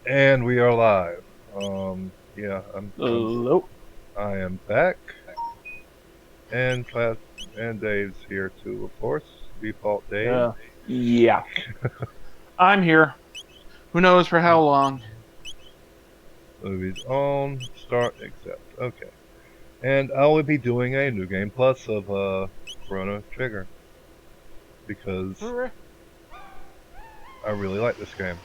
And we are live. Yeah, Hello. I am back, and class and Dave's here too, of course. Default Dave. Yeah. I'm here. Who knows for how long? Movies on, start, accept. Okay. And I will be doing a new game plus of Chrono Trigger because Hooray! I really like this game.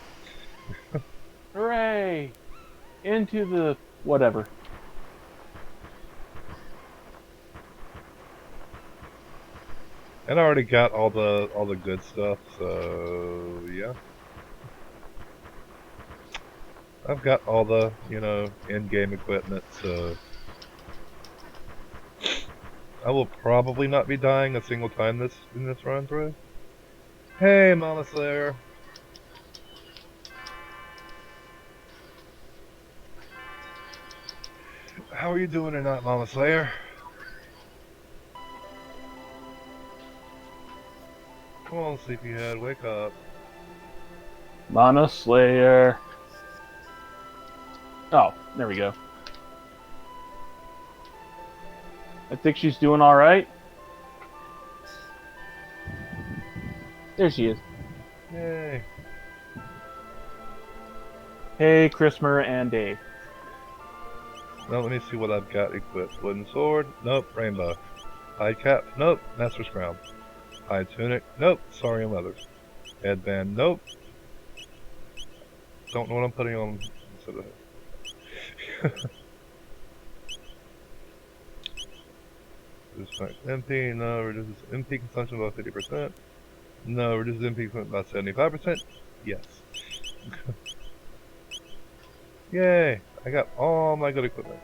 Hooray! Into the whatever. And I already got all the good stuff, so yeah. I've got all the, in-game equipment, so I will probably not be dying a single time in this run through. Hey, Mama Slayer. How are you doing tonight, Mama Slayer? Come on, sleepyhead, wake up. Mana Slayer. Oh, there we go. I think she's doing all right. There she is. Yay. Hey, Chrismer and Dave. Now let me see what I've got equipped. Wooden sword? Nope. Rainbow. Hide cap? Nope. Master's crown. Hide tunic? Nope. Saurian leathers. Headband? Nope. Don't know what I'm putting on instead of it. Reduce MP? No. Reduces MP consumption by 50%. No. Reduces MP consumption by 75%? Yes. Yay! I got all my good equipment.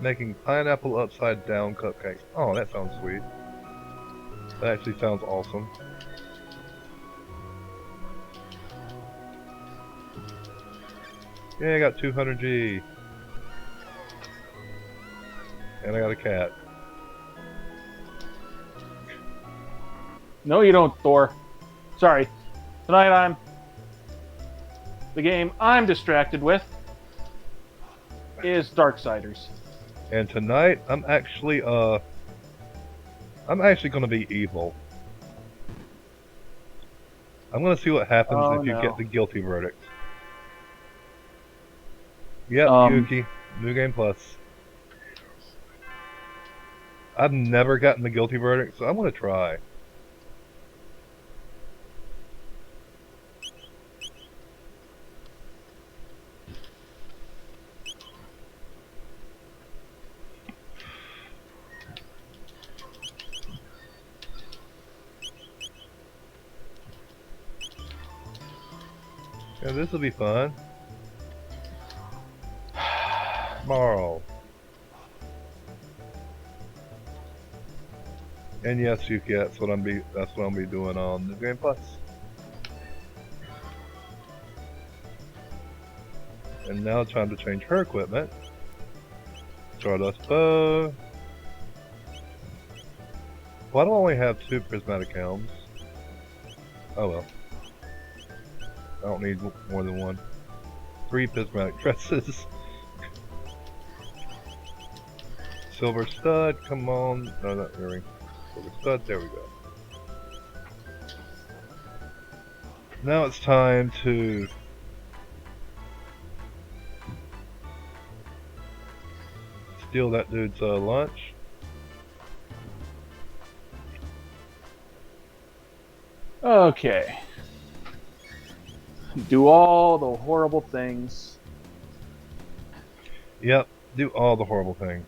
Making pineapple upside down cupcakes. Oh, that sounds sweet. That actually sounds awesome. Yeah, I got 200G. And I got a cat. No, you don't, Thor. Sorry. Tonight the game I'm distracted with is Darksiders. And tonight, I'm actually gonna be evil. I'm gonna see what happens if you get the guilty verdict. Yep, Yuki. New Game Plus. I've never gotten the guilty verdict, so I'm gonna try. Yeah, this will be fun. Tomorrow. And yes, Yuki, that's what I'm be doing on New Game Plus. And now it's time to change her equipment. Stardust bow. Why do I only have 2 prismatic helms? Oh well. I don't need more than 1. 3 prismatic dresses. Silver stud, come on. No, not earring. Silver stud, there we go. Now it's time to steal that dude's lunch. Okay. Do all the horrible things. Yep, do all the horrible things.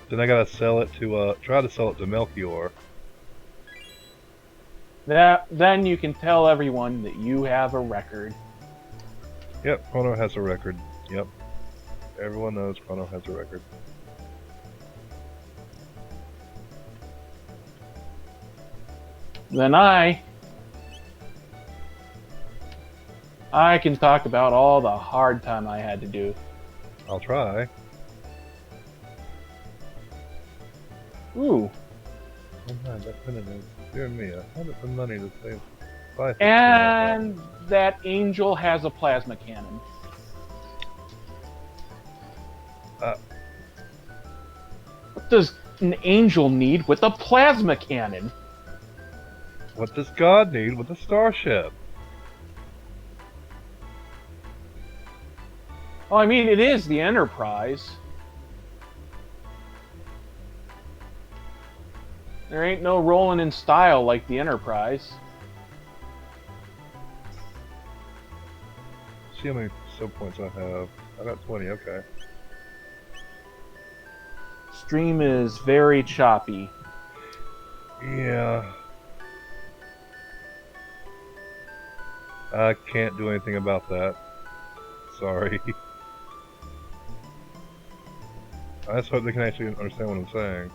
Then I gotta sell it to, try to sell it to Melchior. Then you can tell everyone that you have a record. Yep, Chrono has a record. Yep. Everyone knows Chrono has a record. Then I can talk about all the hard time I had to do. I'll try. Ooh. Oh, definitive. Dear me, I haven't the money to save 5 And that angel has a plasma cannon. What does an angel need with a plasma cannon? What does God need with a starship? Well, I mean, it is the Enterprise. There ain't no rolling in style like the Enterprise. See how many sub points I have. I got 20, okay. Stream is very choppy. Yeah. I can't do anything about that. Sorry. I just hope they can actually understand what I'm saying.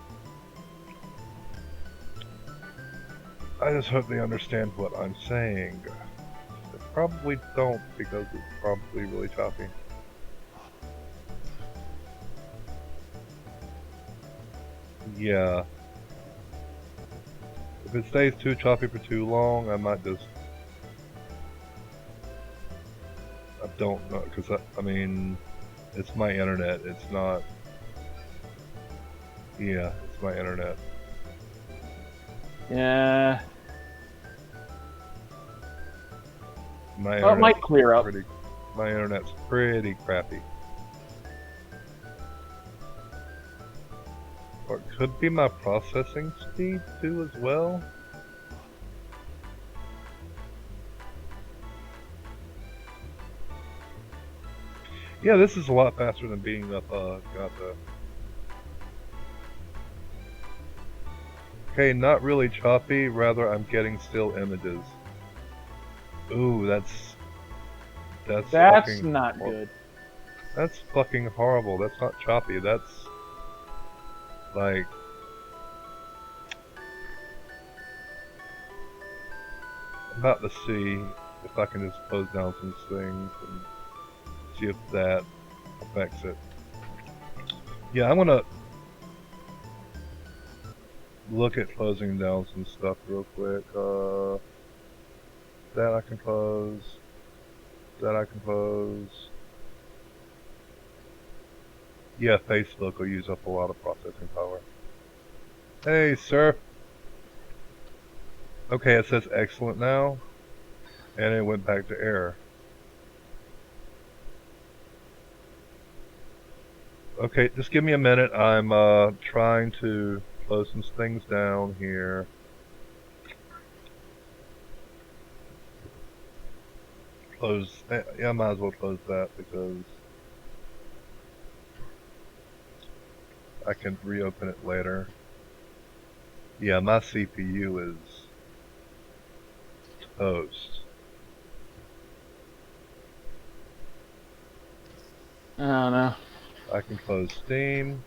I just hope they understand what I'm saying. They probably don't because it's probably really choppy. Yeah. If it stays too choppy for too long, I might just... I don't know, because I mean, it's my internet, it's not... Yeah, it's my internet. Yeah. My Well, it might clear up. My internet's pretty crappy. Or it could be my processing speed too as well. Yeah, this is a lot faster than beating up Gata. Okay, not really choppy, rather I'm getting still images. Ooh, that's fucking Not good. That's fucking horrible. That's not choppy. That's like I'm about to see if I can just close down some things and see if that affects it. Yeah, I'm gonna look at closing down some stuff real quick. That I can close. That I can close. Yeah, Facebook will use up a lot of processing power. Hey, sir. Okay, it says excellent now, and it went back to error. Okay, just give me a minute. I'm trying to close some things down here. Close. Yeah, I might as well close that because I can reopen it later. Yeah, my CPU is toast. I don't know. I can close Steam.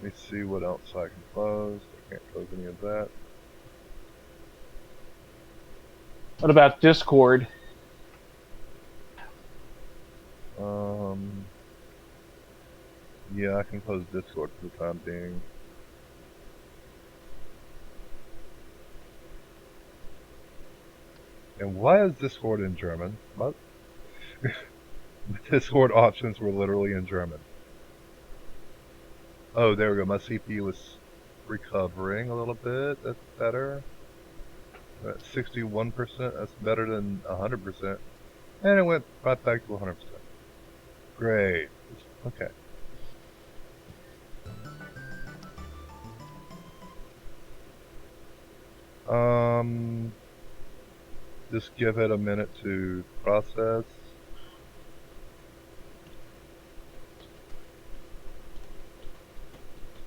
Let me see what else I can close. I can't close any of that. What about Discord? Yeah, I can close Discord for the time being. And why is Discord in German? What? The Discord options were literally in German. Oh, there we go. My CPU is recovering a little bit. That's better. At 61%, that's better than 100%. And it went right back to 100%. Great. Okay. Just give it a minute to process.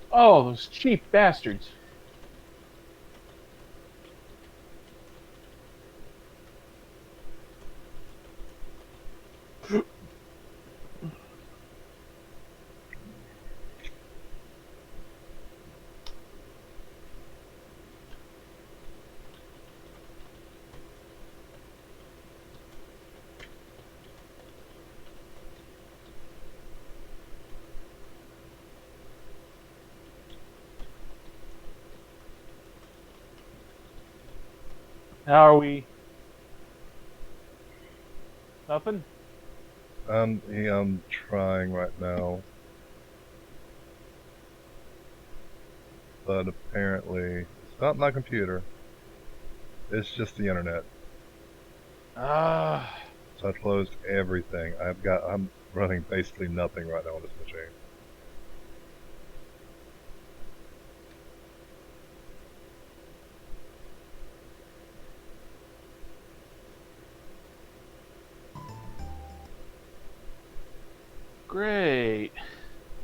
Oh, those cheap bastards. How are we? Nothing? I'm trying right now. But apparently, it's not my computer. It's just the internet. Ah. So I closed everything. I'm running basically nothing right now on this machine. Great.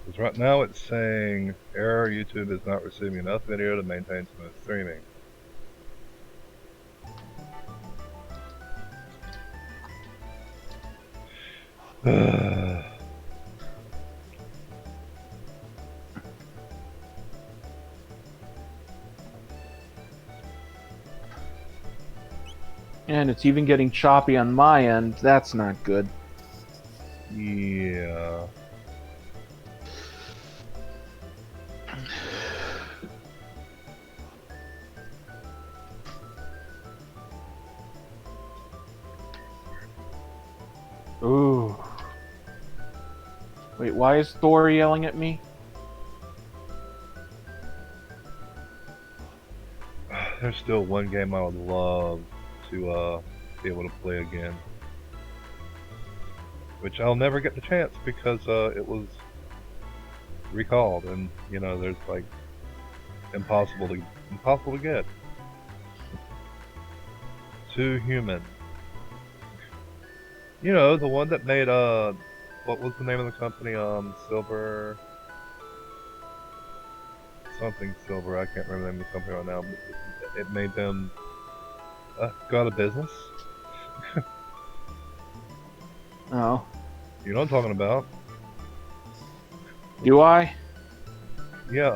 Because right now it's saying error, YouTube is not receiving enough video to maintain smooth streaming. And it's even getting choppy on my end. That's not good. Yeah. Ooh. Wait, why is Thor yelling at me? There's still one game I would love to be able to play again. Which I'll never get the chance because it was recalled and there's like impossible to get. Too Human. The one that made what was the name of the company? Silver something Silver. I can't remember the name of the company right now, but it made them go out of business. Oh. You know what I'm talking about? Do I? Yeah,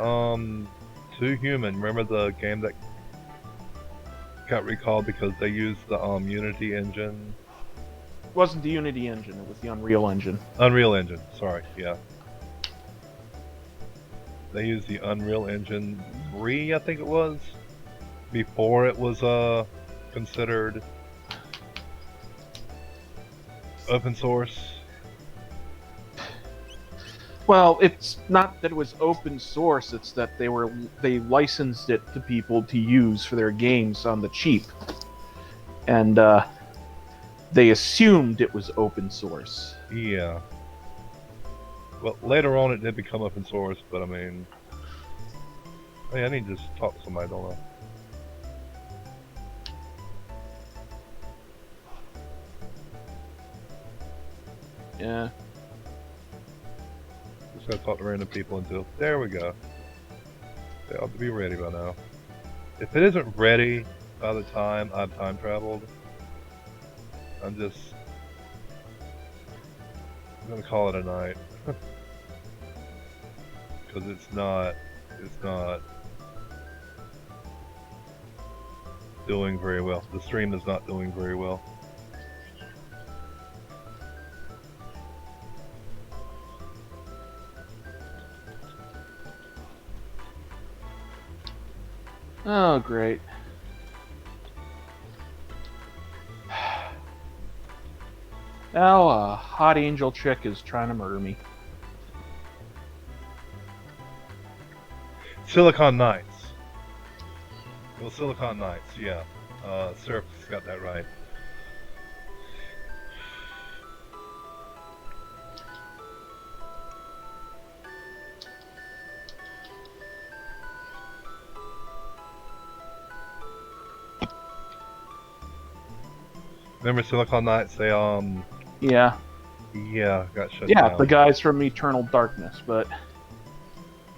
Too Human. Remember the game that got recalled because they used the Unity engine? It wasn't the Unity engine, it was the Unreal engine. Unreal Engine, sorry, yeah. They used the Unreal Engine 3, I think it was, before it was considered open source. Well, it's not that it was open source, it's that they licensed it to people to use for their games on the cheap. And they assumed it was open source. Yeah. Well, later on it did become open source, but I mean... Hey, I need to just talk to somebody, don't I? Yeah. Just gotta talk to random people until... There we go. They ought to be ready by now. If it isn't ready by the time I've time traveled, I'm gonna call it a night. Because it's not doing very well. The stream is not doing very well. Oh, great. Now a hot angel chick is trying to murder me. Silicon Knights. Well, Silicon Knights, yeah. Surf's got that right. Remember Silicon Knights? They Yeah. yeah, got shut Yeah, down. the guys from Eternal Darkness, but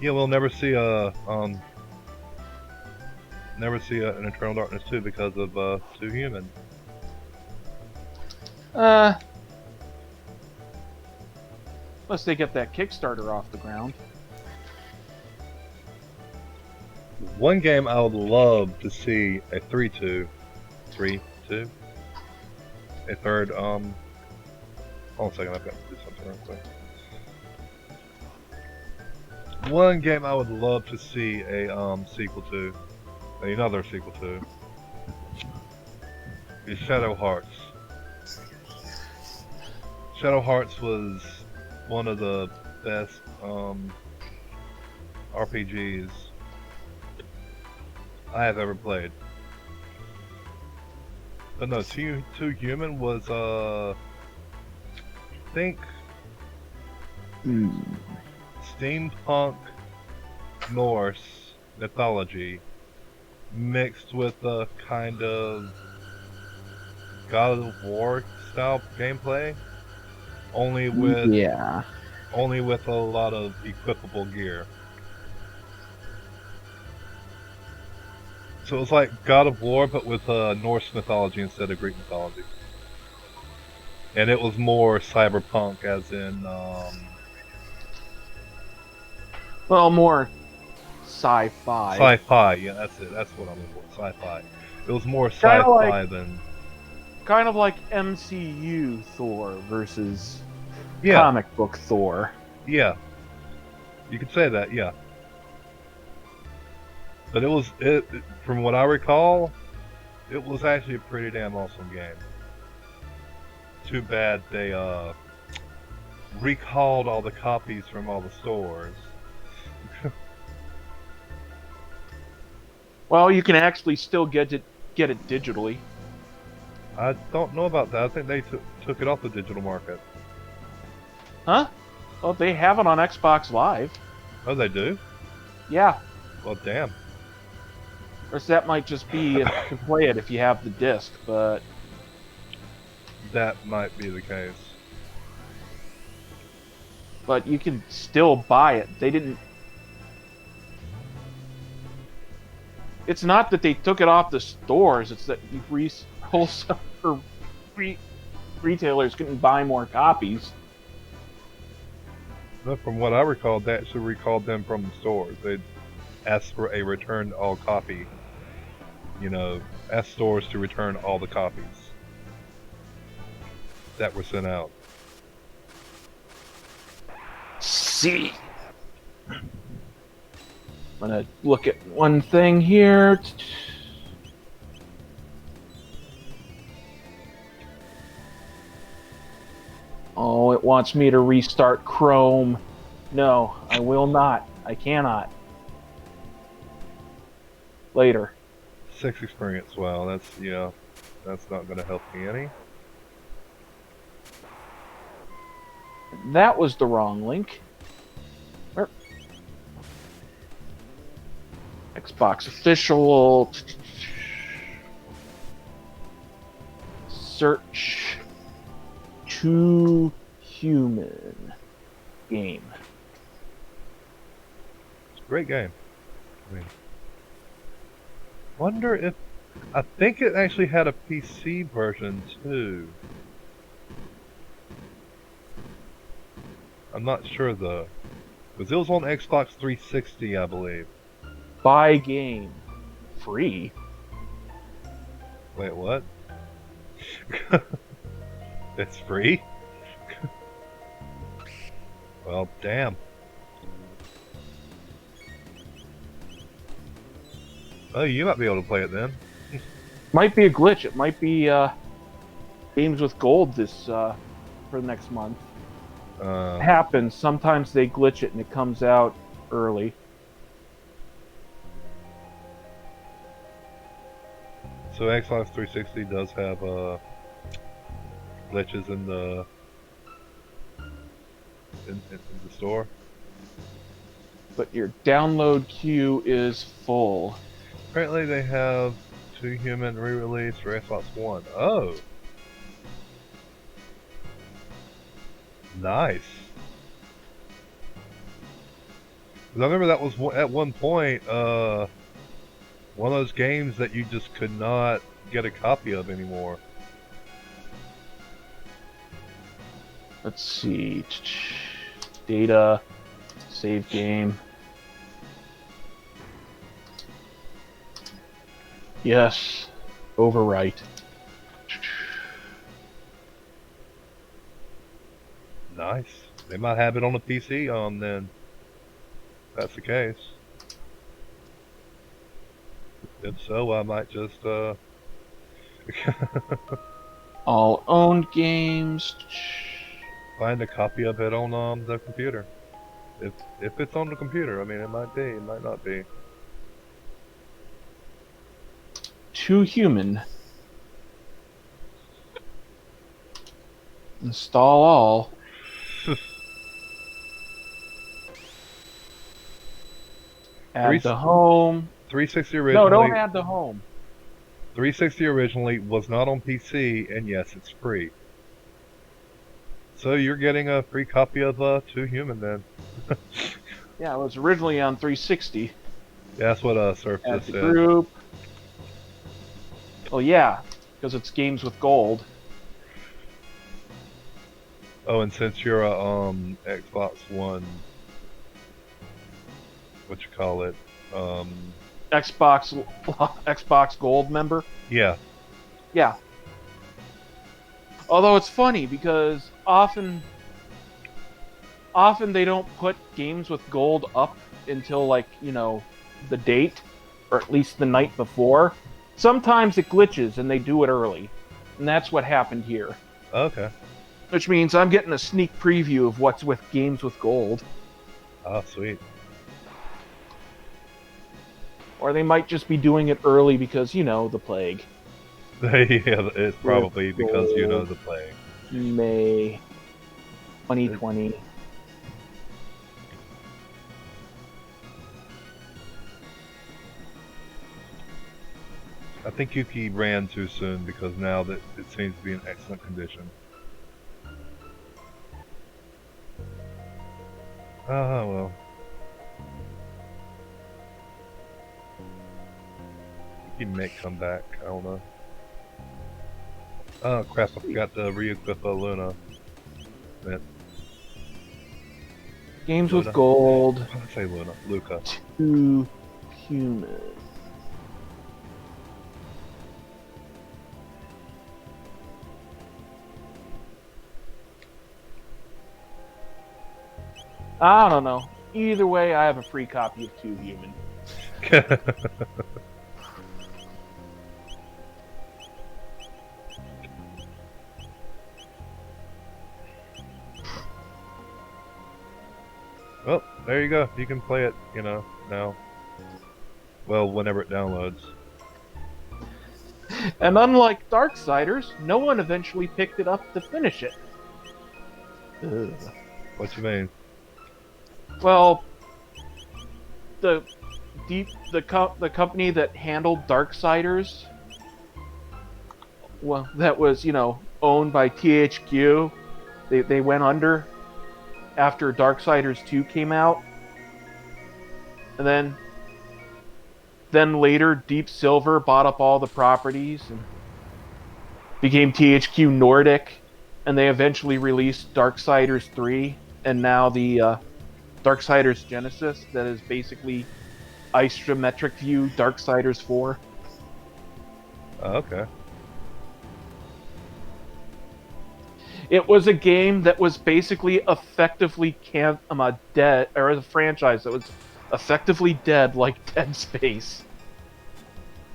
Yeah, we'll never see an Eternal Darkness 2 because of Too Human. unless they get that Kickstarter off the ground. One game I would love to see a 3-2, a third. Hold on a second, I've got to do something real quick. One game I would love to see a sequel to, another sequel to, is Shadow Hearts. Shadow Hearts was one of the best RPGs I have ever played. But no, Two Human was I think steampunk Norse mythology mixed with a kind of God of War style gameplay, only with Yeah. a lot of equipable gear. So it was like God of War, but with Norse mythology instead of Greek mythology. And it was more cyberpunk, as in Well, more sci-fi. sci-fi. Yeah, that's it. That's what I'm looking for. Sci-fi. It was more Kind of like sci-fi than MCU Thor versus yeah, comic book Thor. yeah. You could say that, yeah. But from what I recall, it was actually a pretty damn awesome game. Too bad they recalled all the copies from all the stores. Well, you can actually still get it digitally. I don't know about that. I think they took it off the digital market. Huh? Well, they have it on Xbox Live. Oh, they do? Yeah. Well, damn. Or so that might just be to play it if you have the disc, but That might be the case. you can still buy it. They didn't. It's not that they took it off the stores. It's that retailers couldn't buy more copies. No, from what I recall, they actually recalled them from the stores. They asked for a returned all copy. You know, asked stores to return all the copies that were sent out. See. I'm gonna look at one thing here. Oh, it wants me to restart Chrome. No, I will not. I cannot. Later. 6 experience. Well, that's not going to help me any. That was the wrong link. Where? Xbox official. Search to human game. It's a great game. I mean, wonder if I think it actually had a PC version too. I'm not sure though, because it was on Xbox 360, I believe. Buy game. Free. Wait, what? It's free? Well, damn. Oh, you might be able to play it then. Might be a glitch. It might be games with gold for the next month. It happens. Sometimes they glitch it and it comes out early. So Xbox 360 does have glitches in the store. But your download queue is full. Apparently they have Two Human re-release for Xbox One. Oh, nice. 'Cause I remember that was at one point one of those games that you just could not get a copy of anymore. Let's see. Data. Save game. Yes. Overwrite. Nice. They might have it on the PC then. That's the case. If so, I might just All owned games. Find a copy of it on the computer. If it's on the computer, I mean, it might be, it might not be. Too human. Install all. Add to home. 360 No, originally. don't add to home. 360 originally was not on PC, and yes, it's free. So you're getting a free copy of Too Human then. Yeah, it was originally on 360. Yeah, that's what Surf Add just to said. group. Oh yeah, because it's games with gold. Oh, and since you're a Xbox One, what you call it? Xbox Gold member. Yeah. Yeah. Although it's funny because often they don't put games with gold up until like, the date, or at least the night before. Sometimes it glitches and they do it early. And that's what happened here. Okay. Which means I'm getting a sneak preview of what's with games with gold. Oh, sweet. Or they might just be doing it early because, the plague. Yeah, it's probably because you know the plague. May 2020. I think Yuki ran too soon because now that it seems to be in excellent condition. Oh, well. He may come back, I don't know. Oh crap, I forgot to re-equip Luna. Man. Games Luna. with gold. Why did I say Luna? Luca. Too human. I don't know. Either way, I have a free copy of Too Human. Well, there you go. You can play it, now. Well, whenever it downloads. And unlike Darksiders, no one eventually picked it up to finish it. Ugh. What you mean? Well, the company that handled Darksiders, well, that was owned by THQ. They went under after Darksiders 2 came out, and then later Deep Silver bought up all the properties and became THQ Nordic, and they eventually released Darksiders 3, and now the Darksiders Genesis, that is basically isometric view Darksiders 4. Oh, okay. It was a game that was basically effectively dead, or a franchise that was effectively dead, like Dead Space.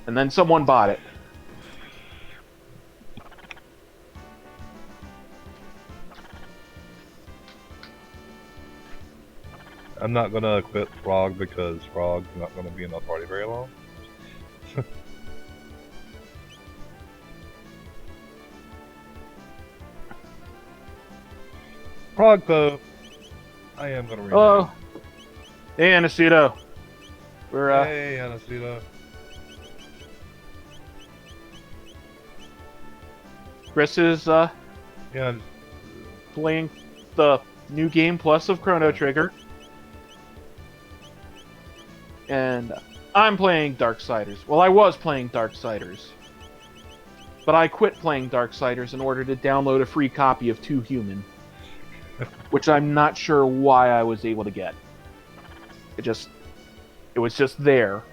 And then someone bought it. I'm not gonna equip Frog because Frog's not gonna be in the party very long. Frog, though, I am gonna rename. Oh, hey, Anacito. We're Hey, Anacito. Chris is Yeah. playing the new game plus of Chrono Trigger, and I'm playing Darksiders. Well, I was playing Darksiders, but I quit playing Darksiders in order to download a free copy of Too Human, which I'm not sure why I was able to get. It was just there.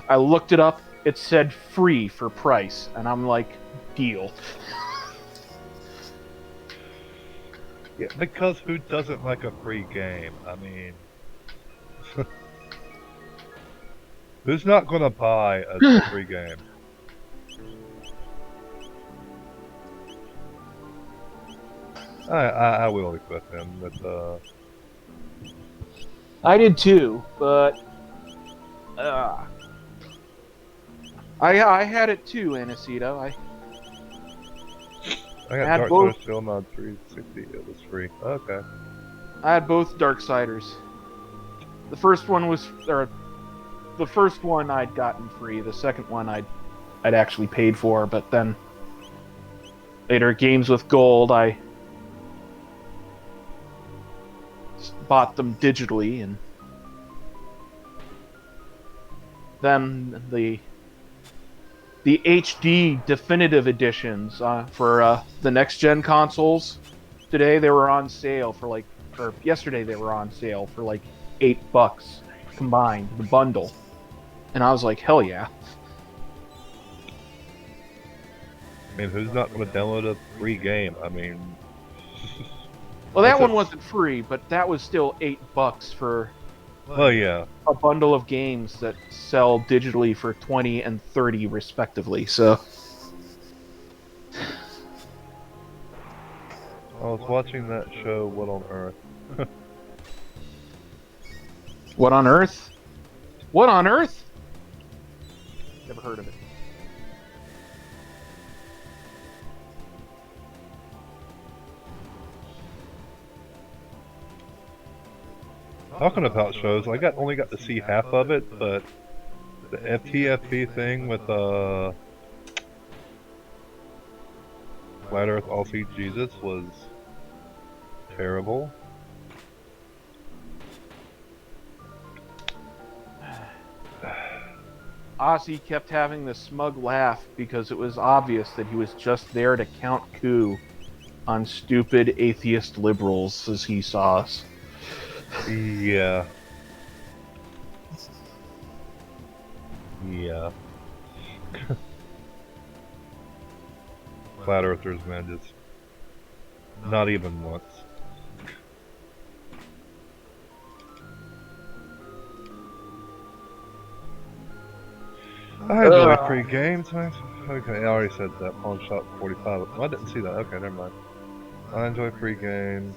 I looked it up. It said free for price, and I'm like, deal. Yeah, because who doesn't like a free game? I mean, who's not gonna buy a free game? I will equip him with I did too, but I had it too, Anacito. I I got had Dark both. Source Steel Mod 360. It was free. Okay. I had both Darksiders. The first one was, or the first one I'd gotten free. The second one I'd actually paid for. But then later, games with gold, I bought them digitally, and then the HD definitive editions for the next gen consoles. Today they were on sale for like, or yesterday they were on sale for like $8 combined, the bundle. And I was like, hell yeah. I mean, who's not going to download a free game? I mean, Well, that that's one a, wasn't free, but that was still $8 for well, yeah. a bundle of games that sell digitally for 20 and 30 respectively. So I was watching that show, What on Earth? what on earth? What on earth? Never heard of it. Talking about shows, I only got to see half of it, but the FTFP thing with Flat Earth All See Jesus was terrible. Ozzy kept having the smug laugh because it was obvious that he was just there to count coup on stupid atheist liberals as he saw us. Yeah. Yeah. Flat Earthers, man, just not even once. I enjoy free games, man. Okay, I already said that. Pawn Shop 45. Oh, I didn't see that. Okay, never mind. I enjoy free games.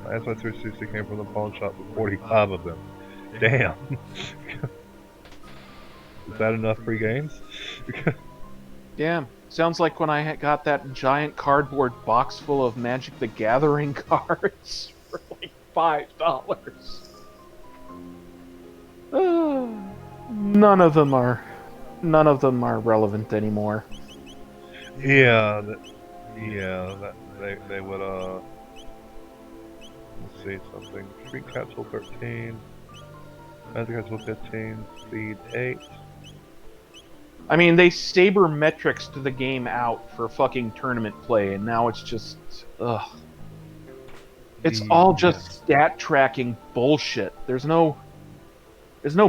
My Xbox 360 came from the pawn shop with 45 of them. Damn. Is that enough free games? Damn, sounds like when I got that giant cardboard box full of Magic the Gathering cards for like $5. None of them are relevant anymore. Yeah, they would, let's see, something. Street Capsule 13, Magic Capsule 15, Speed 8. I mean, they sabermetrics to the game out for fucking tournament play, and now it's just, ugh. It's all just stat tracking bullshit. There's no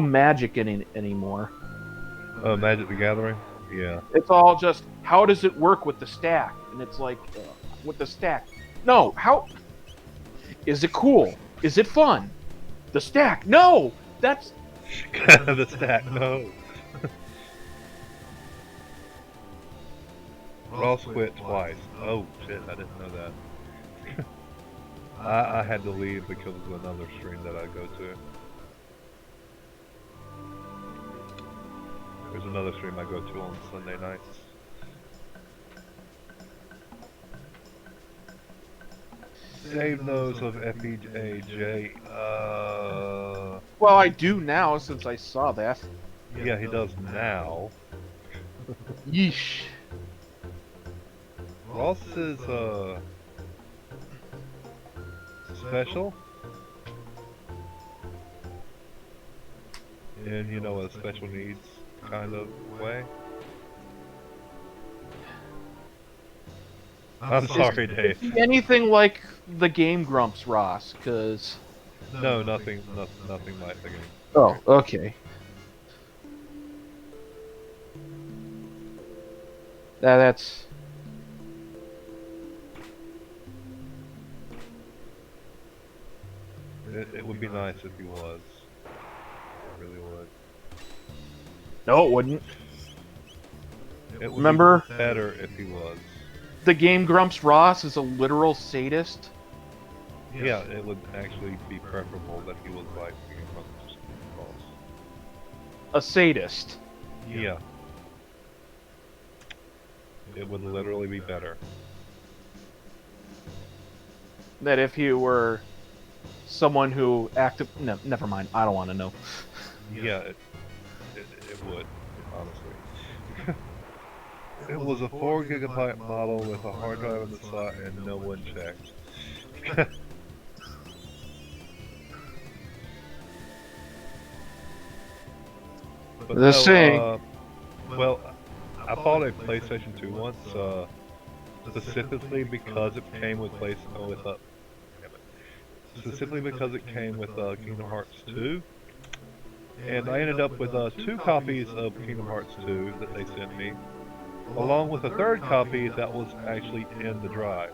magic in it anymore. Magic the Gathering? Yeah. It's all just, how does it work with the stack? And it's like, with the stack. No, how? Is it cool? Is it fun? The stack? No! That's... The stack, no. Ross quit twice. Oh shit, I didn't know that. I had to leave because of another stream that I go to. There's another stream I go to on Sunday nights. Dave knows of FEJ. Well, I do now since I saw that. Yeah, he does now. Yeesh. Ross is, special. In, you know, a special needs kind of way. I'm sorry, Dave. Anything like the Game Grumps, Ross? Because No, nothing like the game. oh, okay. That's It would be nice if he was. It really would. no, it wouldn't. It would Remember? be better if he was. the Game Grumps Ross is a literal sadist. Yeah, it would actually be preferable that he was like King of Boss. A sadist. Yeah. It would literally be better. That if he were someone who acted. No, never mind. I don't want to know. Yeah, it would, honestly. It was a 4 gigabyte model with a hard drive in the slot and no one checked. But The no, saying. well, I bought a PlayStation 2 once, specifically because it came with specifically because it came with Kingdom Hearts 2, and I ended up with 2 copies of Kingdom Hearts 2 that they sent me, along with a third copy that was actually in the drive.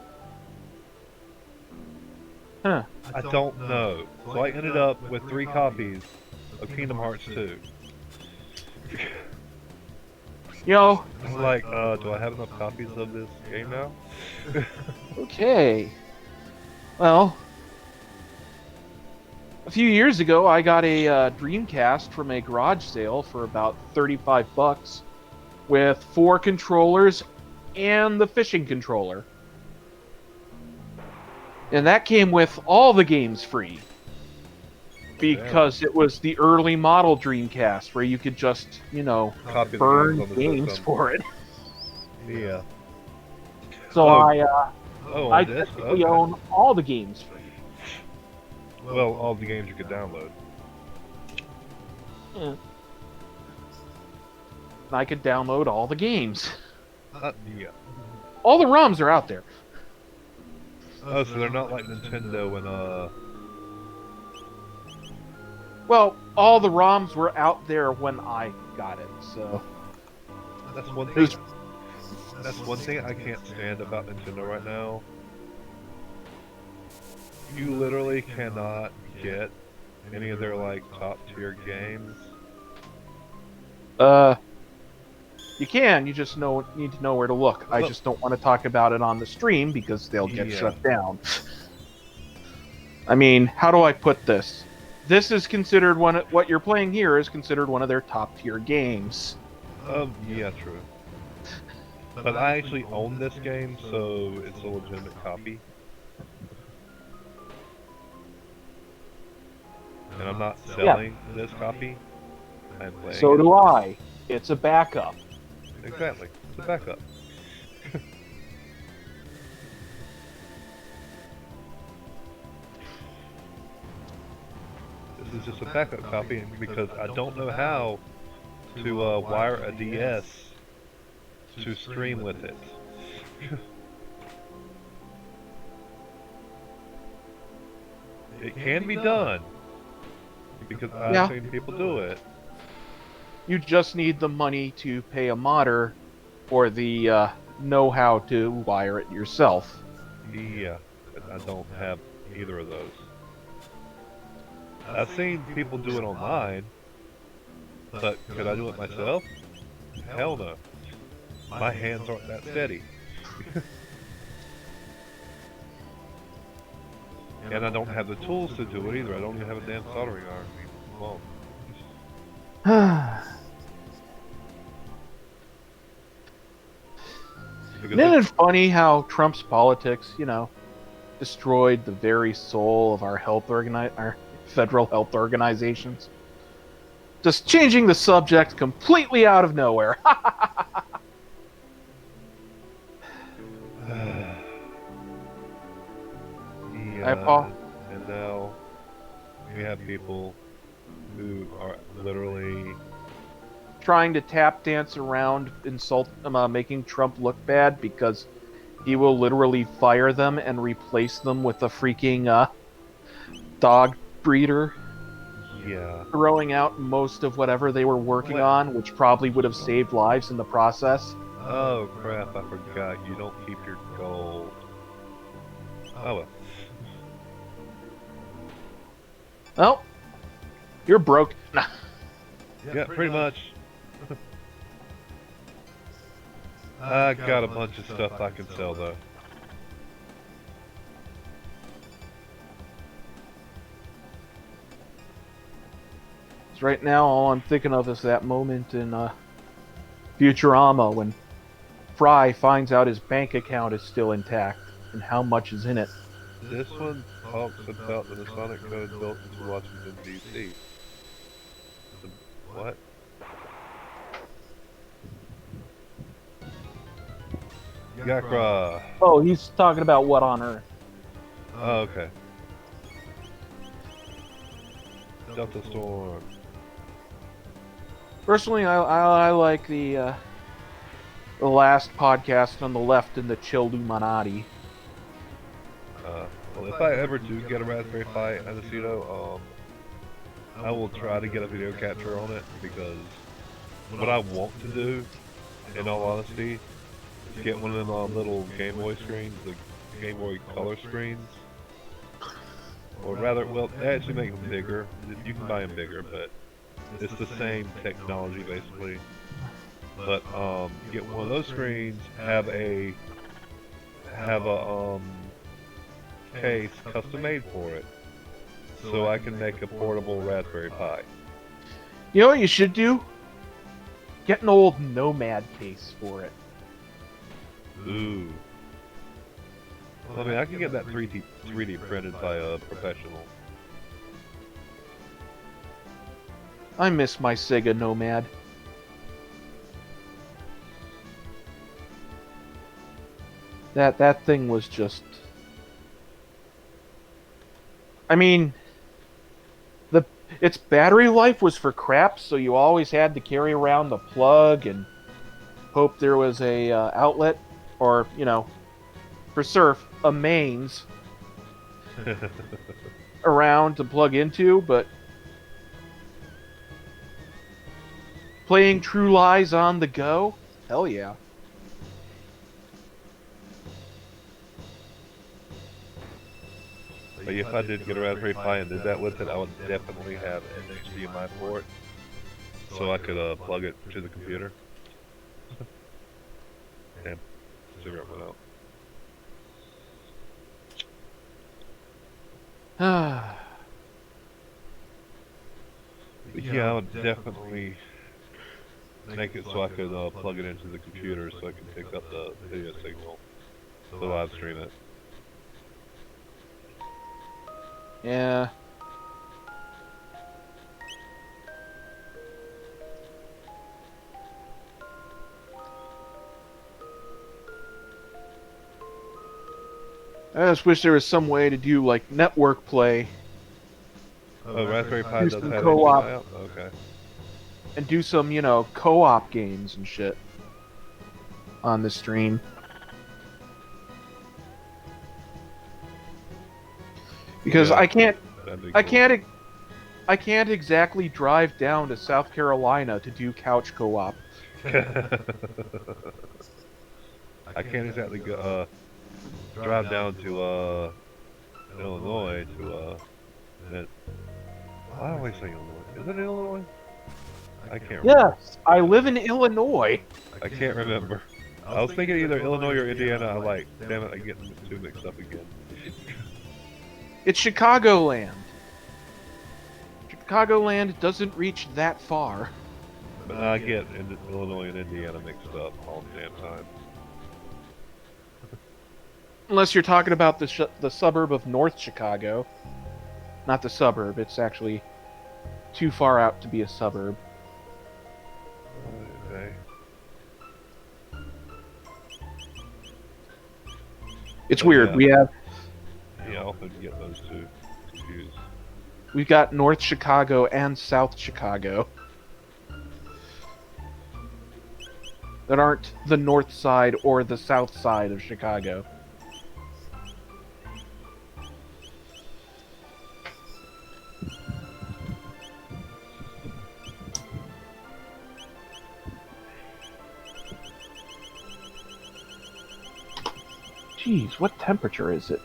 Huh. I don't know. So I ended up with 3 copies of Kingdom Hearts 2. Yo. I'm like, do I have enough copies of this game now? Okay. Well, a few years ago, I got a Dreamcast from a garage sale for about $35 with 4 controllers and the fishing controller. And that came with all the games free. Because it was the early model Dreamcast where you could just, Copy the burn games on the games system. for it. Yeah. So I on this? technically Okay. own all the games free. Well, all the games you could download. Yeah. I could download all the games. Yeah. All the ROMs are out there. Oh, so they're not like Nintendo and Well, all the ROMs were out there when I got it, so that's one thing. That's one thing I can't stand about Nintendo right now. You literally cannot get any of their like top tier games. you can. You just need to know where to look. I Well- just don't want to talk about it on the stream because they'll get Yeah. shut down. I mean, how do I put this? This is considered what you're playing here is considered one of their top tier games. Yeah, true. But I actually own this game, so it's a legitimate copy. And I'm not selling this copy. I'm playing So it. do I. It's a backup. Exactly. It's a backup. This is just a backup copy because I don't know how to wire a DS to stream with it. It can be done because I've seen people do it. You just need the money to pay a modder or the know-how to wire it yourself. Yeah, but I don't have either of those. I've seen people do it online, but could I do it myself? Hell no. My hands aren't that steady. And I don't have the tools to do it either. I don't even have a damn soldering iron. Well, Isn't it funny how Trump's politics, destroyed the very soul of our our federal health organizations? Just changing the subject completely out of nowhere. yeah, Paul. and now we have people who are literally Trying to tap dance around making Trump look bad because he will literally fire them and replace them with a freaking dog breeder, throwing out most of whatever they were working on, which probably would have saved lives in the process. Oh crap, I forgot. You don't keep your gold. Oh well. Well, you're broke. Nah. Yeah, pretty much. I got a bunch of stuff I can sell though. So right now, all I'm thinking of is that moment in Futurama when Fry finds out his bank account is still intact and how much is in it. This one talks about the Masonic code built into Washington, D.C. What? Yakra! Oh, he's talking about what on Earth? Oh, okay. Delta Storm. Personally, I like the last podcast on the left in the Chilluminati. Well, if I ever do get a Raspberry Pi and a Cedo, I will try to get a video capture on it because what I want to do, in all honesty, is get one of them little Game Boy screens, the Game Boy Color screens. Or rather, well, they actually make them bigger. You can buy them bigger, but it's the same technology basically. But get one of those screens, have a case custom made for it, so I can make a portable Raspberry Pi. You know what you should do? Get an old Nomad case for it. Ooh. I mean, I can get that 3D printed by a professional. I miss my Sega Nomad. That thing was just... I mean, its battery life was for crap, so you always had to carry around the plug and hope there was a outlet, or, you know, for Surf, a mains around to plug into, but playing True Lies on the go? Hell yeah. But if I did get a Raspberry Pi and did that with it, I would definitely have an HDMI port, so I could plug it to the computer. Damn, cigarette went out. But yeah, I would definitely make it so I could plug it into the computer so I can pick up the video signal to live stream it. Yeah. I just wish there was some way to do like network play. Oh, Raspberry Pi Do does some have co-op. HDMI out? Okay. And do some, you know, co-op games and shit on the stream. Because Yeah, I can't that'd be I cool. can't exactly drive down to South Carolina to do couch co-op. I can't exactly go, drive down to Illinois to I always say Illinois. Is it Illinois? I can't remember. Yes, I live in Illinois. I can't remember. I was thinking either Illinois or Indiana. I'm like, damn it, I get them two mixed up again. It's Chicagoland. Chicagoland doesn't reach that far. But I get Illinois and Indiana mixed up all the damn time. Unless you're talking about the suburb of North Chicago. Not the suburb, it's actually too far out to be a suburb. Okay. It's But weird. yeah. Yeah, I often get those two confused. We've got North Chicago and South Chicago that aren't the north side or the south side of Chicago. Jeez, what temperature is it?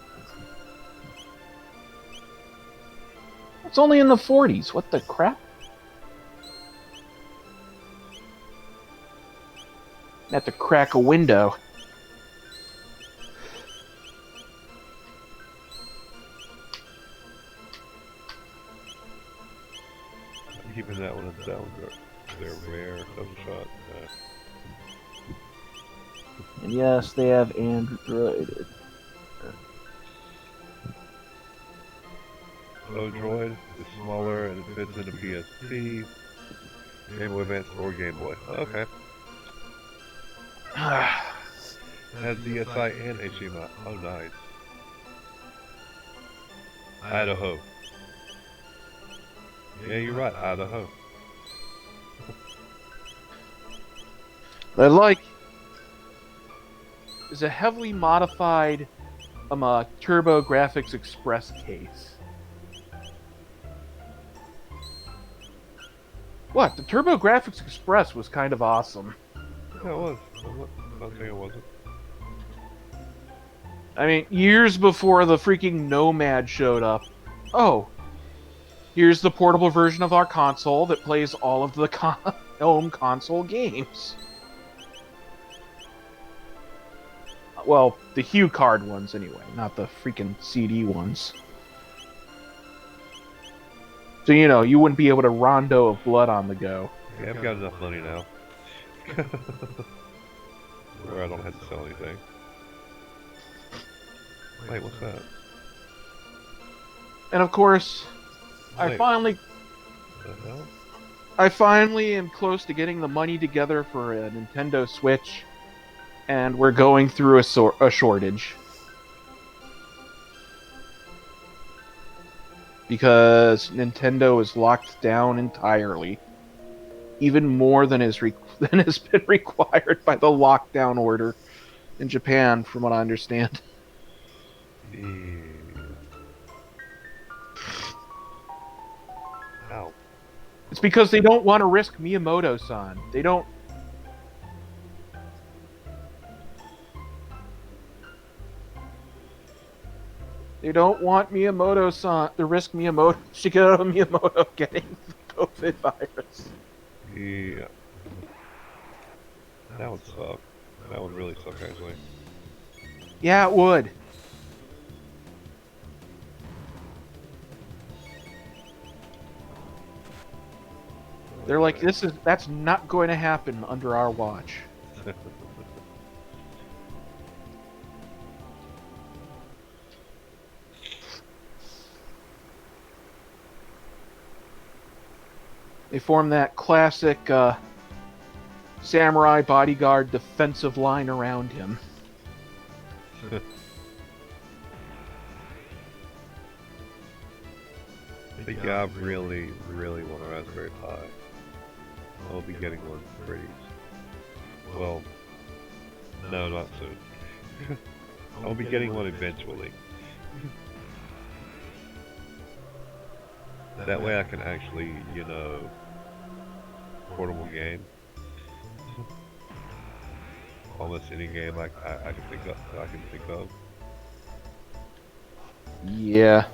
It's only in the 40s. What the crap? Have to crack a window. I'm keeping that one down. They're rare, double shot. And yes, they have Android. Droid is smaller and it fits into PSP, Game Boy Advance, or Game Boy. Okay. Has DSi and HDMI. Oh, nice. Idaho. Yeah, you're right, Idaho. What I like is a heavily modified Turbo Graphics Express case. What? The Turbo Graphics Express was kind of awesome. Yeah, it was. I'm not saying it wasn't. I mean, years before the freaking Nomad showed up. Oh, here's the portable version of our console that plays all of the home console games. Well, the Hue card ones anyway, not the freaking CD ones. So, you know, you wouldn't be able to Rondo of Blood on the go. Yeah, I've got enough money now. Where I don't have to sell anything. Wait, what's that? And of course, Wait. I The hell? finally am close to getting the money together for a Nintendo Switch, and we're going through a shortage. Because Nintendo is locked down entirely. Even more than has been required by the lockdown order in Japan, from what I understand. Yeah. Ow. It's because they don't want to risk Miyamoto-san. They don't want Miyamoto-san to risk Shigeru Miyamoto getting the COVID virus. Yeah. That would suck. That would really suck, actually. Yeah, it would. They're like, that's not going to happen under our watch. They form that classic samurai bodyguard defensive line around him. I think I really, really want a Raspberry Pi. I'll be getting one pretty. Well, no, not soon. I'll be getting one eventually. That way I can actually, you know, portable game. Almost any game I can think of. Yeah.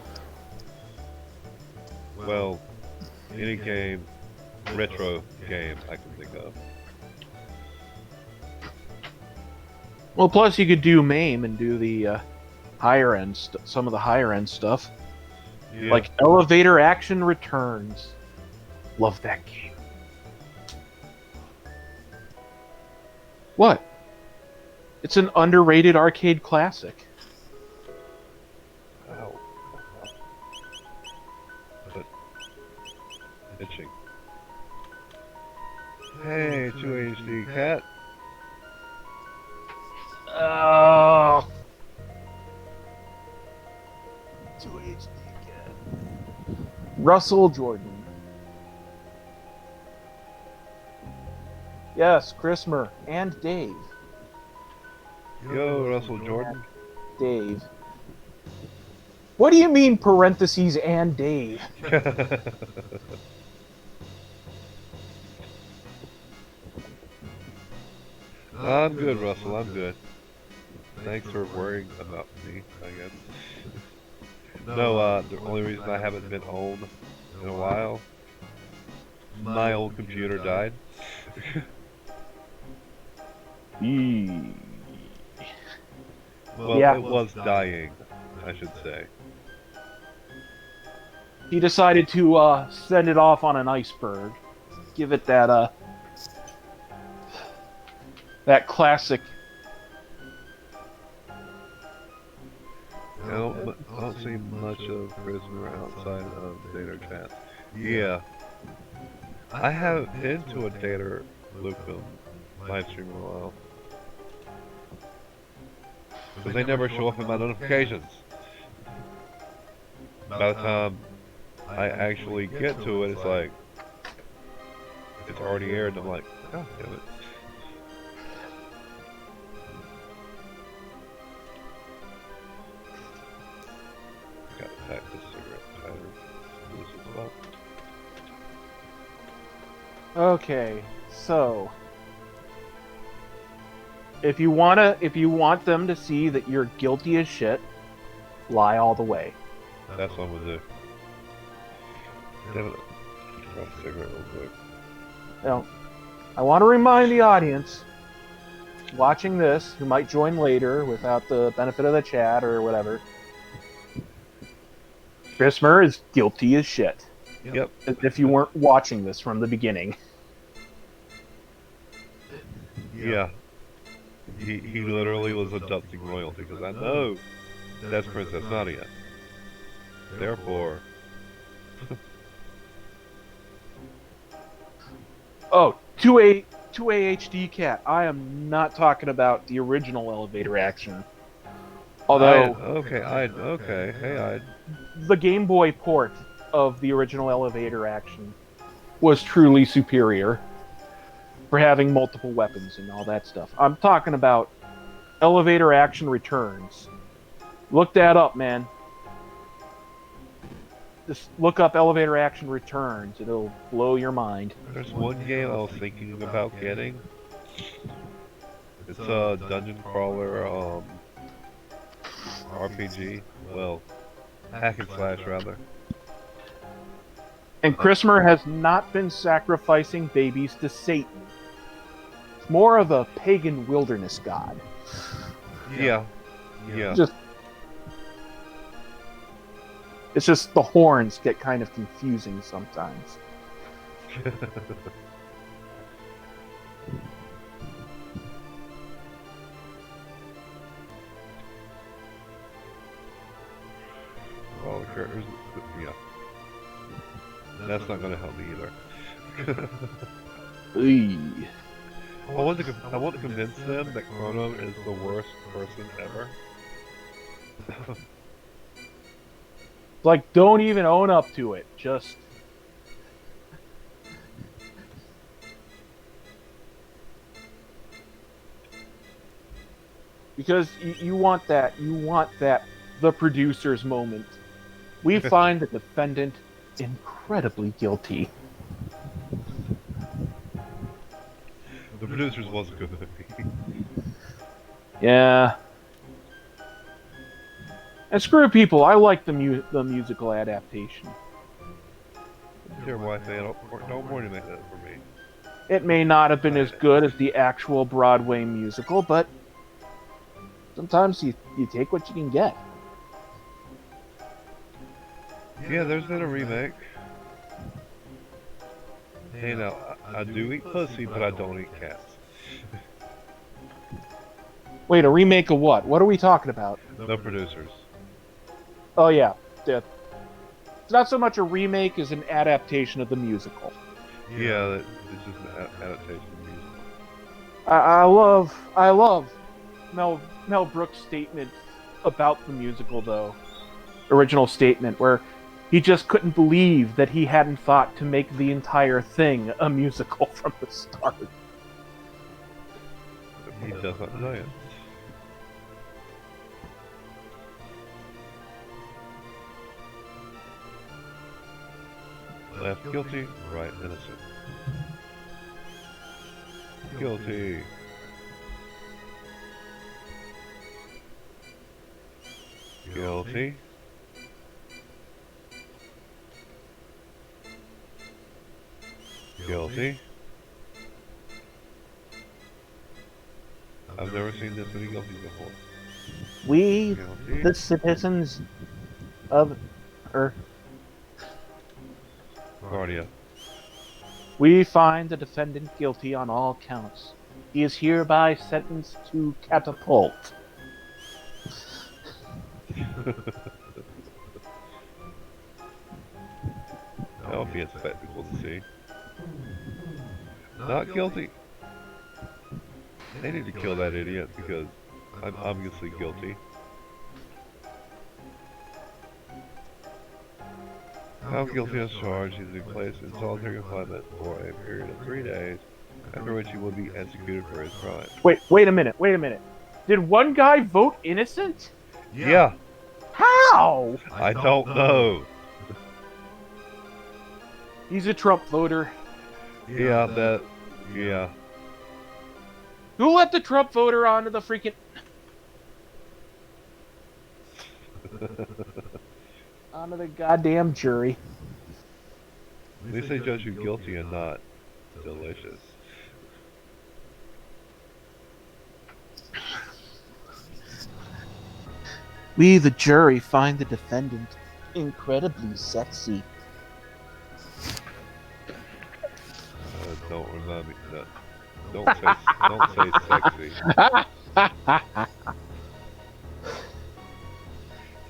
Well, any game, retro game I can think of. Well, plus you could do MAME and do the higher end, some of the higher end stuff, Yeah. like Elevator Action Returns. Love that game. What? It's an underrated arcade classic. Ow. But itching. Hey, 2HD cat. Oh. 2HD again. Russell Jordan. Yes, Chrismer and Dave. Yo, Russell Jordan. Dave. What do you mean parentheses and Dave? I'm good, Russell. I'm good. Thanks for worrying about me, I guess. No, the only reason I haven't been home in a while, my old computer died. Eee. Well, Yeah. it was dying, I should say. He decided to send it off on an iceberg. Give it that classic. I don't see much of Prisoner outside of Dater Chat. Yeah, I haven't been to a Dater Lucum live stream in a while. Because they never show up in my notifications. By the time I actually get to it, it's like, it's already aired, and I'm like, God damn it. Got to pack this cigarette pattern. This is up. Okay, so if you want them to see that you're guilty as shit, lie all the way. That's what I'm gonna do. Damn it. Drop a cigarette real quick. Now, I want to remind the audience watching this, who might join later without the benefit of the chat or whatever, Chrismer is guilty as shit. Yep. If you weren't watching this from the beginning. Yeah. He literally was abducting royalty, because I know that's Princess Nadia. Therefore... Oh, 2A HD cat. I am not talking about the original elevator action. Although okay, hey, the Game Boy port of the original elevator action was truly superior for having multiple weapons and all that stuff. I'm talking about elevator action returns. Look that up, man. Just look up elevator action returns. It'll blow your mind. There's one game I was thinking about getting. It's a dungeon crawler, RPG. Well, hack and slash, rather. And Chrismer has not been sacrificing babies to Satan. It's more of a pagan wilderness god. Yeah. It's just the horns get kind of confusing sometimes. All the characters, yeah. That's not gonna help me either. I want to convince them that Chrono is the worst person ever. Like, don't even own up to it. Just... Because you want that, the producer's moment. We find the defendant incredibly guilty. The producers wasn't good at me. Yeah. And screw people, I like the musical adaptation. Dear wife, man, don't worry about that for me. It may not have been as good as the actual Broadway musical, but sometimes you take what you can get. Yeah, there's been a remake. Hey, now, I do eat pussy, but I don't eat cats. Wait, a remake of what? What are we talking about? The producers. Oh, yeah. It's not so much a remake as an adaptation of the musical. Yeah, it's just an adaptation of the musical. I love Mel Brooks' statement about the musical, though. Original statement, where he just couldn't believe that he hadn't thought to make the entire thing a musical from the start. He does not deny it. Left guilty, right innocent. Guilty. Guilty. Guilty. I've never seen this many guilty before. We, Guilty? the citizens of Earth, Guardia. we find the defendant guilty on all counts. He is hereby sentenced to catapult. That'll be a spectacle to see. Not guilty. They need to kill that idiot because I'm obviously guilty. Found guilty as charged, he's been placed in solitary confinement for a period of 3 days, after which he will be executed for his crime. Wait a minute. Did one guy vote innocent? Yeah, How? I don't know. He's a Trump voter. Yeah. Who let the Trump voter onto the freaking... onto the goddamn jury? At least they judge you guilty and not delicious. We, the jury, find the defendant incredibly sexy. Don't remind me. No. Don't say sexy.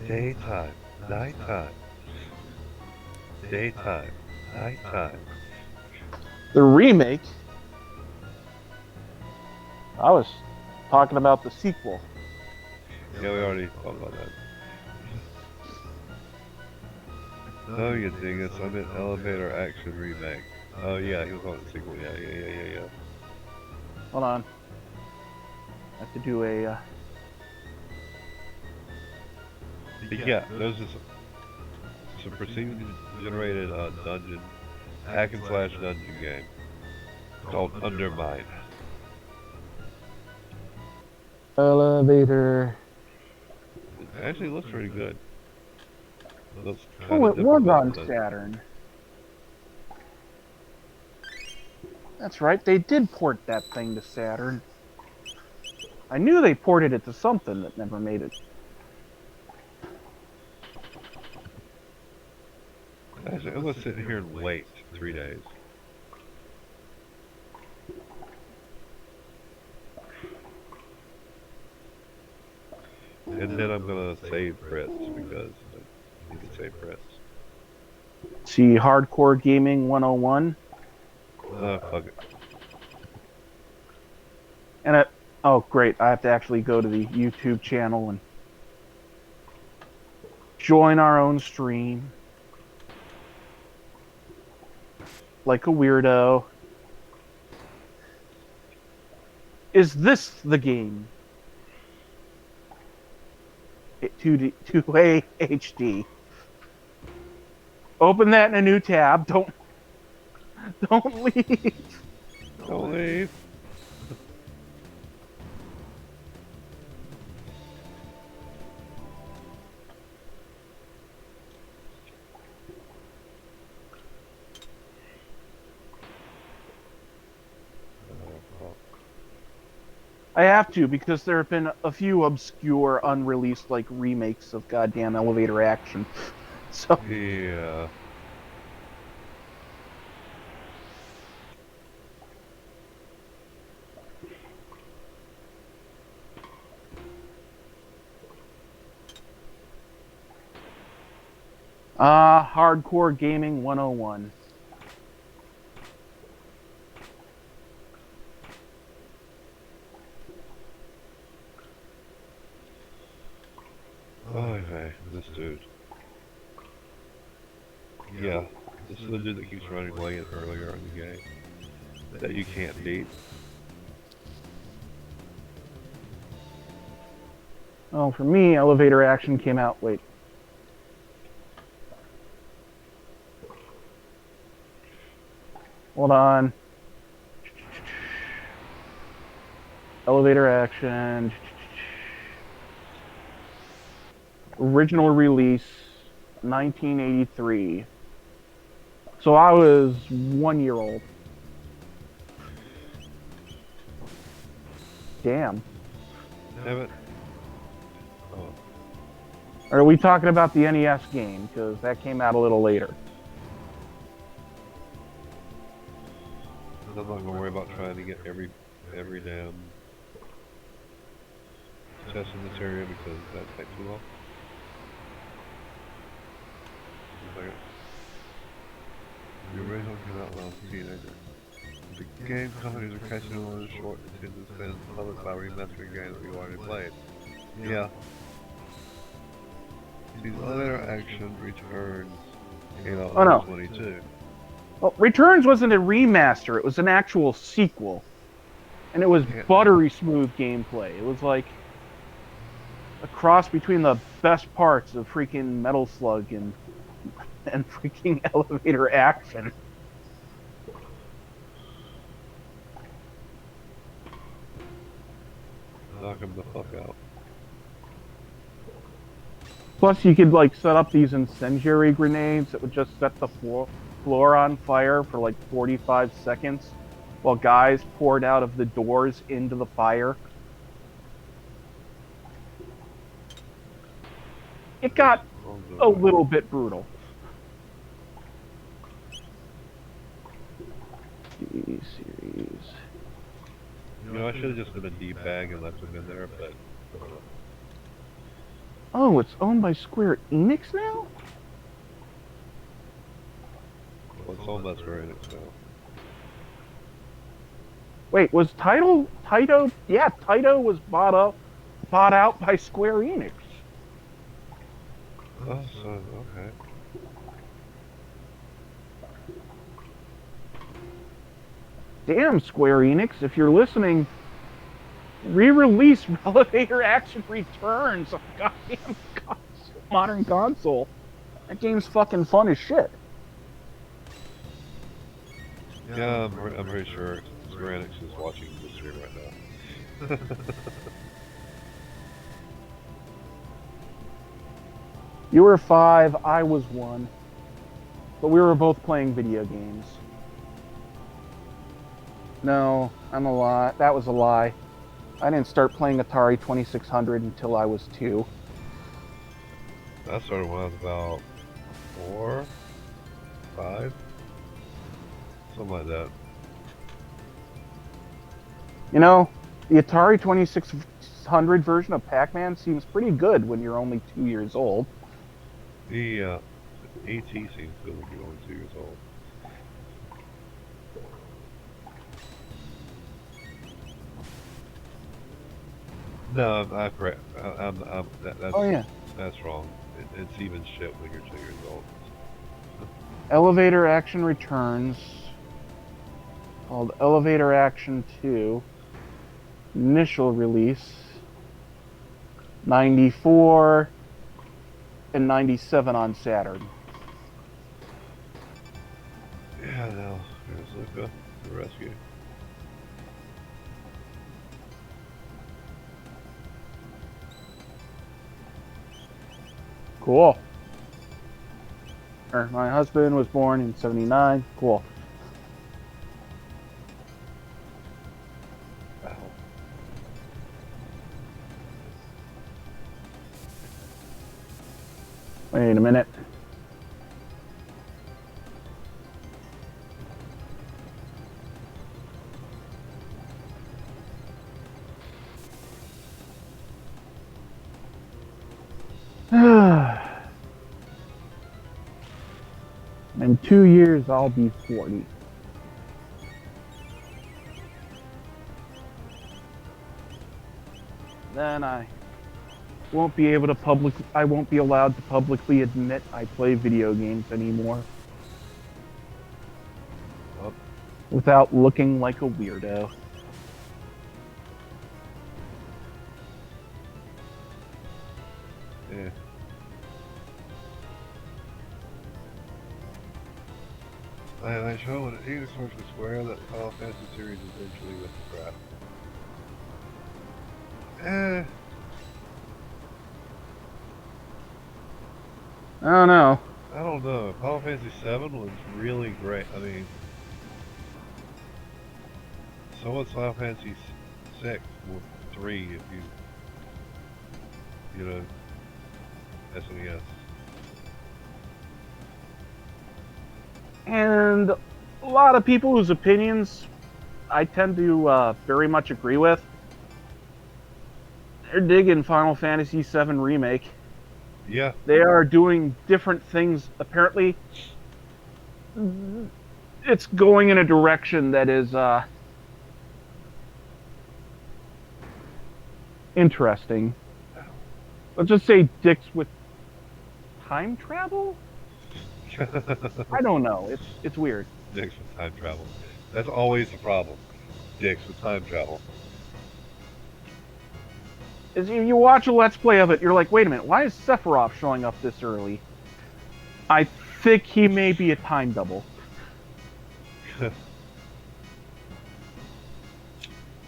Daytime, nighttime. Daytime, nighttime. The remake? I was talking about the sequel. Yeah, we already talked about that. Oh, you dingus, I'm in Elevator Action Remake. Oh, yeah, he was on the sequel. Yeah. Hold on. I have to do a... Yeah, there's this some procedure-generated dungeon, hack and slash dungeon game called Undermine. Elevator... It actually looks pretty good. Looks Oh, it was difficult, on but- Saturn. That's right, they did port that thing to Saturn. I knew they ported it to something that never made it. Actually, I'm gonna sit here and wait 3 days. And then I'm gonna save Fritz because I need to save Fritz. See, Hardcore Gaming 101. Fuck it. And it... Oh, great, I have to actually go to the YouTube channel and join our own stream. Like a weirdo. Is this the game? 2A HD. Open that in a new tab. Don't leave. Don't leave. I have to because there have been a few obscure, unreleased like remakes of goddamn Elevator Action. So Yeah. Hardcore Gaming 101. Okay, this dude. Yeah, this is the dude that keeps running away earlier in the game. That you can't beat. Oh, for me, Elevator Action came out. Wait. Hold on. Elevator Action. Original release, 1983. So I was 1 year old. Damn. Damn it. Oh, Or are we talking about the NES game? Because that came out a little later. I'm not gonna worry about trying to get every damn chest in this area because that takes too long. Just a second. The original came out last teenager. The game companies are catching on to short attention spans published by remastering games we already played. Yeah. These other action returns came out Oh, no. in 22. Well, Returns wasn't a remaster. It was an actual sequel. And it was Yeah. buttery smooth gameplay. It was like a cross between the best parts of freaking Metal Slug and freaking Elevator Action. Knock him the fuck out. Plus, you could like set up these incendiary grenades that would just set the floor on fire for like 45 seconds while guys poured out of the doors into the fire. It got a little bit brutal. Series. You know, I should have just been a D-bag and left him in there, but... Oh, it's owned by Square Enix now? Well, it's almost very Enix now. Wait, was Taito? Yeah, Taito was bought out by Square Enix. Oh, so, okay. Damn, Square Enix, if you're listening, re-release Elevator Action Returns on goddamn modern console. That game's fucking fun as shit. Yeah, I'm pretty sure Square Enix is watching this stream right now. You were 5, I was 1. But we were both playing video games. No, I'm a lie. That was a lie. I didn't start playing Atari 2600 until I was 2. I started when I was about 4, 5, something like that. You know, the Atari 2600 version of Pac-Man seems pretty good when you're only 2 years old. The AT seems good when you're only 2 years old. No, I'm correct. Oh yeah. That's wrong. It's even shit when you're 2 years old. Elevator Action Returns, called Elevator Action 2. Initial release, 94 and 97 on Saturn. Yeah, no. There's Luca, the rescue. Cool. My husband was born in 79. Cool. Ow. Wait a minute. In 2 years, I'll be 40. Then I won't be able to I won't be allowed to publicly admit I play video games anymore. Oh. Without looking like a weirdo. Yeah. I show an Enix versus Square that Final Fantasy series eventually went to crap. I don't know. I don't know. Final Fantasy 7 was really great. I mean, so was Final Fantasy 6 or 3 if you you know, SNES. And a lot of people whose opinions I tend to very much agree with. They're digging Final Fantasy VII Remake. Yeah, They are doing different things. Apparently, it's going in a direction that is interesting. Let's just say dicks with time travel? I don't know. It's weird. dicks with time travel. That's always the problem. Dicks with time travel. As you watch a Let's Play of it, you're like, wait a minute, why is Sephiroth showing up this early? I think he may be a time double.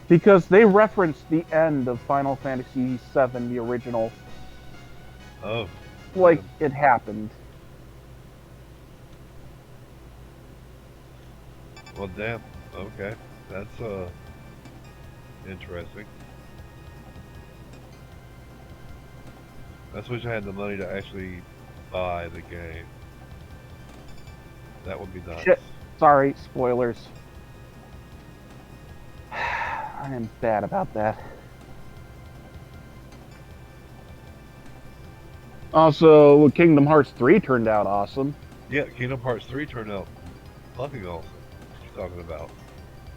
Because they referenced the end of Final Fantasy VII, the original, Oh. like it happened. Well, damn. Okay. That's, interesting. I wish I had the money to actually buy the game. That would be nice. Shit. Sorry, spoilers. I am bad about that. Also, Kingdom Hearts 3 turned out awesome. Yeah, Kingdom Hearts 3 turned out fucking awesome. What you talking about?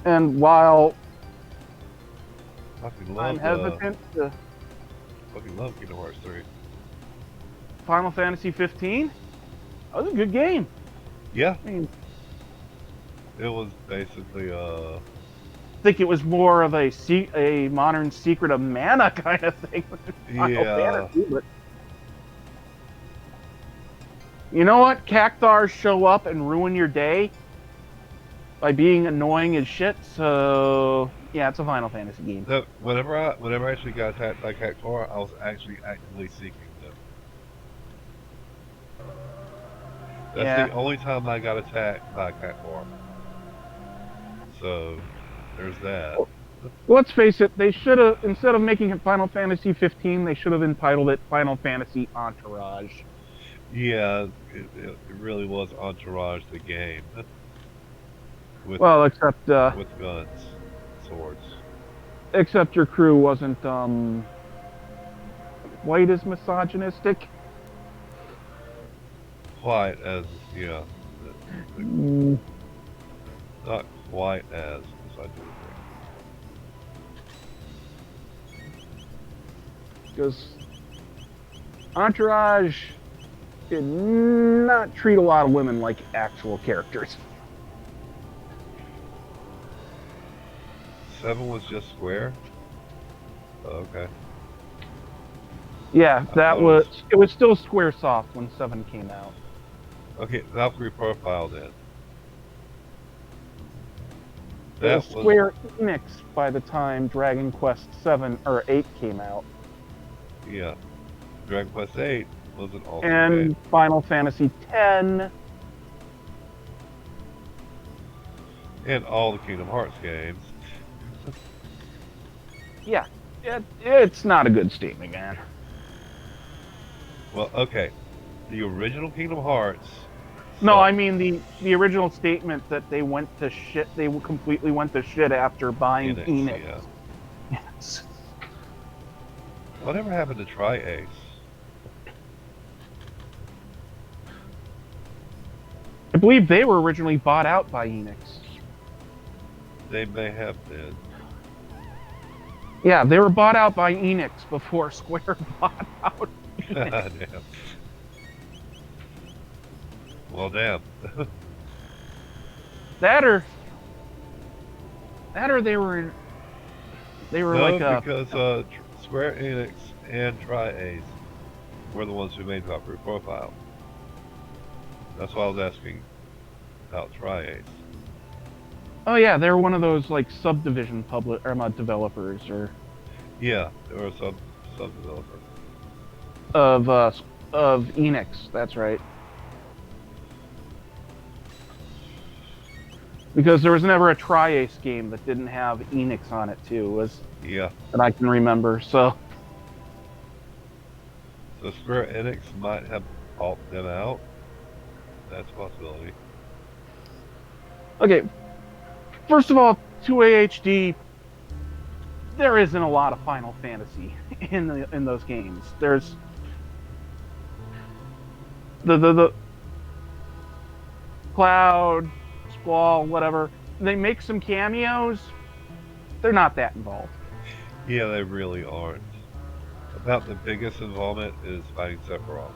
And while Fucking I'm love, hesitant to fucking love Kingdom Hearts 3. Final Fantasy 15, that was a good game. Yeah, I mean, it was basically, I think it was more of a modern Secret of Mana kind of thing. Final yeah. Fantasy, but you know what? Cactars show up and ruin your day by being annoying as shit. So yeah, it's a Final Fantasy game. So whenever I actually got attacked by Cactuar, I was actually actively seeking them. That's Yeah. the only time I got attacked by Cactuar. So there's that. Let's face it, they should have, instead of making it Final Fantasy 15, they should have entitled it Final Fantasy Entourage. Yeah, it really was Entourage the game. With, Well, except with guns, swords. except your crew wasn't quite as misogynistic. Quite as, yeah, Mm, not quite as misogynistic. because Entourage did not treat a lot of women like actual characters. 7 was just square? Oh, okay. Yeah, that Oh. was, it was still Squaresoft when 7 came out. Okay, Valkyrie profile then. It That was was Square Enix by the time Dragon Quest 7 or 8 came out. yeah. Dragon Quest 8 was an awesome And game. Final Fantasy X. And all the Kingdom Hearts games. Yeah, it's not a good statement, man. Well, okay. The original Kingdom Hearts. No, sucked. I mean the original statement that they went to shit. They completely went to shit after buying Enix. Yeah. Yes. Whatever happened to Tri-Ace? I believe they were originally bought out by Enix. They may have been. Yeah, they were bought out by Enix before Square bought out Enix. Damn. Well, damn. That or they were No, like a because Square Enix and Tri-Ace were the ones who made Valkyrie Profile. That's why I was asking about Tri-Ace. oh yeah, they were one of those like subdivision developers or Yeah, they were a sub-developer. of Enix. That's right. Because there was never a Tri-Ace game that didn't have Enix on it too, Yeah. that I can remember. So So Square Enix might have bought them out. That's a possibility. Okay, first of all, 2A HD, there isn't a lot of Final Fantasy in those games. There's the Cloud, Squall, whatever. They make some cameos. They're not that involved. Yeah, they really aren't. About the biggest involvement is fighting Sephiroth.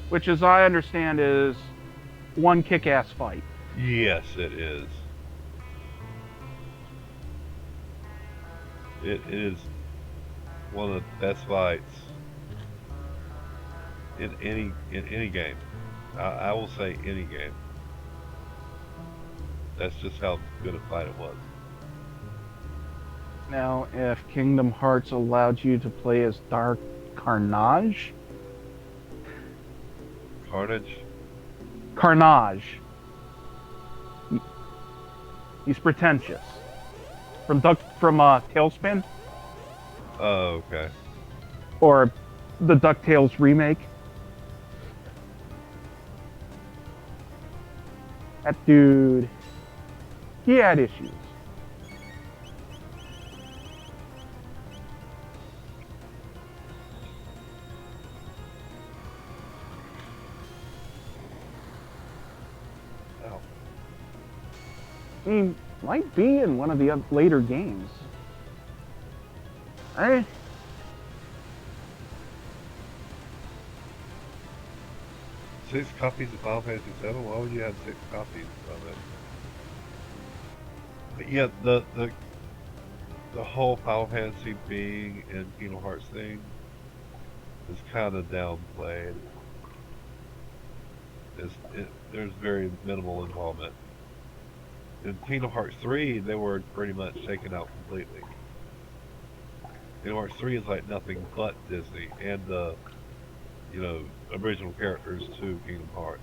Which, as I understand, is one kick-ass fight. Yes, it is. It is one of the best fights in any game. I will say any game. That's just how good a fight it was. Now, if Kingdom Hearts allowed you to play as Dark Carnage? Carnage? Carnage. He's pretentious. From Tailspin? Oh, okay. Or the DuckTales remake? That dude, he had issues. Oh. He might be in one of the later games. 6 copies of Final Fantasy VII? Why would you have 6 copies of it? But yeah, the whole Final Fantasy being in Kingdom Hearts thing is kind of downplayed. There's very minimal involvement. In Kingdom Hearts 3, they were pretty much taken out completely. Kingdom Hearts 3 is like nothing but Disney and the, original characters to Kingdom Hearts.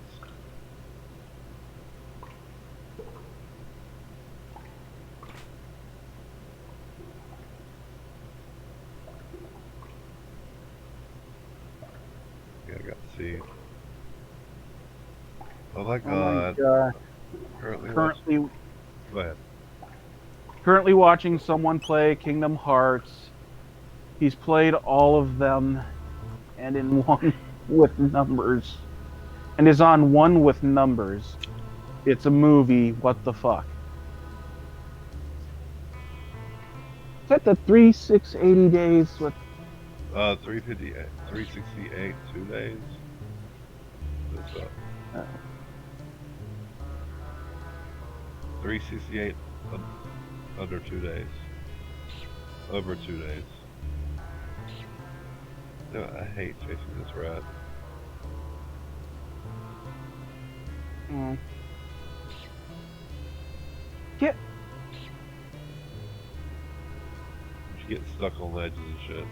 Yeah, I got to see. Oh my god. Currently, Go ahead. currently watching someone play Kingdom Hearts. He's played all of them, and in one with numbers, and is on one with numbers. It's a movie. What the fuck? Is that the 3,680 days with? 358, 368, 2 days. That's up. 368 under 2 days. Over 2 days. No, I hate chasing this rat. Get. You get stuck on ledges and shit.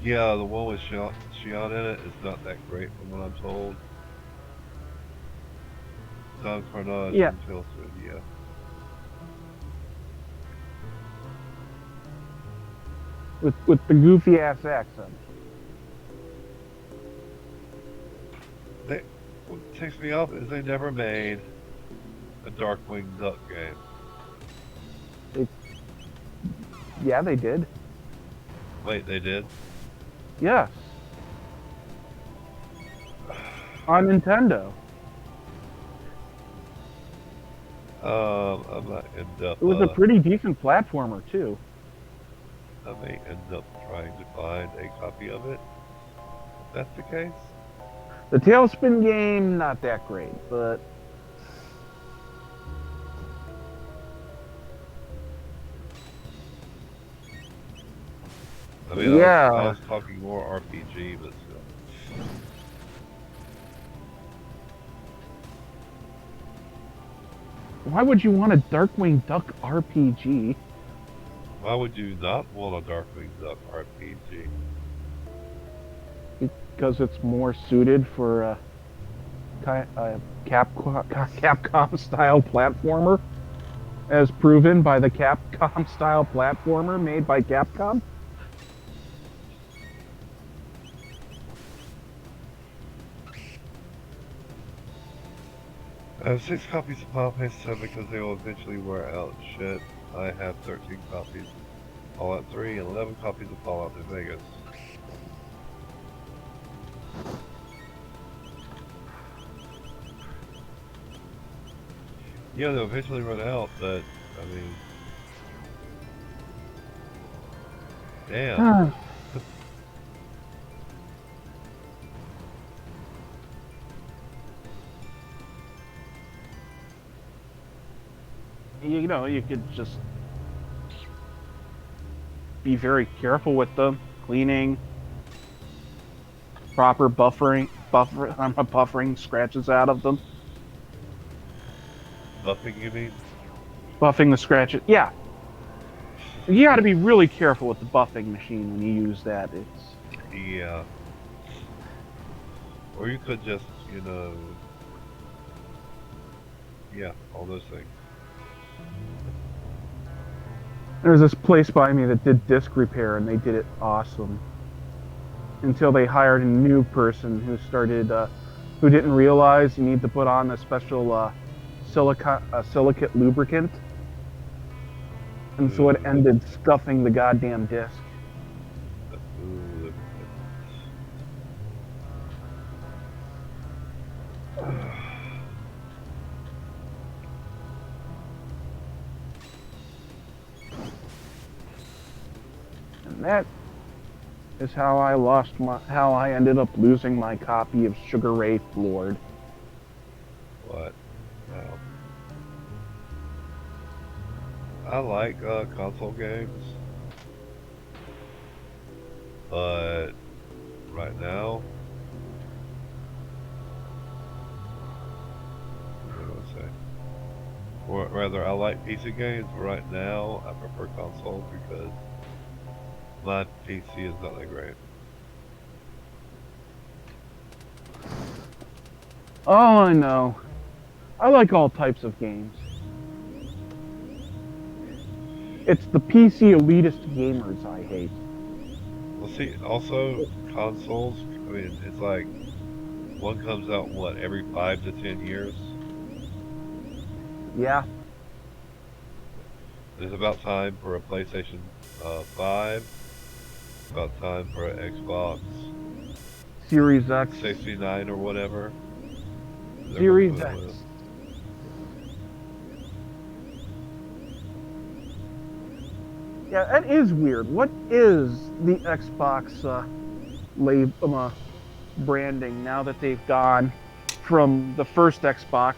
Yeah, the one with Shion in it is not that great from what I'm told. Don Carnage Yeah. and Tailspin, yeah. With the goofy ass accent. What ticks me off is they never made a Darkwing Duck game. Yeah, they did. Wait, they did? Yes. On Nintendo. I might end up. It was a pretty decent platformer too. I may end up trying to find a copy of it. If that's the case. The Tailspin game, not that great, but I mean, yeah. I was talking more RPG, but still. Why would you want a Darkwing Duck RPG? Why would you not want a Darkwing Duck RPG? Because it's more suited for a Capcom style platformer. as proven by the Capcom-style platformer made by Capcom. 6 copies of Final Fantasy 7 because they will eventually wear out. Shit, I have 13 copies. Fallout 3 and 11 copies of Fallout New Vegas. Yeah, they'll eventually run out, but, I mean... Damn. You know, you could just be very careful with them, cleaning, proper buffering scratches out of them. Buffing, you mean? Buffing the scratches, yeah. You got to be really careful with the buffing machine when you use that. It's Yeah. Or you could just, you know... Yeah, all those things. There's this place by me that did disc repair, and they did it awesome. Until they hired a new person who started, who didn't realize you need to put on a special silicate lubricant, and so it ended scuffing the goddamn disc. Ooh, And that is how I ended up losing my copy of Sugar Ray Floored. what? No. I like console games, but right now, what do I say? Or rather, I like PC games, but right now I prefer console because my PC is not that great. Oh, I know. I like all types of games. It's the PC elitist gamers I hate. Well, see, also consoles. I mean, it's like one comes out what every 5 to 10 years. Yeah. It's about time for a PlayStation 5. It's about time for an Xbox Series X. 69 or whatever. Series X. Yeah, that is weird. What is the Xbox branding now that they've gone from the first Xbox,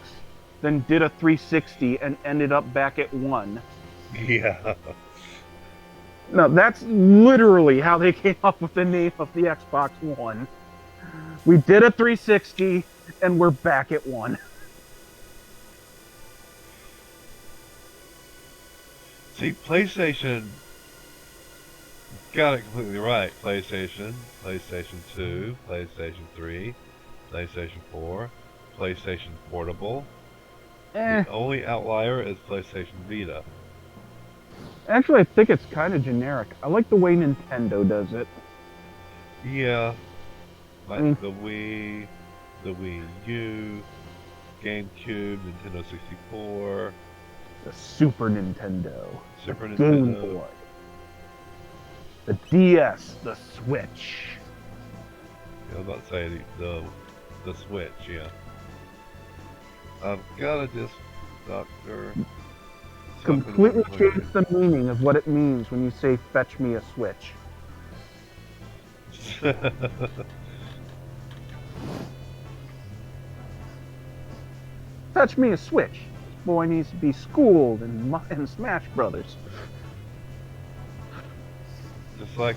then did a 360 and ended up back at 1? Yeah. No, that's literally how they came up with the name of the Xbox One. We did a 360 and we're back at 1. See, PlayStation got it completely right. PlayStation 2, PlayStation 3, PlayStation 4, PlayStation Portable. The only outlier is PlayStation Vita. Actually, I think it's kind of generic. I like the way Nintendo does it. Yeah. Like I mean, the Wii U, GameCube, Nintendo 64, the Super Nintendo, Super the Game Nintendo. Boy, the DS, the Switch. Yeah, I was about to say the Switch, yeah. I've got a disc doctor. Completely changed the meaning of what it means when you say "fetch me a Switch." Fetch me a Switch. This boy needs to be schooled in Smash Brothers. Just like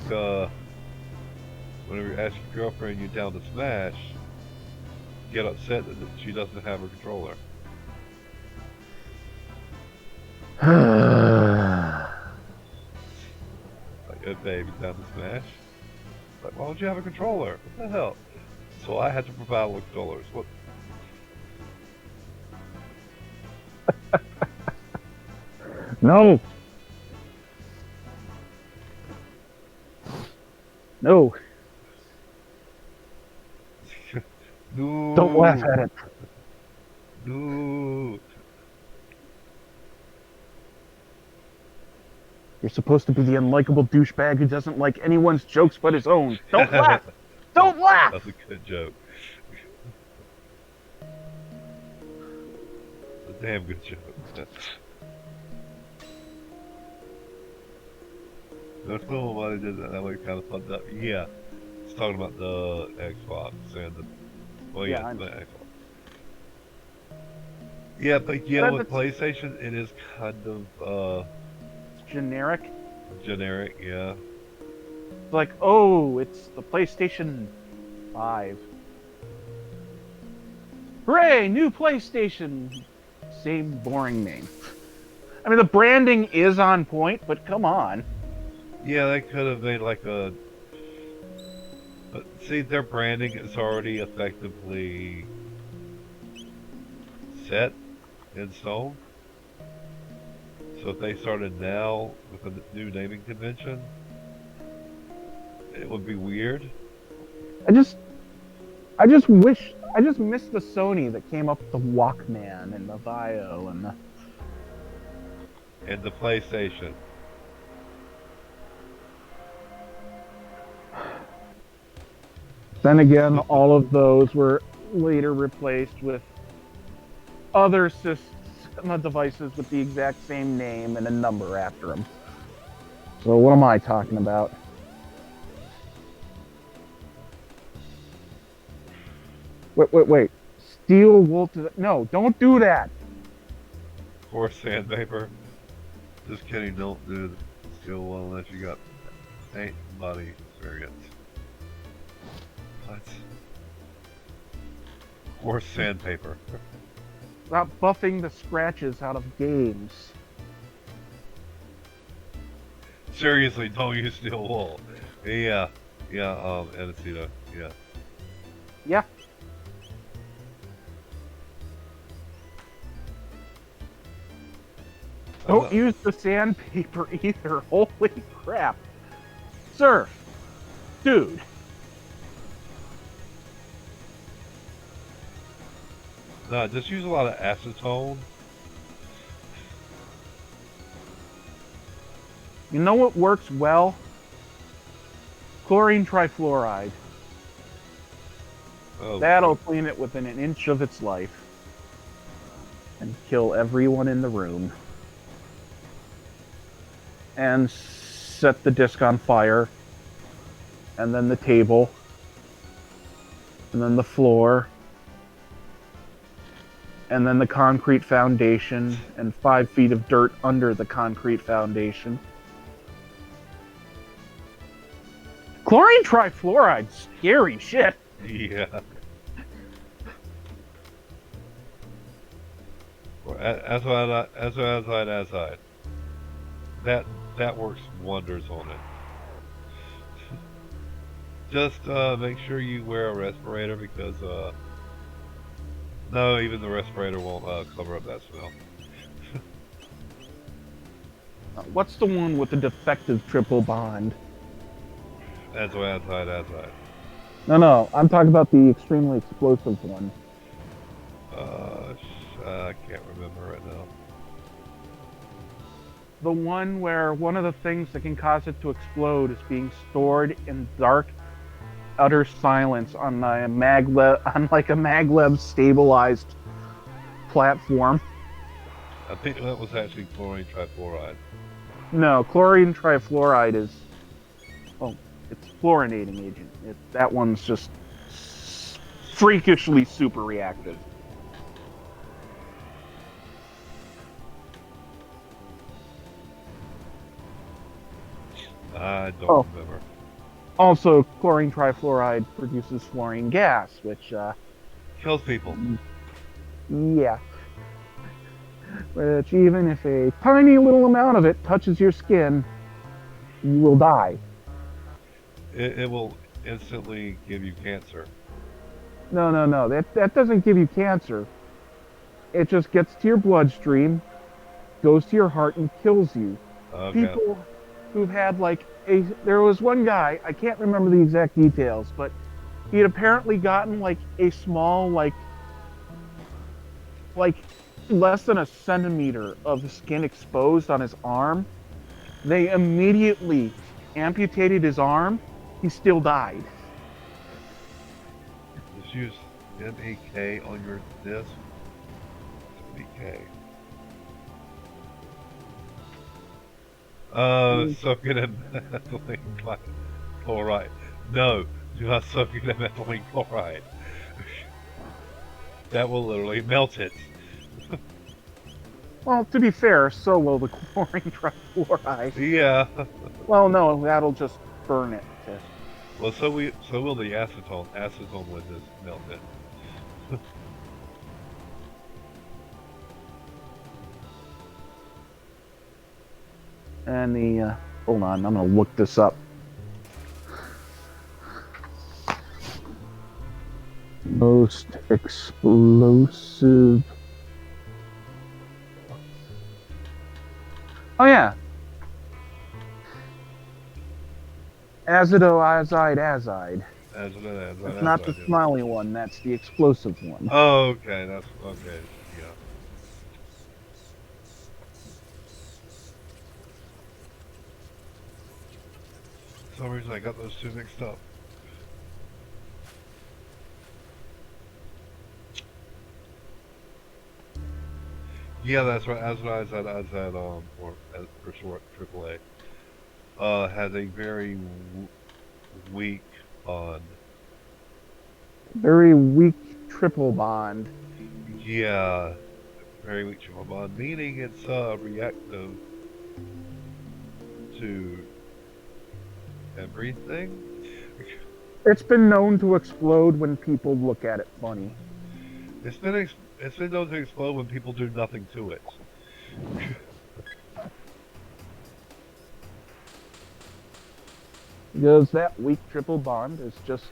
whenever you ask your girlfriend you down to Smash, get upset that she doesn't have a controller. Like, hey babe, you down to Smash? Like, why don't you have a controller? What the hell? So I had to provide all the controllers. What? No. No. No. Don't laugh at it. No. You're supposed to be the unlikable douchebag who doesn't like anyone's jokes but his own. Don't laugh! Don't laugh! That's a good joke. A damn good joke. That's cool why they did that. That way kind of fucked up. Yeah. It's talking about the Xbox and the. Well, Yeah, yeah, I the know. Xbox. Yeah, but yeah, But with it's PlayStation, it is kind of generic. generic. Yeah. Like, oh, it's the PlayStation 5. Hooray, new PlayStation! Same boring name. I mean, the branding is on point, but come on. Yeah, they could have made like a. But see, their branding is already effectively set in stone. So if they started now with a new naming convention, it would be weird. I just miss the Sony that came up with the Walkman and the Vio and the. And the PlayStation. Then again, all of those were later replaced with other devices with the exact same name and a number after them. So what am I talking about? Wait. Steel wool to the... No, don't do that. Or sandpaper. Just kidding, don't do the steel one unless you got paint and body experience. What? Or sandpaper. Stop buffing the scratches out of games. Seriously, don't use steel wool. Yeah, Anacita, yeah. Yeah. Don't use the sandpaper either. Holy crap. Sir. Dude. No, just use a lot of acetone. You know what works well? Chlorine trifluoride. Oh, That'll clean it within an inch of its life. And kill everyone in the room. And set the disc on fire. And then the table. And then the floor. And then the concrete foundation. And 5 feet of dirt under the concrete foundation. Chlorine trifluoride, scary shit. yeah. Azide. That works wonders on it. Just make sure you wear a respirator because no, even the respirator won't cover up that smell. What's the one with the defective triple bond? Azide. No, I'm talking about the extremely explosive one. I can't remember right now. The one where one of the things that can cause it to explode is being stored in dark, utter silence on a maglev stabilized platform. I think that was actually chlorine trifluoride. No, chlorine trifluoride is, well, it's fluorinating agent. That one's just freakishly super reactive. I don't remember. Also, chlorine trifluoride produces fluorine gas, which, Kills people. yeah. Which, even if a tiny little amount of it touches your skin, you will die. It will instantly give you cancer. No. That doesn't give you cancer. It just gets to your bloodstream, goes to your heart and kills you. Okay. People who've had like there was one guy, I can't remember the exact details, but he had apparently gotten like a small like less than a centimeter of skin exposed on his arm. They immediately amputated his arm. He still died. Just use MAK on your disc. MAK. Soak it in methylene chloride. No, do not soak it in methylene chloride. That will literally melt it. Well, to be fair, so will the chlorine trifluoride. Yeah. Well, no, that'll just burn it. Well, so will the acetone. Acetone will just melt it. And the hold on, I'm gonna look this up. Most explosive. Oh yeah, azidoazide. That's not the smiley one. That's the explosive one. Oh, okay. That's okay. Yeah. For some reason I got those two mixed up. Yeah, that's right. As or as for short, AAA, has a very weak bond. Very weak triple bond. Yeah, very weak triple bond, meaning it's reactive to everything. It's been known to explode when people look at it funny. It's been known to explode when people do nothing to it. Because that weak triple bond is just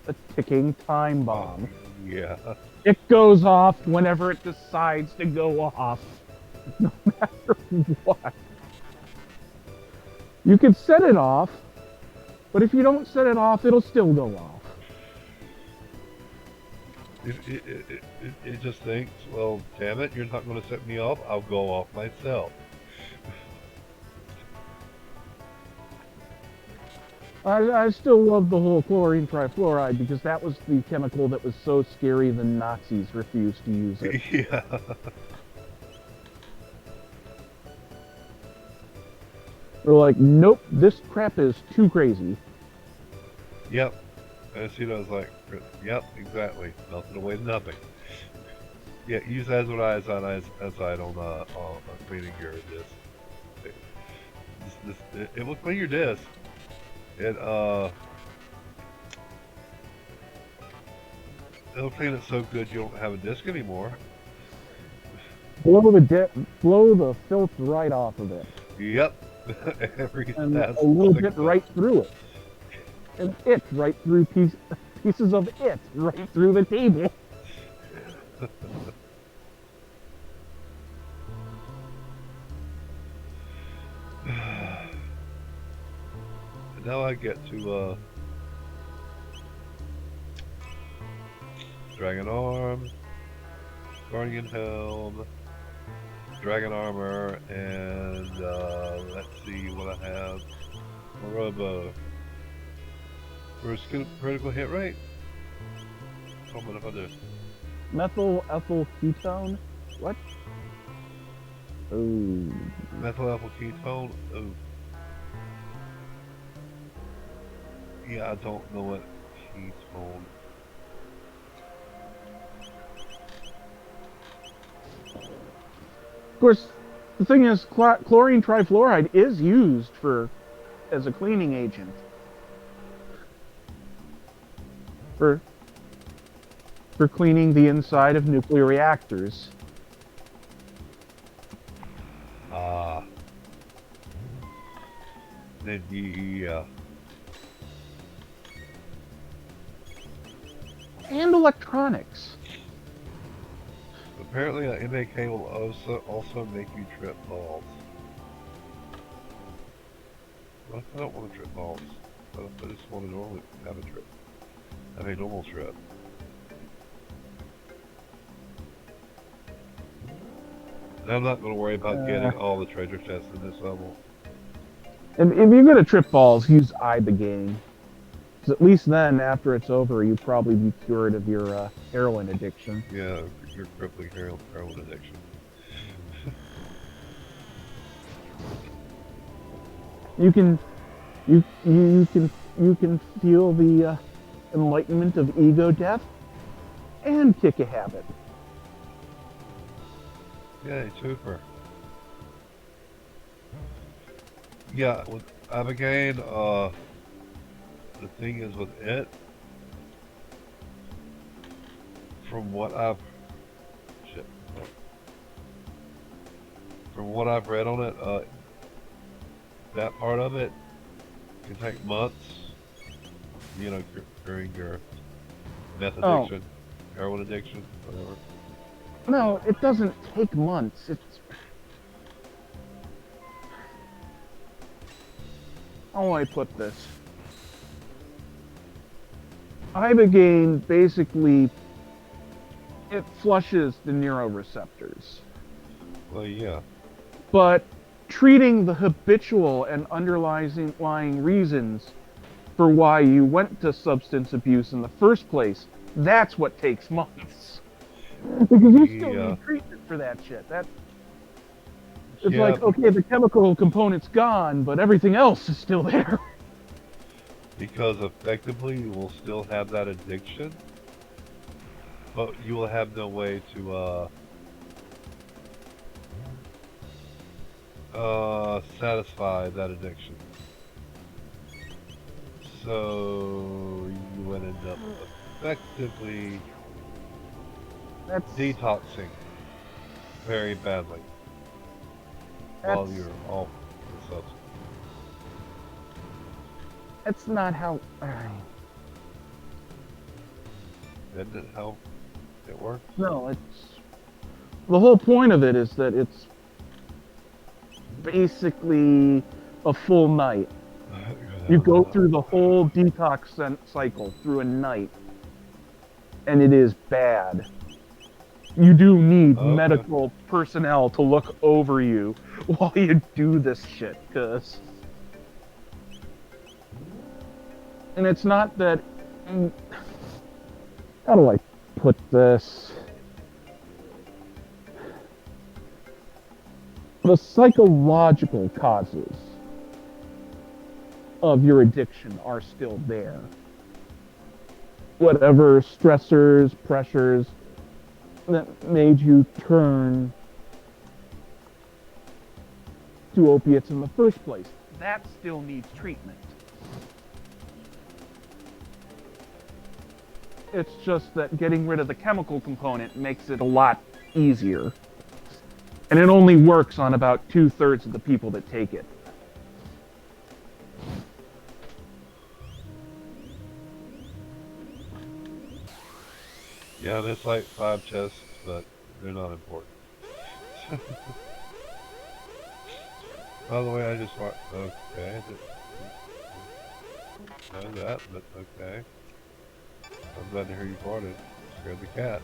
a ticking time bomb. Yeah. It goes off whenever it decides to go off. No matter what. You can set it off, but if you don't set it off, it'll still go off. It just thinks, well, damn it, you're not going to set me off, I'll go off myself. I still love the whole chlorine trifluoride because that was the chemical that was so scary the Nazis refused to use it. Yeah. They're like, nope, this crap is too crazy. Yep. And I was like, yep, exactly. Melted away to nothing. Yeah, use azide on cleaning your disc. It will clean your disc. It'll clean it so good you don't have a disc anymore. Blow the filth right off of it. Yep. And a little bit right through it. And it right through pieces of it right through the table. Now I get to Dragon Arm, Guardian Helm, Dragon Armor, and let's see what I have. Robo. First critical hit rate. Oh, what if I do? Methyl ethyl ketone? What? Oh. Methyl ethyl ketone. Oh. Yeah, I don't know what ketone. Of course, the thing is, chlorine trifluoride is used as a cleaning agent. For cleaning the inside of nuclear reactors. Ah. Then yeah. And electronics. Apparently, MAK will also make you trip balls. What if I don't want to trip balls? What if I just want to normally have a trip? Have a normal trip? And I'm not going to worry about getting all the treasure chests in this level. If you're gonna trip balls, use I the game. 'Cause at least then, after it's over, you probably be cured of your heroin addiction. Yeah, your crippling heroin addiction. You can, you can feel the enlightenment of ego death and kick a habit. Yay, super. Yeah, with Abigail, the thing is with it, from what I've shit, from what I've read on it, that part of it can take months. You know, during your meth addiction, heroin addiction, whatever. No, it doesn't take months. It's how do I put this? Ibogaine basically it flushes the neuroreceptors. Well, yeah. But treating the habitual and underlying reasons for why you went to substance abuse in the first place, that's what takes months. Because you still need treatment for that shit. It's like, okay, the chemical component's gone, but everything else is still there. Because effectively you will still have that addiction, but you will have no way to satisfy that addiction. So you would end up effectively detoxing very badly while you're off the substance. That's not how. Isn't it how it works? No, it's the whole point of it is that it's basically a full night. You go through the whole detox cycle through a night, and it is bad. You do need medical personnel to look over you while you do this shit, cause. And it's not that. How do I put this? The psychological causes of your addiction are still there. Whatever stressors, pressures that made you turn to opiates in the first place, that still needs treatment. It's just that getting rid of the chemical component makes it a lot easier. And it only works on about 2/3 of the people that take it. Yeah, there's like 5 chests, but they're not important. By the way, I just want. Okay. I know that, but okay. I'm glad to hear you farted. Scared the cat.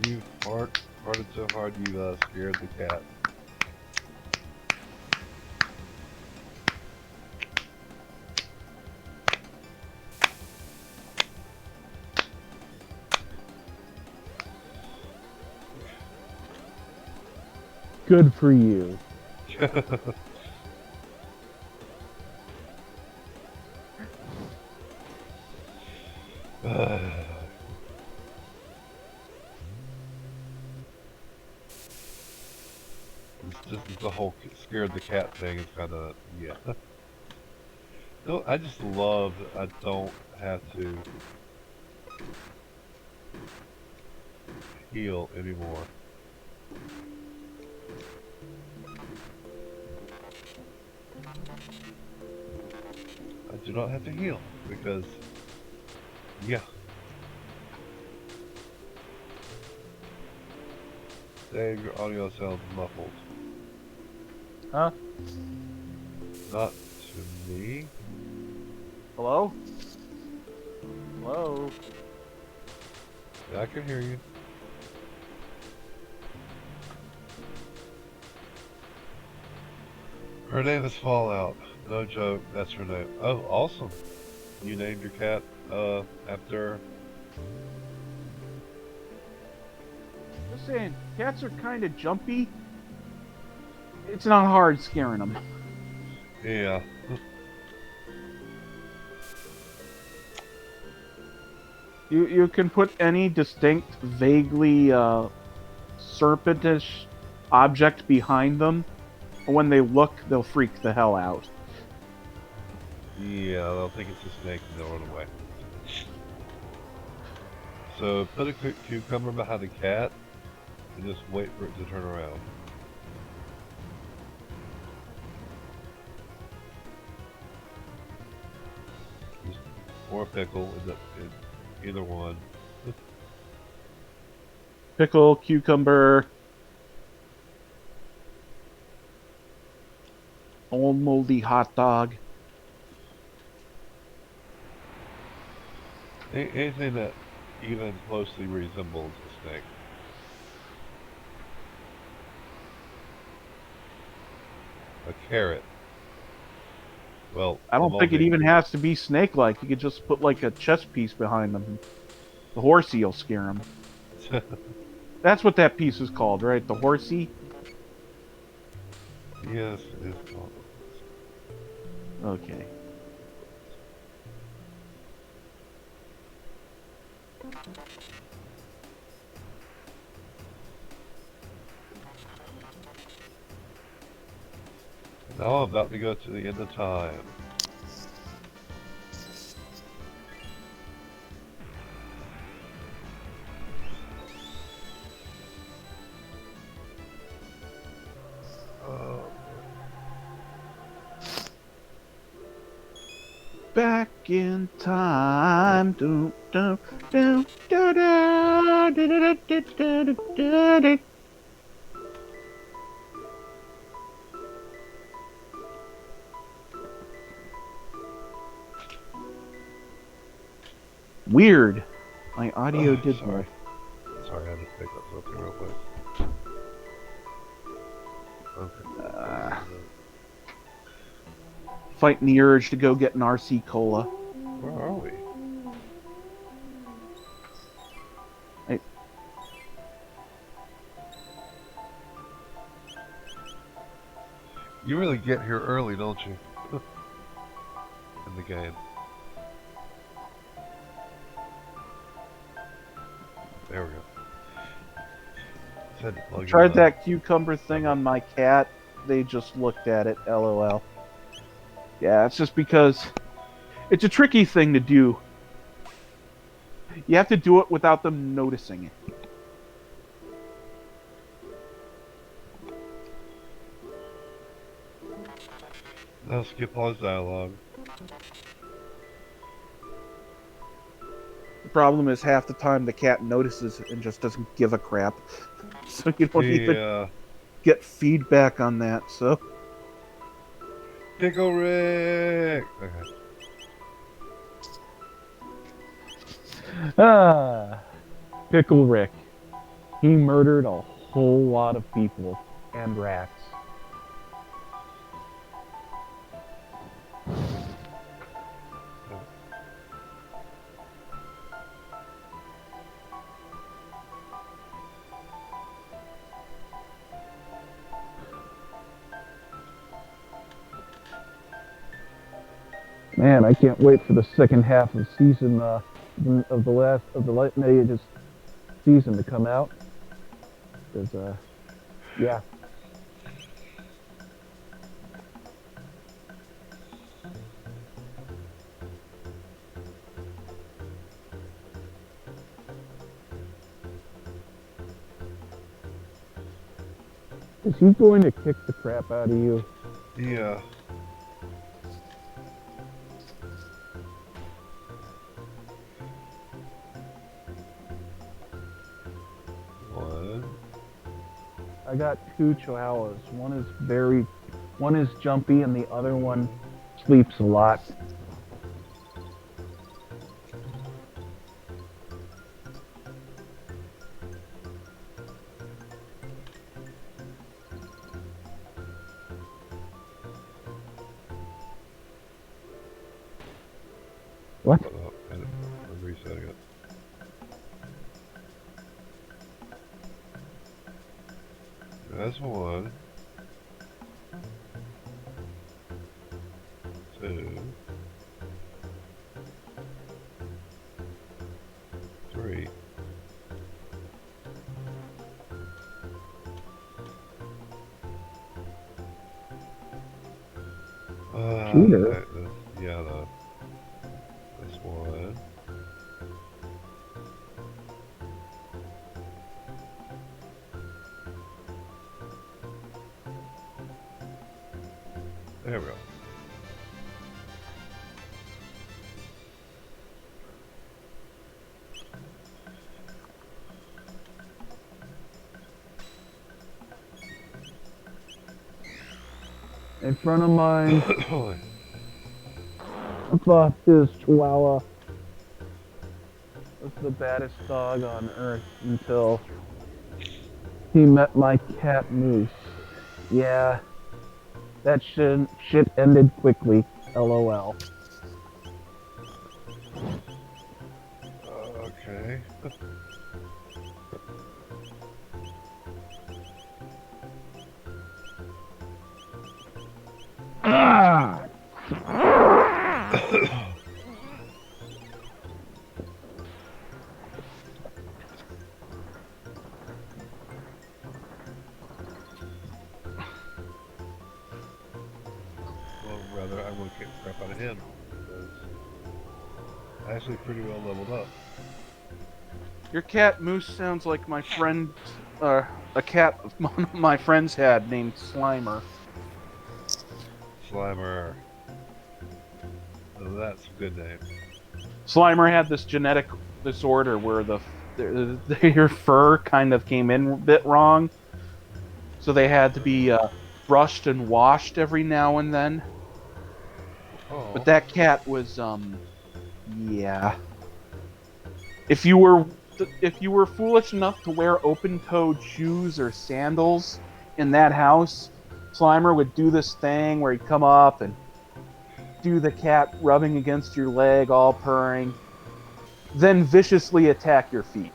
You farted so hard you scared the cat. Good for you. It's just the whole scared the cat thing is kind of, yeah. No, I just love that I don't have to heal anymore. do not have to heal because, yeah. Dave, your audio sounds muffled. Huh? Not to me. Hello? Hello? Yeah, I can hear you. Her name is Fallout. No joke, that's her name. Oh, awesome. You named your cat, after... Just saying, cats are kind of jumpy. It's not hard scaring them. Yeah. You can put any distinct, vaguely serpentish object behind them. And when they look, they'll freak the hell out. Yeah, they'll think it's a snake and they'll run away. So put a cucumber behind a cat and just wait for it to turn around. Just, or a pickle, either one. Pickle, cucumber, old moldy hot dog. Anything that even closely resembles a snake. A carrot. Well, I don't think it moldy. even has to be snake-like. You could just put like a chess piece behind them. The horsey will scare them. That's what that piece is called, right? The horsey? Yes, it is called. Okay. Now I'm about to go to the end of time. Back in time. Doo, doo, doo, doo, doo, doo, doo, doo, doo, doo, doo. Weird. My audio did sorry. that. Sorry, I had to pick up something real quick. Okay. Fighting the urge to go get an RC Cola. Where are we? You really get here early, don't you? In the game. There we go. Tried that cucumber thing on my cat. They just looked at it. LOL. Yeah, it's just because it's a tricky thing to do. You have to do it without them noticing it. Now skip all his dialogue. The problem is half the time the cat notices and just doesn't give a crap. So you don't even get feedback on that, so... Pickle Rick! Okay. Pickle Rick. He murdered a whole lot of people and rats. Man, I can't wait for the second half of season of the latest season to come out. Because yeah. Is he going to kick the crap out of you? Yeah. I got two chihuahuas. One is jumpy, and the other one sleeps a lot. What? Hold up, I'm resetting it. That's one. Two. Three. Cheater. This one. There we go. A friend of mine thought his chihuahua was the baddest dog on earth until he met my cat Moose. Yeah, that shit ended quickly. LOL. Okay. Ah! Well, rather, I want to get crap out of him. Because actually pretty well leveled up. Your cat Moose sounds like my friend, a cat one of my friends had named Slimer. Slimer. Oh, that's a good name. Slimer had this genetic disorder where your fur kind of came in a bit wrong, so they had to be brushed and washed every now and then. Oh. But that cat was yeah. If you were foolish enough to wear open-toed shoes or sandals in that house, Slimer would do this thing where he'd come up and do the cat rubbing against your leg, all purring, then viciously attack your feet.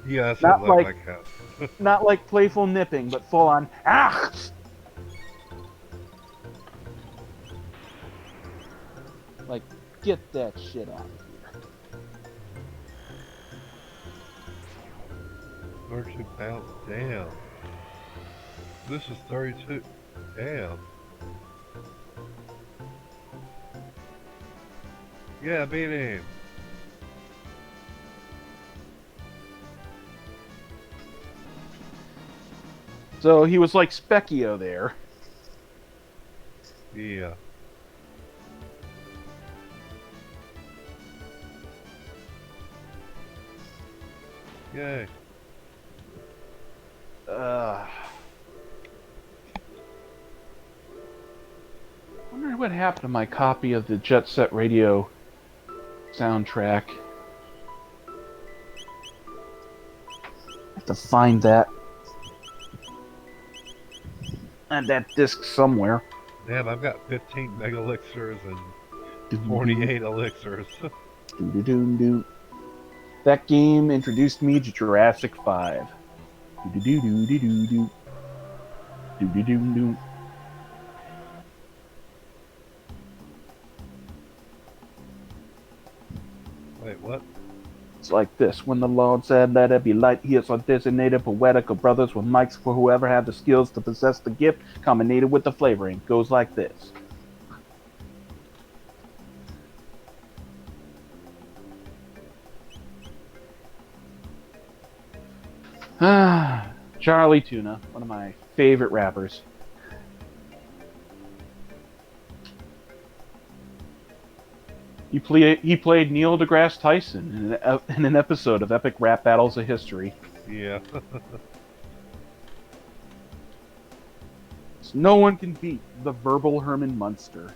Yeah, that Not sounds like like- my cat. Not like playful nipping, but full on ah. Like, get that shit out of here. 32 pounds. Damn. This is 32. Damn. Yeah, beat him. So he was like Specchio there. Yeah. Yay. Wonder what happened to my copy of the Jet Set Radio soundtrack. I have to find that. And that disc somewhere. Damn, I've got 15 mega elixirs and 48 elixirs. Doo-doo-doo-doo. That game introduced me to Jurassic 5. Doo-doo-doo-doo-doo-doo. Doo-doo-doo-doo. Wait, what? It's like this. When the Lord said, let it be light, he is our designated poetical brothers with mics for whoever have the skills to possess the gift, combined with the flavoring. Goes like this. Charlie Tuna, one of my favorite rappers. He played Neil deGrasse Tyson in an episode of Epic Rap Battles of History. Yeah. No one can beat the verbal Herman Munster.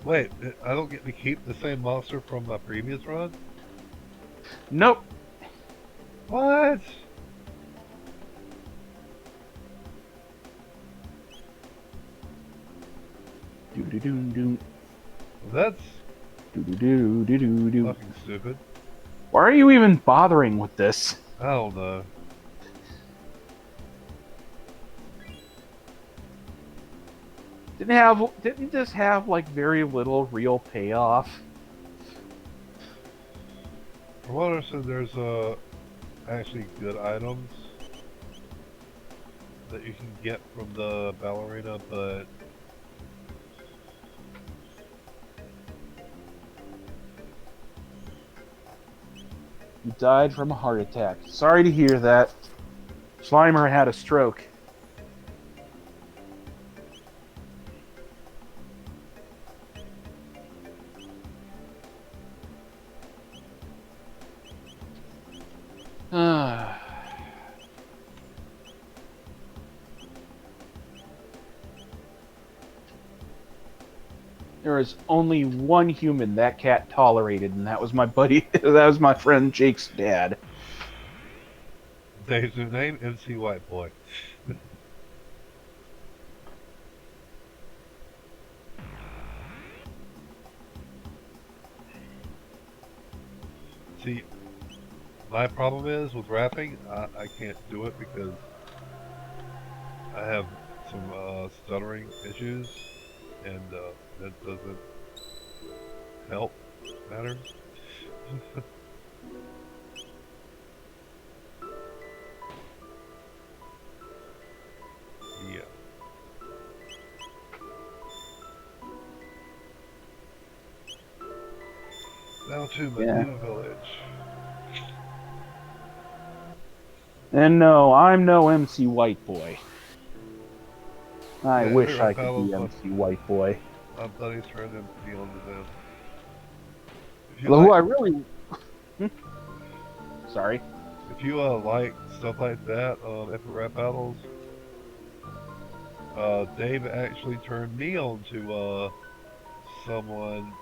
Wait, I don't get to keep the same monster from my previous run? Nope. What? Do do do do That's do do do do do. fucking stupid. Why are you even bothering with this? I don't know. Didn't this have like very little real payoff? From what I understand, there's actually good items that you can get from the ballerina, but You died from a heart attack. Sorry to hear that. Slimer had a stroke. There was only one human that cat tolerated, and that was my buddy. That was my friend Jake's dad. there's a name MC White Boy. See, my problem is with rapping, I can't do it because I have some stuttering issues, and that doesn't help matter. Yeah. Now to my Yeah. new village. And no, I'm no MC White Boy. I Yeah, wish here I I could found be one. MC White Boy. I'm bloody turned him to be on the them. If you Although who I like, really... Sorry. if you like stuff like that, epic rap battles, Dave actually turned me on to someone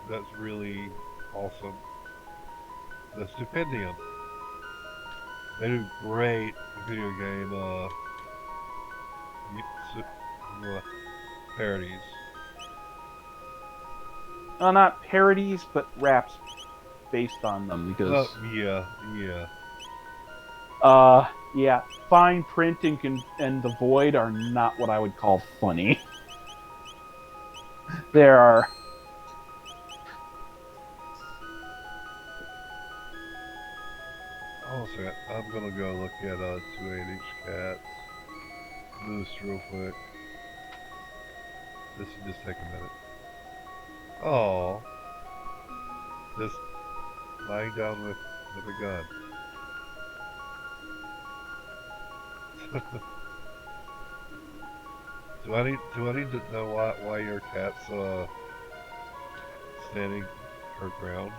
that's really awesome. The Stipendium. They do great video game parodies. Not parodies, but raps based on them, because... Yeah. yeah, fine print and the void are not what I would call funny. There are... Hold on a second. I'm gonna go look at 2-8-inch cats. Do this real quick. This will just take a minute. Oh, just lying down with a gun. do I need to know why your cat's standing her ground?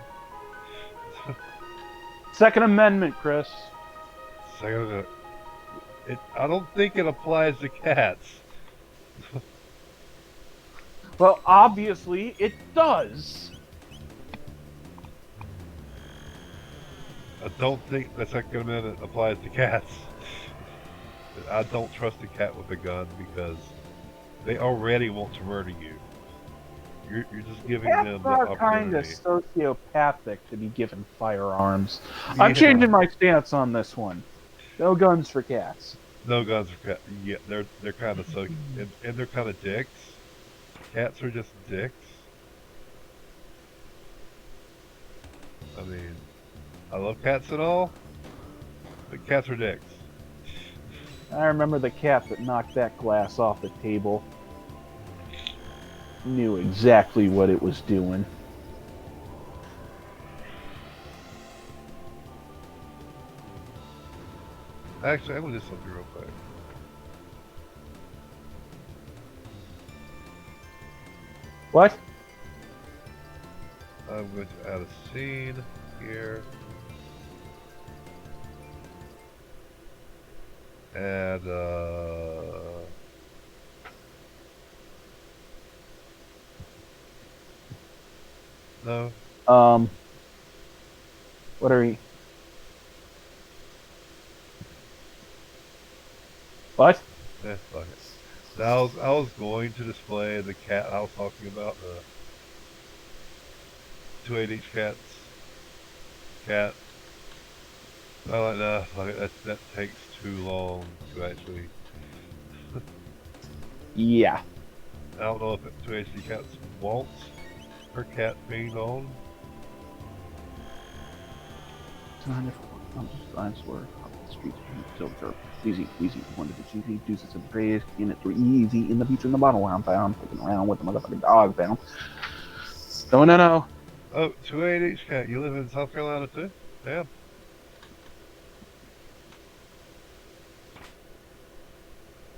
Second Amendment, Chris. Second, I don't think it applies to cats. Well, obviously, it does. I don't think the Second Amendment applies to cats. I don't trust a cat with a gun because they already want to murder you. You're just giving them Cats the are kind of opportunity. sociopathic to be given firearms. I'm Yeah. changing my stance on this one. No guns for cats. No guns for cats. Yeah, they're kind of and they're kind of dicks. Cats are just dicks. I mean, I love cats and all, but cats are dicks. I remember the cat that knocked that glass off the table. Knew exactly what it was doing. Actually, I'm gonna do something real quick. What? I'm going to add a scene here. And no. What are we? What? Fuck it. Now, I was going to display the cat I was talking about, the 2/8 cat. I like that. Fuck it, that takes too long to actually. Yeah. I don't know if 2HD cats wants her cat being on. 200 lines were up the streets filter. Easy, one of the GP juices and praise, and it's easy in the beach in the bottle where I'm found, looking around with the motherfucking dog found. No. Oh, 2/8 cat, you live in South Carolina too? Damn.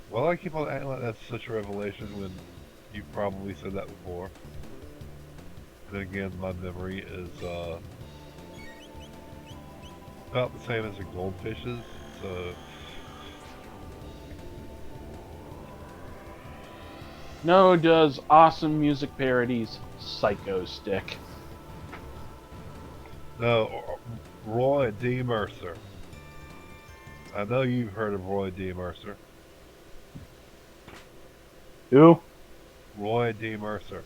Well, I keep on acting like that's such a revelation when you probably said that before. Then again, my memory is about the same as a goldfish's, so. No does awesome music parodies Psycho Stick. No, Roy D. Mercer. I know you've heard of Roy D. Mercer. Who? Roy D. Mercer.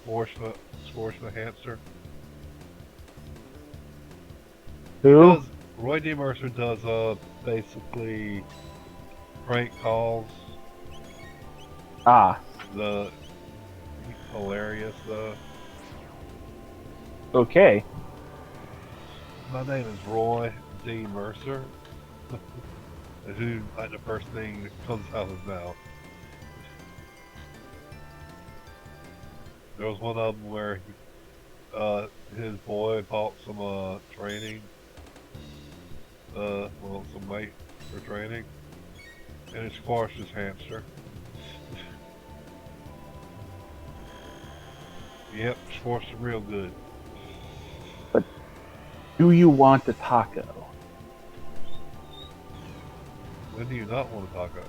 Squashma hamster. Who? Roy D. Mercer does basically prank calls. Ah. He's hilarious though. Okay. My name is Roy D. Mercer. Who, like, the first thing that comes out of his mouth. There was one of them where his boy bought some training, some weight for training, and it squashed his hamster. Yep, squashed him real good. Do you want a taco? When do you not want a taco?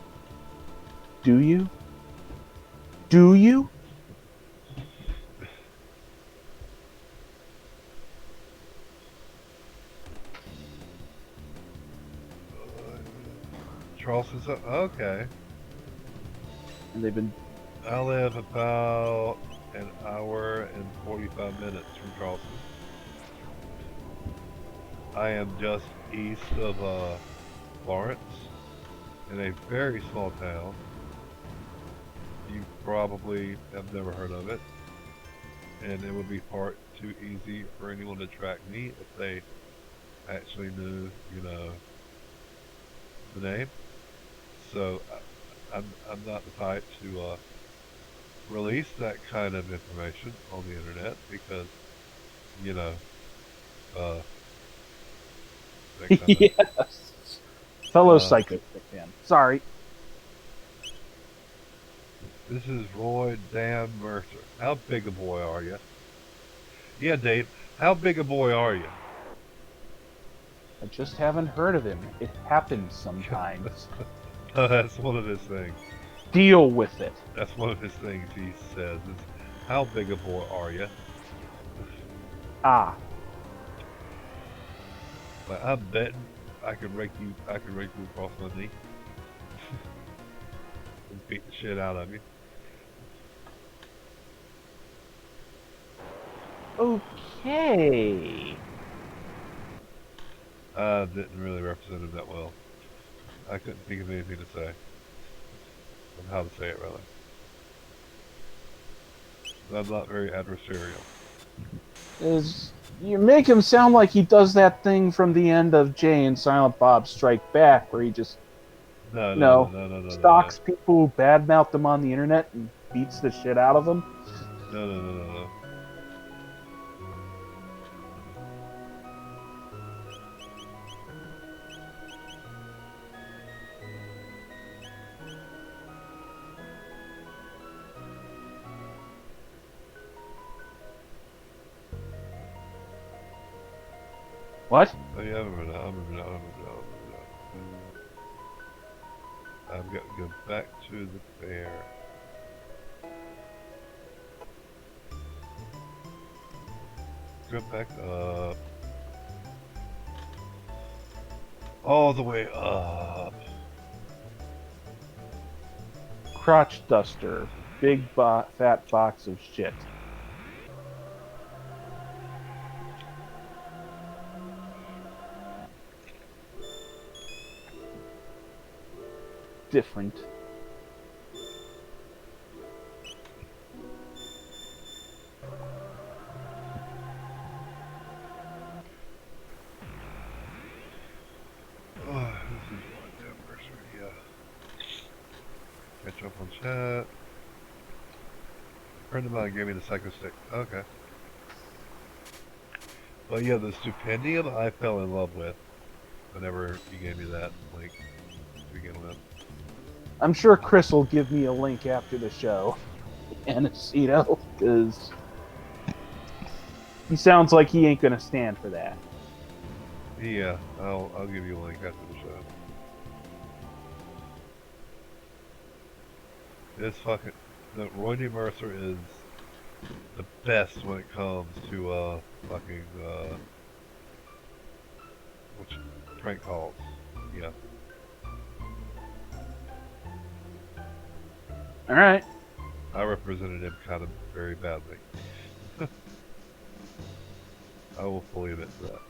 Do you? Do you? Charleston's okay. And they've been. I live about an hour and 45 minutes from Charleston. I am just east of Lawrence, in a very small town. You probably have never heard of it, and it would be far too easy for anyone to track me if they actually knew, the name. So I'm not the type to release that kind of information on the internet because, uh, that kind of, Yes. Fellow Uh, Psycho Stick fan. Sorry. This is Roy Dan Mercer. How big a boy are you? Yeah, Dave. How big a boy are you? I just haven't heard of him. It happens sometimes. That's one of his things. Deal with it. That's one of his things he says is, how big a boy are you? Ah. Like, I'm betting I could rake you across my knee. And beat the shit out of you. Okay. I didn't really represent him that well. I couldn't think of anything to say. On how to say it, rather. I'm not very adversarial. You make him sound like he does that thing from the end of Jay and Silent Bob Strike Back, where he just No. stalks people who badmouth them on the internet and beats the shit out of them. No. What? Oh yeah, I remember now. I remember now. I remember now. I've got to go back to the fair. Go back up. All the way up. Crotch duster. Big fat box of shit. Different. Oh, this is one anniversary, yeah. Catch up on chat. A friend of mine gave me the Psycho Stick. Okay. But yeah, the Stupendium I fell in love with whenever you gave me that link to begin with. I'm sure Chris will give me a link after the show. Anacito, because he sounds like he ain't gonna stand for that. Yeah, I'll give you a link after the show. It's fucking no, Roy D. Mercer is the best when it comes to fucking which prank calls. Yeah. All right. I represented him kind of very badly. I will fully admit to that.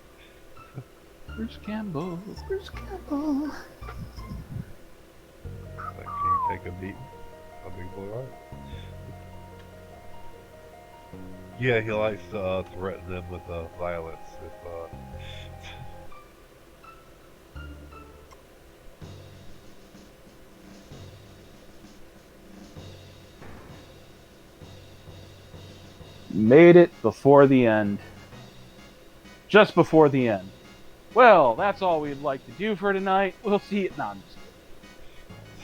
Bruce Campbell. Bruce Campbell. Like, can you take a beating? A big boy art? Yeah, he likes to threaten them with violence if Made it before the end. Just before the end. Well, that's all we'd like to do for tonight. We'll see it. No, I'm just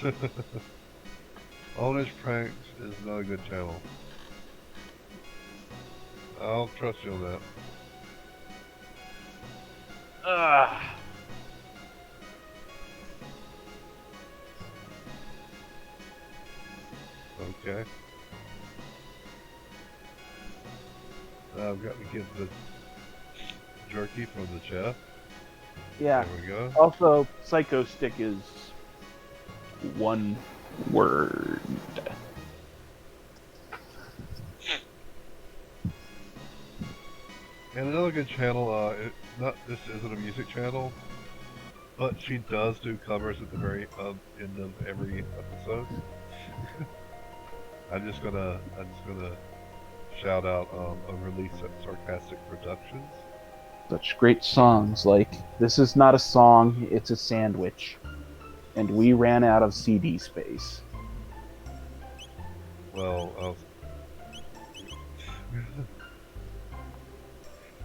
kidding. Ownage Pranks is not a good channel. I'll trust you on that. Okay. I've got to get the jerky from the chef. Yeah. There we go. Also, Psycho Stick is one word. And another good channel, this isn't a music channel, but she does do covers at the very end of every episode. I'm just gonna shout out a release at Sarcastic Productions. Such great songs like This Is Not a Song, It's a Sandwich. And we ran out of CD space. Well,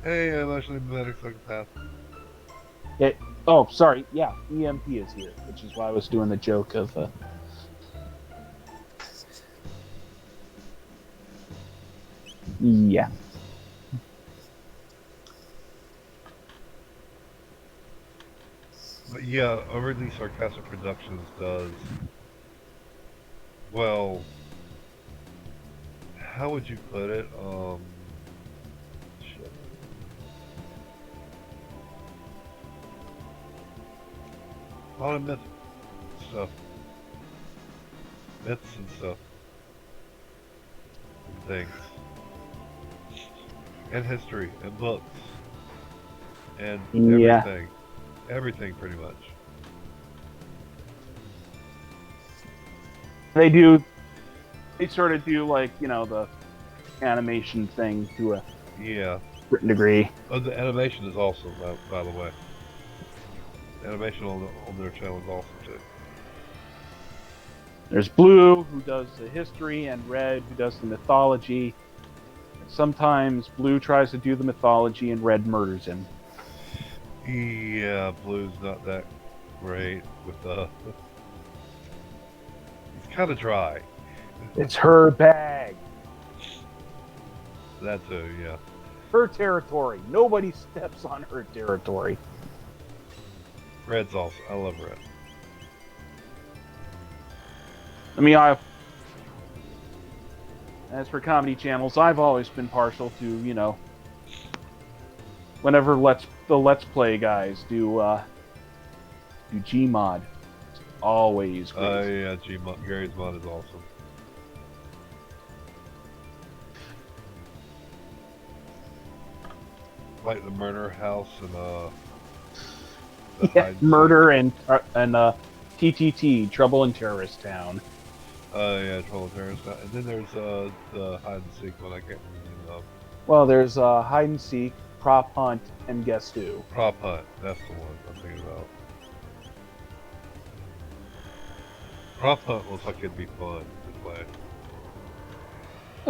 hey, I'm actually Medic Psychopath. Oh, sorry. Yeah, EMP is here, which is why I was doing the joke of. Yeah. But yeah, a release Sarcastic Productions does. Well, how would you put it? Shit. A lot of myths and stuff, and things, and history, and books, and Yeah. everything pretty much. They sort of do like, the animation thing to a Yeah. certain degree. Oh, the animation is awesome, by the way. Animation on their channel is awesome too. There's Blue, who does the history, and Red, who does the mythology. Sometimes Blue tries to do the mythology and Red murders him. Yeah, Blue's not that great with he's kind of dry. It's her bag. That too, yeah. her territory. Nobody steps on her territory. Red's also. I love Red. I mean, as for comedy channels, I've always been partial to, you know, whenever the Let's Play guys do Gmod. It's always great. Yeah, Gary's mod is awesome. Like the murder house and the Yeah, hide- murder and TTT, Trouble in Terrorist Town. yeah, Troll Terrorist. And then there's the hide and seek one. I can't remember the name of. Well, there's Hide and Seek, Prop Hunt, and Guess Who. Prop Hunt. That's the one I'm thinking about. Prop Hunt looks like it'd be fun to play.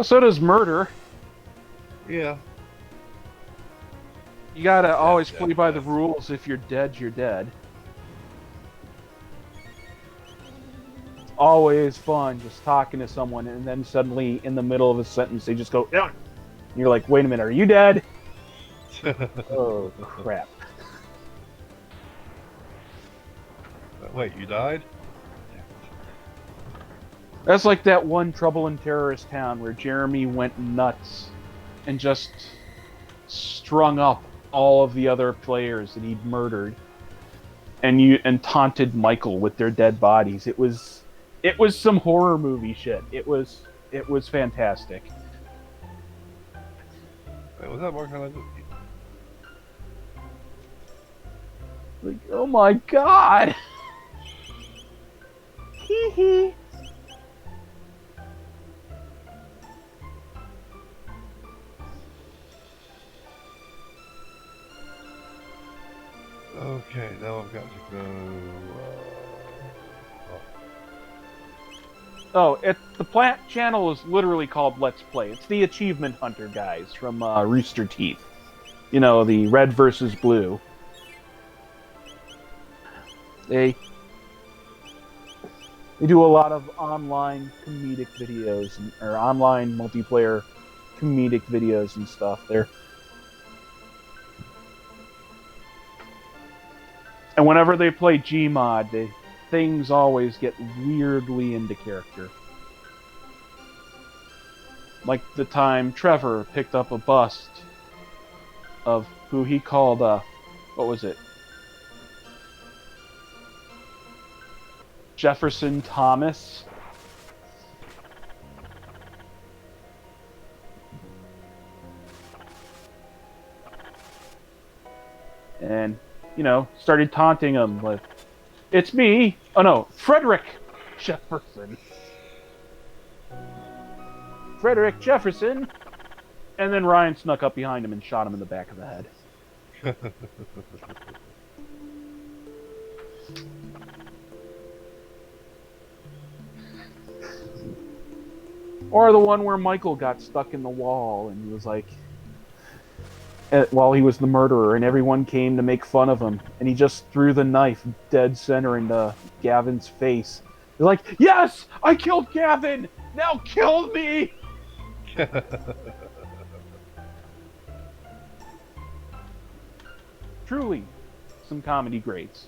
So does Murder. Yeah. You gotta always yeah, play by the yeah. rules. If you're dead, you're dead. It's always fun just talking to someone, and then suddenly, in the middle of a sentence, they just go, "Yeah." And you're like, wait a minute, are you dead? Oh, crap. Wait, you died? That's like that one Trouble in Terrorist Town where Jeremy went nuts and just strung up all of the other players that he'd murdered, and taunted Michael with their dead bodies. It was some horror movie shit. It was fantastic. Wait, was that Mark Hunt? Like, oh my god. Hee hee. Okay, now I've got to go. The plant channel is literally called Let's Play. It's the Achievement Hunter guys from Rooster Teeth. You know, the red versus blue. They do a lot of online comedic videos, or online multiplayer comedic videos and stuff. And whenever they play Gmod, things always get weirdly into character. Like the time Trevor picked up a bust of who he called, what was it? Jefferson Thomas. And, you know, started taunting him with, "It's me!" Oh no, Frederick Jefferson. Frederick Jefferson! And then Ryan snuck up behind him and shot him in the back of the head. Or the one where Michael got stuck in the wall and he was like, while he was the murderer, and everyone came to make fun of him, and he just threw the knife dead center into Gavin's face. He's like, "Yes, I killed Gavin! Now kill me!" Truly, some comedy greats.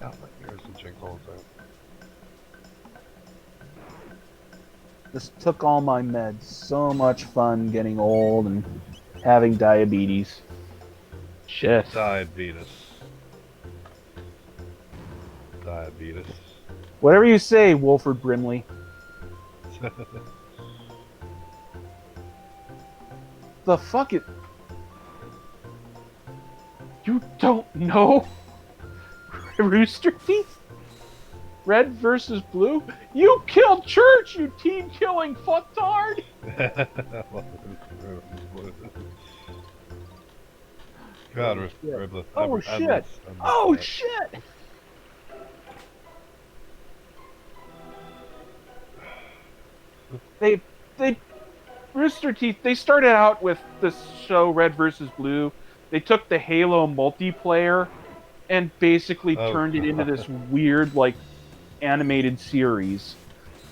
Oh, my ears are jingling. This took all my meds. So much fun getting old and having diabetes. Shit. Diabetes. Diabetes. Whatever you say, Wolford Brimley. The fuck it. You don't know Rooster Teeth? Red versus blue? You killed Church, you teen-killing fucktard! God, Oh shit! Oh shit! They Rooster Teeth, they started out with this show Red versus Blue. They took the Halo multiplayer and basically turned it into this weird, like, animated series.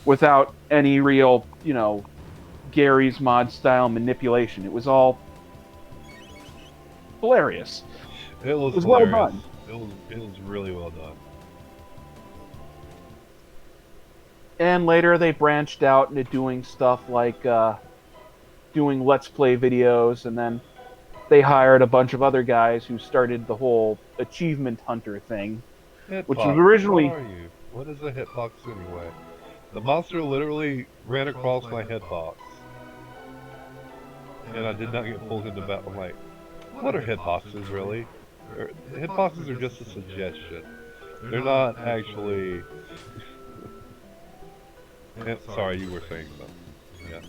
without any real, Gary's mod style manipulation. It was all hilarious. It was It was well hilarious. done. It was really well done. And later they branched out into doing stuff like doing Let's Play videos, and then they hired a bunch of other guys who started the whole achievement hunter thing, which was Hitbox, originally... what are you? What is a hitbox anyway? The monster literally ran across my hitbox. And I did not get pulled into battle. I'm like, what are hitboxes really? Hitboxes are just a suggestion. They're not actually... Sorry, you were saying something. Yeah.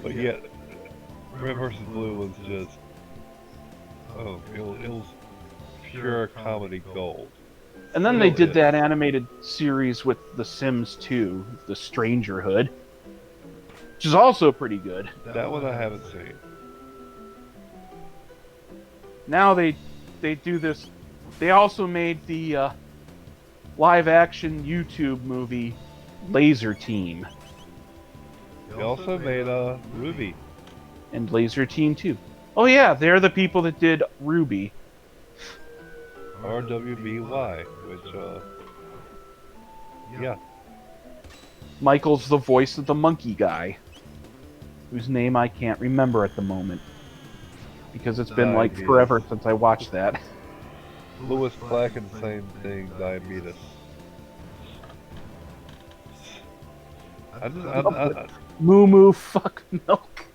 But yeah, Red vs. Blue was just... Oh, it was pure comedy gold. And then they did that animated series with The Sims 2, The Strangerhood, which is also pretty good. That one I haven't seen. Now they do this. They also made the live-action YouTube movie Laser Team. They also made Ruby. And Laser Team 2. Oh yeah, they're the people that did Ruby. RWBY, which, yeah. Michael's the voice of the monkey guy, whose name I can't remember at the moment. Because it's been like forever since I watched that. Lewis Black and the same thing, diabetes. Moo moo fuck milk.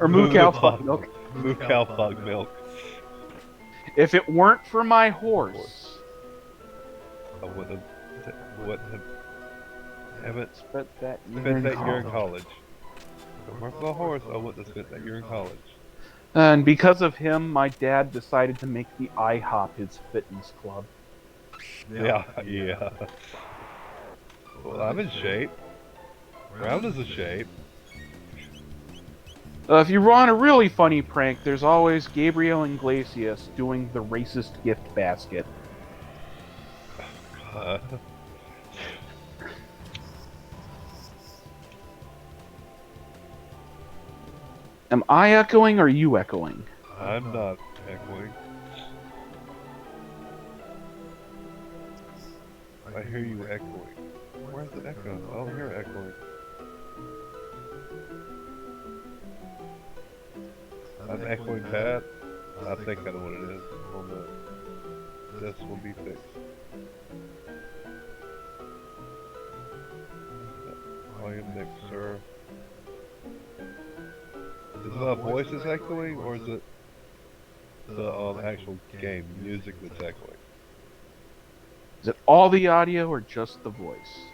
Or moo cow fuck milk. Moo cow fuck milk. If it weren't for my horse, I wouldn't have spent that year in college. If it weren't for the horse, I wouldn't have spent that year in college. And because of him, my dad decided to make the IHOP his fitness club. Yeah. Well, I'm in shape. Round is a shape. If you want a really funny prank, there's always Gabriel Iglesias doing the racist gift basket. Am I echoing or are you echoing? I'm not echoing. I hear you echoing. Where's the echo? I don't hear echoing. I'm echoing bad. I think I know what it is. Hold on. This will be fixed. Volume mixer. Is it my voice that's echoing, or is it the actual game music that's echoing? Is it all the audio or just the voice?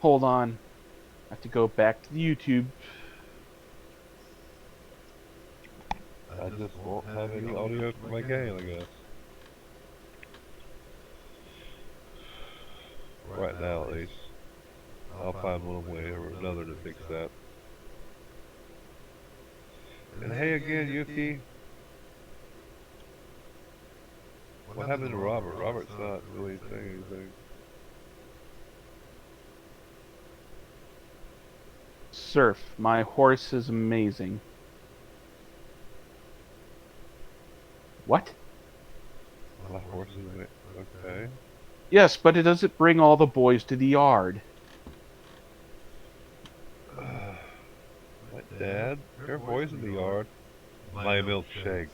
Hold on. I have to go back to the YouTube. I just won't have any audio for my game, I guess. Right now, at least. I'll find one way or another to fix that. And hey again, Yuki. What happened to Robert? Robert's not really saying anything. Surf. My horse is amazing. What? My horse is okay. Yes, but it doesn't bring all the boys to the yard. My dad? There are boys in the yard. My milkshakes.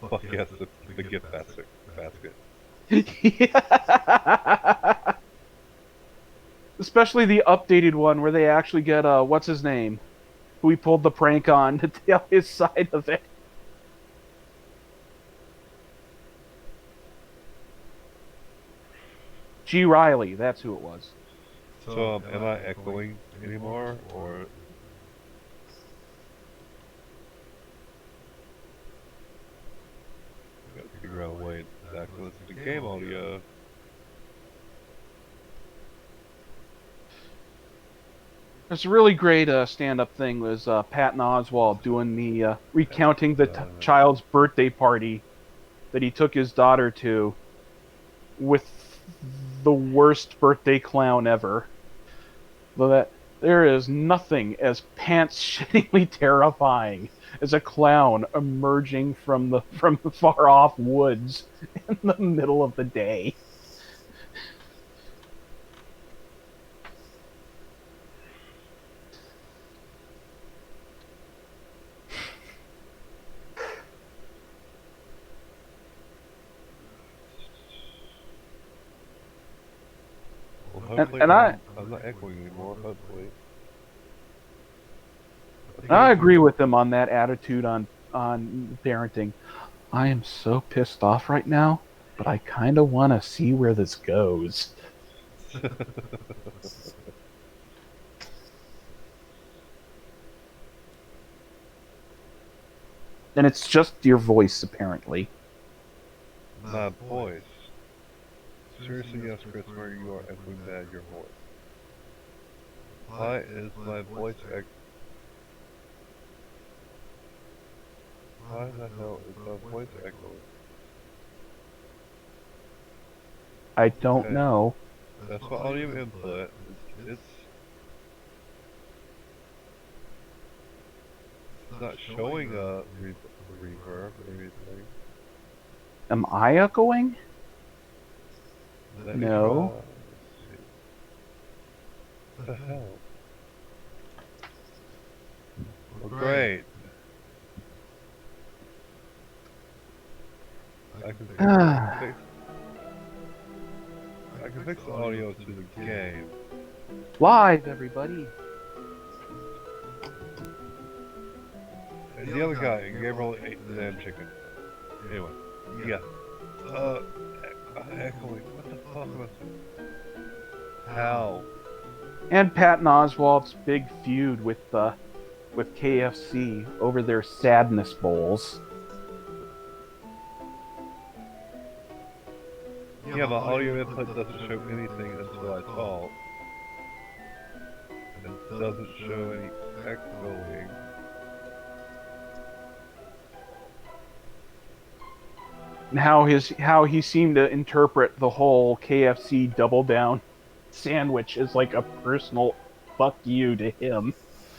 Fuck yes, the gift basket. Especially the updated one where they actually get, what's his name? Who we pulled the prank on to tell his side of it. G. Riley, that's who it was. So, am I echoing anymore, or... I gotta figure out a way to listen to game audio. There's a really great stand-up thing was Patton Oswalt doing the recounting the child's birthday party that he took his daughter to with the worst birthday clown ever. Though that there is nothing as pants-shittingly terrifying as a clown emerging from the far-off woods in the middle of the day. Well, hopefully and I'm not echoing anymore, hopefully. I agree with him on that attitude on parenting. I am so pissed off right now, but I kind of want to see where this goes. And it's just your voice, apparently. My voice. Seriously, yes, Christopher, you are echoing bad your voice. Why is my voice Why the hell is my voice echoing? I don't Okay. know. That's my audio input. It's not showing a reverb or anything. Am I echoing? Let me No. try. Let's see. What the hell? Well, great. I can fix the audio to the game. Live, everybody. And the other guy, Gabriel, ate the damn chicken. Anyway, yeah. Echoing. What the fuck was it? How? And Patton Oswalt's big feud with KFC over their sadness bowls. Yeah, my audio input doesn't show anything until I talk. And it doesn't show any echoing. And how he seemed to interpret the whole KFC double down sandwich as like a personal fuck you to him.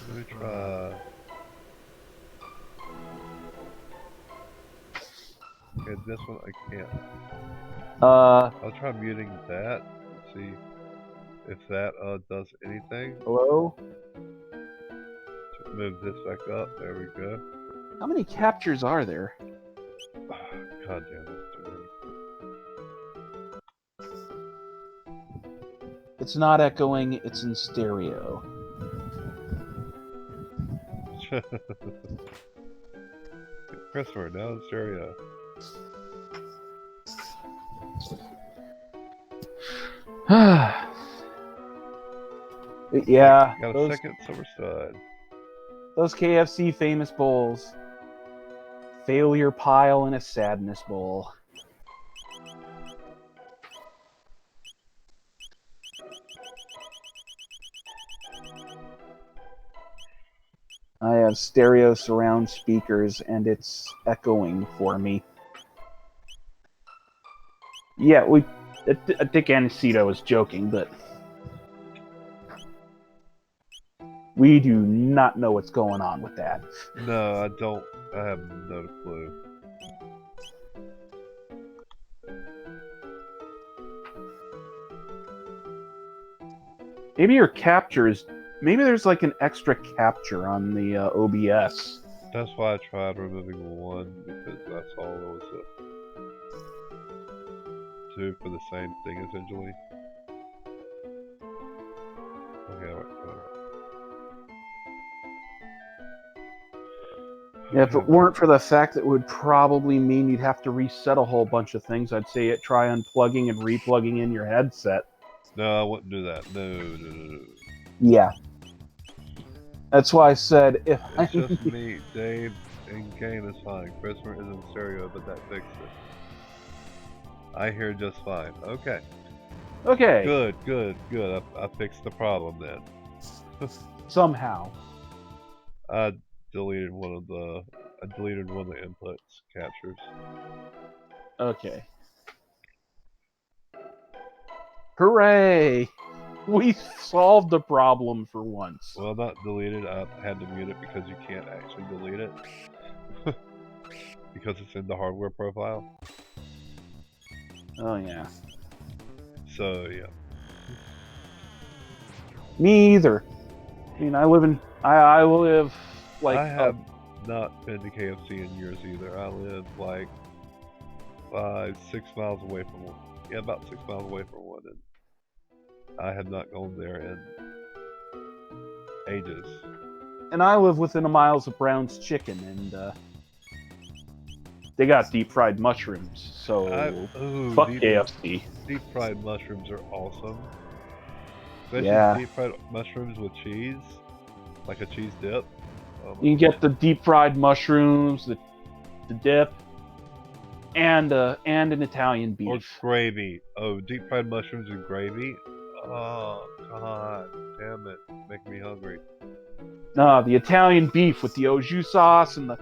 Let me try. Okay, this one I can't. I'll try muting that and see if that does anything. Hello? Move this back up. There we go. How many captures are there? God damn, that's too It's not echoing, it's in stereo. many. Christopher, now in stereo. Yeah, Got a second silver stud. those KFC famous bowls. Failure pile and a sadness bowl. I have stereo surround speakers and it's echoing for me. Yeah, Dick Anicito was joking, but we do not know what's going on with that. No, I don't. I have no clue. Maybe your captures. Maybe there's like an extra capture on the OBS. That's why I tried removing one, because that's all it was two for the same thing, essentially. Okay, wait. Yeah, if it weren't for the fact that it would probably mean you'd have to reset a whole bunch of things, I'd say try unplugging and replugging in your headset. No, I wouldn't do that. No. Yeah. That's why I said if It's just me, Dave, and Kane is fine. Christopher is in stereo, but that fixed it. I hear just fine. Okay. Okay. Good. I fixed the problem then. somehow. I deleted one of the inputs captures. Okay. Hooray! We solved the problem for once. Well, not deleted. I had to mute it because you can't actually delete it because it's in the hardware profile. Oh yeah. So yeah. Me either. I mean, I live like I have not been to KFC in years either. I live like 6 miles away from one. Yeah, about 6 miles away from one, and I have not gone there in ages. and I live within a miles of Brown's Chicken, and they got deep fried mushrooms. So fuck KFC. Deep fried mushrooms are awesome. Especially Yeah. deep fried mushrooms with cheese, like a cheese dip. Oh my You can get the deep fried mushrooms, the dip, and an Italian Or beef. gravy. Oh, deep fried mushrooms and gravy. Oh god, damn it, making me hungry. The Italian beef with the au jus sauce and the.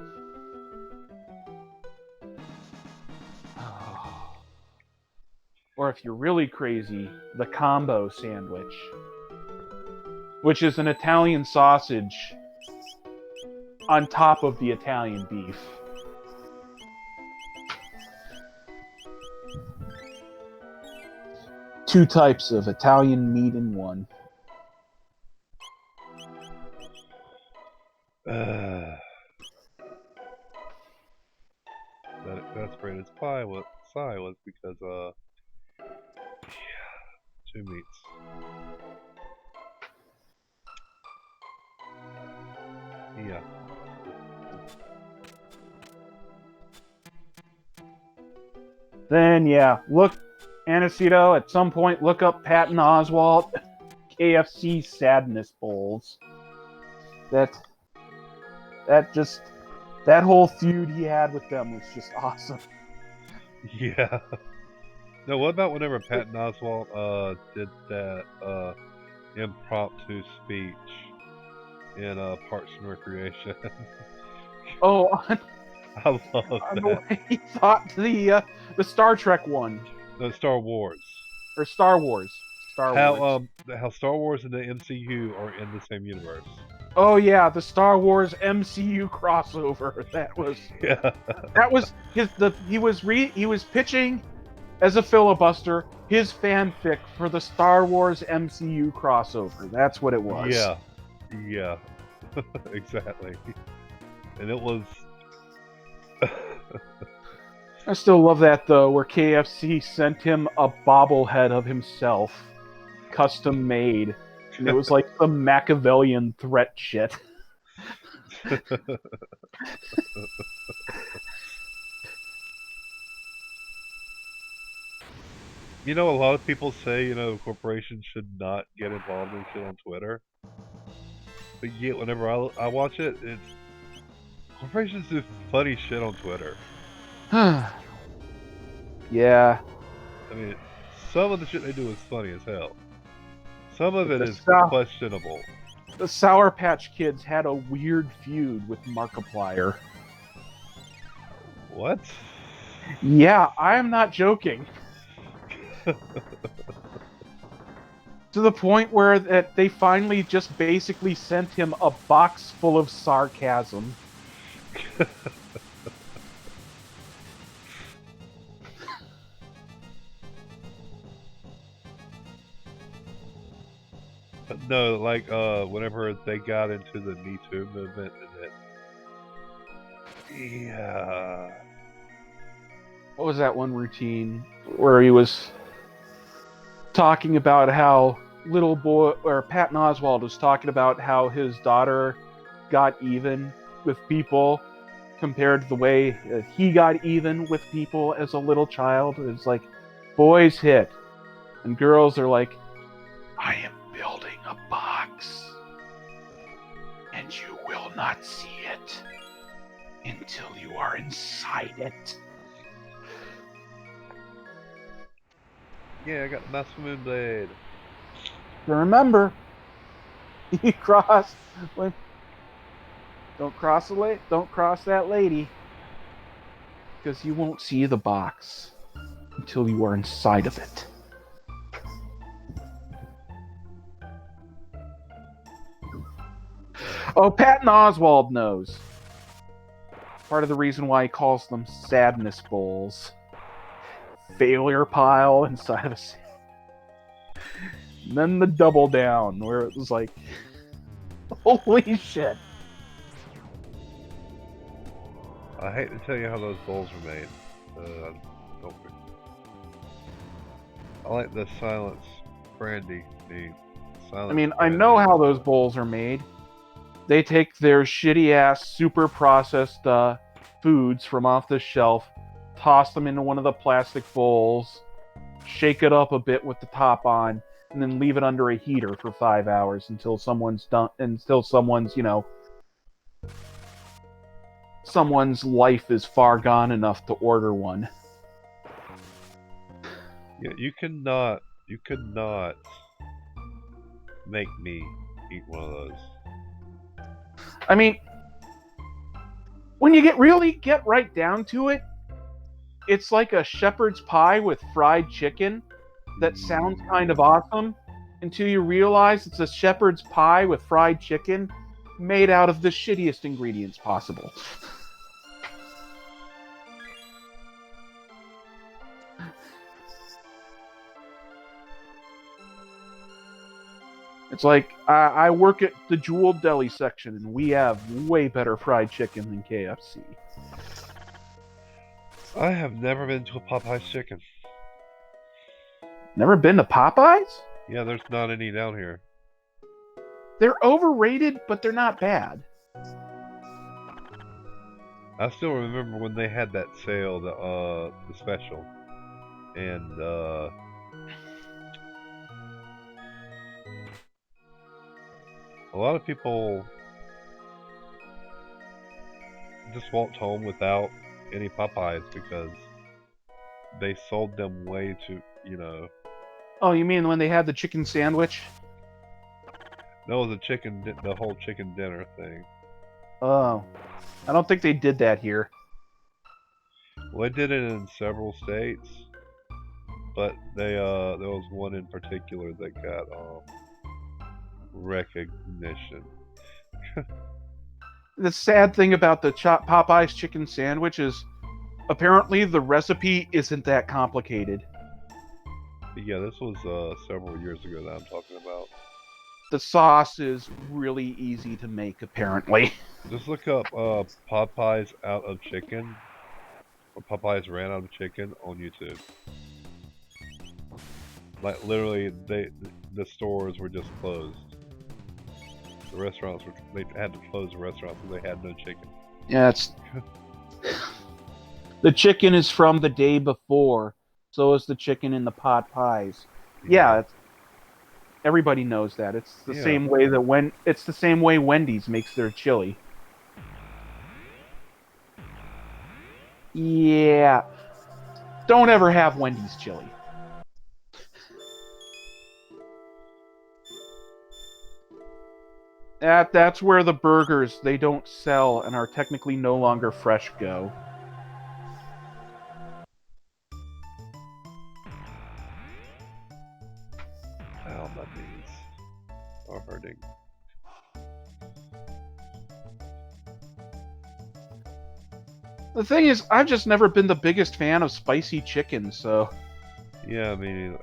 Or if you're really crazy, the combo sandwich, which is an Italian sausage on top of the Italian beef. Two types of Italian meat in one. That exasperated sigh was because yeah, two meats. Yeah. Then yeah, look, Anacito, at some point look up Patton Oswalt KFC sadness bowls. That whole feud he had with them was just awesome. Yeah. No, what about whenever Patton Oswalt did that impromptu speech in Parks and Recreation? Oh, I love the that. way he thought the Star Trek one No, Star Wars. or Star Wars. How Star Wars and the MCU are in the same universe. Oh yeah, the Star Wars MCU crossover. Yeah. He was pitching as a filibuster his fanfic for the Star Wars MCU crossover. That's what it was. Yeah. Yeah. Exactly. And it was I still love that though, where KFC sent him a bobblehead of himself, custom made. And it was like some Machiavellian threat shit. You know, a lot of people say, corporations should not get involved in shit on Twitter. But yet, whenever I watch it, it's corporations do funny shit on Twitter. Yeah. I mean, some of the shit they do is funny as hell. Some of it is stuff- questionable. The Sour Patch Kids had a weird feud with Markiplier. What? Yeah, I am not joking. To the point where that they finally just basically sent him a box full of sarcasm. No, like whenever they got into the Me Too movement, yeah. What was that one routine where he was talking about how little boy, or Patton Oswalt was talking about how his daughter got even with people compared to the way he got even with people as a little child. It's like boys hit and girls are like, I am building a box and you will not see it until you are inside it. Yeah, I got the Master Moon Blade. But remember, You cross when don't cross don't cross that lady, because you won't see the box until you are inside of it. Oh, Patton Oswalt knows. Part of the reason why he calls them sadness bowls. Failure pile inside of a. And then the double down, where it was like, holy shit. I hate to tell you how those bowls were made. Don't. I like the silence brandy. The silence. I mean, I brandy. know how those bowls are made. They take their shitty ass, super processed foods from off the shelf, toss them into one of the plastic bowls, shake it up a bit with the top on, and then leave it under a heater for 5 hours until someone's done, until someone's, someone's life is far gone enough to order one. Yeah, you could not make me eat one of those. I mean, when you get right down to it, it's like a shepherd's pie with fried chicken that sounds kind of awesome until you realize it's a shepherd's pie with fried chicken made out of the shittiest ingredients possible. It's like, I work at the Jewel Deli section, and we have way better fried chicken than KFC. I have never been to a Popeye's chicken. Never been to Popeyes? Yeah, there's not any down here. They're overrated, but they're not bad. I still remember when they had that sale, the special, and a lot of people just walked home without any Popeyes because they sold them way too, Oh, you mean when they had the chicken sandwich? That was the whole chicken dinner thing. Oh, I don't think they did that here. Well, they did it in several states, but there was one in particular that got recognition. The sad thing about the Popeye's chicken sandwich is apparently the recipe isn't that complicated. But yeah, this was several years ago that I'm talking about. The sauce is really easy to make, apparently. Just look up Popeyes out of chicken, or Popeyes ran out of chicken on YouTube. Like literally, the stores were just closed. The restaurants they had to close the restaurants because they had no chicken. Yeah, it's the chicken is from the day before. So is the chicken in the pot pies. Yeah, everybody knows that. It's the same way that it's the same way Wendy's makes their chili. Yeah. Don't ever have Wendy's chili. That's where the burgers they don't sell and are technically no longer fresh go. Ow, my knees are hurting. The thing is, I've just never been the biggest fan of spicy chicken, so... Yeah, I mean,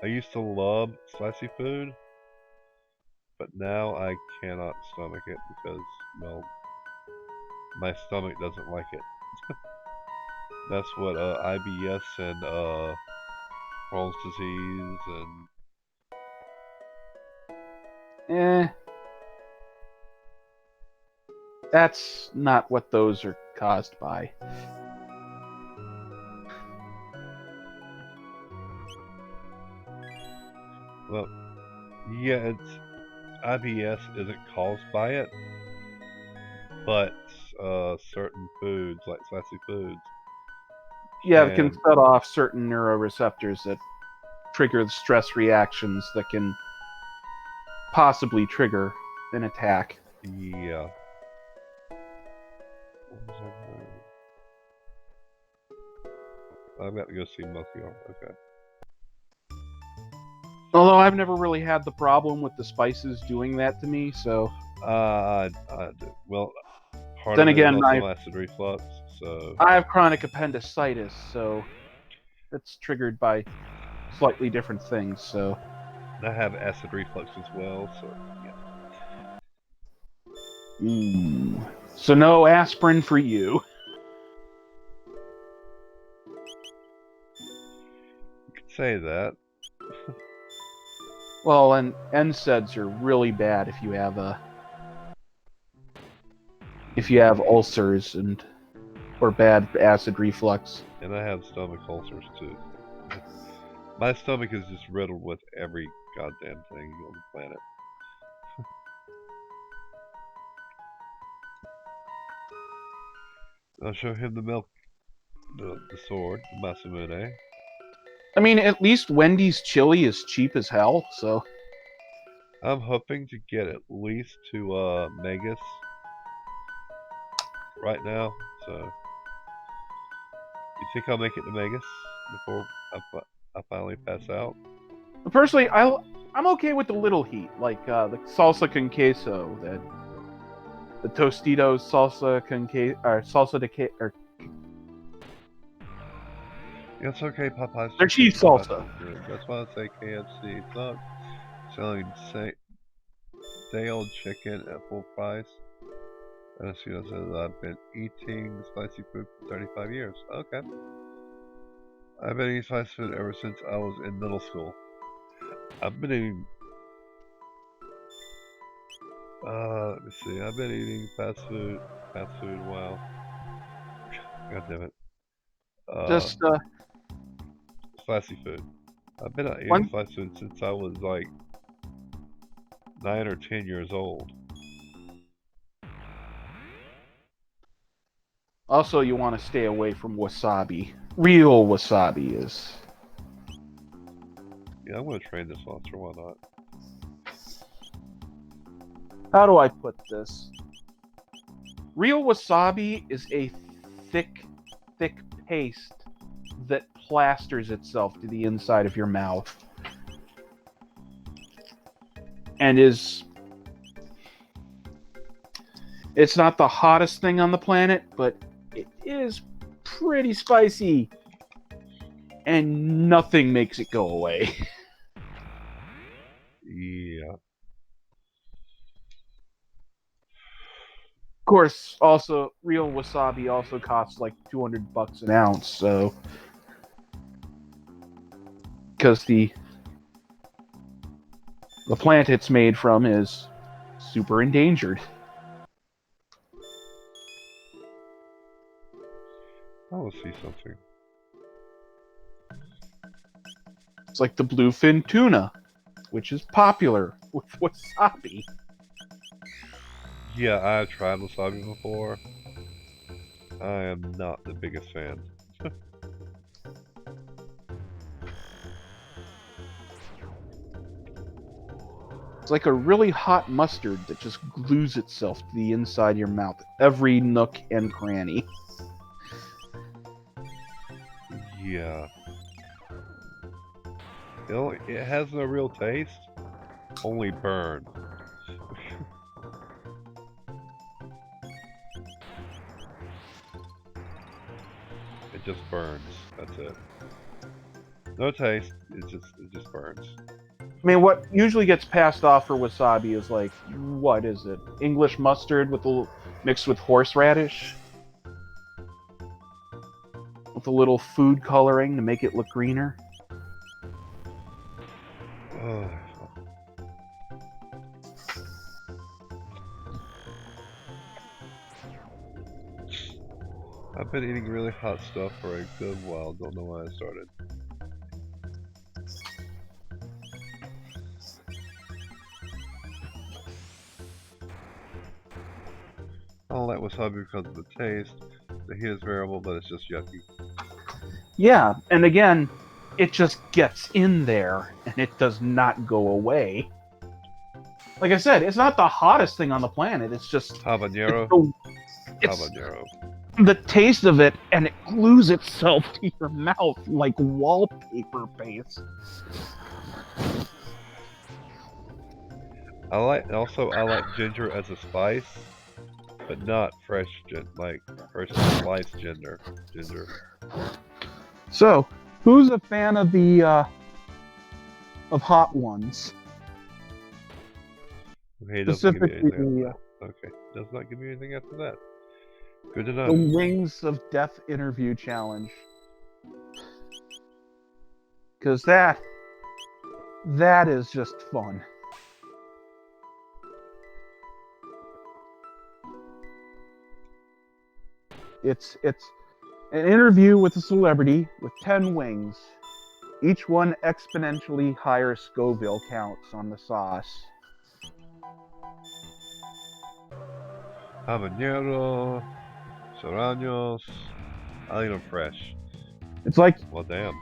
I used to love spicy food, but now I cannot stomach it because, well, my stomach doesn't like it. That's what IBS and Crohn's disease and... That's not what those are caused by. Well, yeah, IBS isn't caused by it, but certain foods, like spicy foods. Yeah, it can set off certain neuroreceptors that trigger the stress reactions that can possibly trigger an attack. Yeah. What was I doing? I've got to go see Melchior. Okay. Although I've never really had the problem with the spices doing that to me, so... Well, part Then of it is again, also acid reflux, so... I have chronic appendicitis, so it's triggered by slightly different things, so... I have acid reflux as well, so yeah. Ooh. So no aspirin for you. You could say that. Well, and NSAIDs are really bad if you have ulcers or bad acid reflux. And I have stomach ulcers too. My stomach is just riddled with every goddamn thing on the planet. I'll show him the sword, the Masamune. I mean, at least Wendy's chili is cheap as hell, so... I'm hoping to get at least to Megas right now, so... You think I'll make it to Megas before I finally pass out? Personally, I'm okay with the little heat, like the salsa con queso, the Tostitos salsa con queso, or salsa de queso, or Yeah, it's okay, Popeyes. their cheese salsa. That's why I say KFC. It's not selling day old chicken at full price. And she says I've been eating spicy food for 35 years. Okay. I've been eating spicy food ever since I was in middle school. I've been eating let me see. I've been eating fast food. Wow. God damn it. Just Spicy food. I've been eating one. spicy food since I was like 9 or 10 years old. Also, you want to stay away from wasabi. Real wasabi is. Yeah, I'm gonna train this monster. Why not? How do I put this? Real wasabi is a thick paste that plasters itself to the inside of your mouth. And it's not the hottest thing on the planet, but it is pretty spicy. And nothing makes it go away. Yeah. Of course, also, real wasabi also costs like $200 an ounce, so... Because the plant it's made from is super endangered. I will see something. It's like the bluefin tuna, which is popular with wasabi. Yeah, I've tried wasabi before. I am not the biggest fan. It's like a really hot mustard that just glues itself to the inside of your mouth, every nook and cranny. Yeah. It has no real taste, only burn. It just burns. That's it. No taste. It just burns. I mean, what usually gets passed off for wasabi is like, what is it? English mustard mixed with horseradish? With a little food coloring to make it look greener? Oh. I've been eating really hot stuff for a good while. Don't know why I started. I don't like wasabi because of the taste. The heat is variable, but it's just yucky. Yeah, and again, it just gets in there, and it does not go away. Like I said, it's not the hottest thing on the planet. It's just Habanero. it's Habanero. the taste of it, and it glues itself to your mouth like wallpaper paste. I like ginger as a spice, but not fresh sliced ginger. So, who's a fan of the of hot ones? Okay, it doesn't give me Specifically, anything after that. Okay, does not give me anything after that. Good to know. the Wings of Death interview challenge. Because that is just fun. It's an interview with a celebrity with 10 wings. Each one exponentially higher Scoville counts on the sauce. Habanero, serranos. I like them fresh. It's like, Well, damn.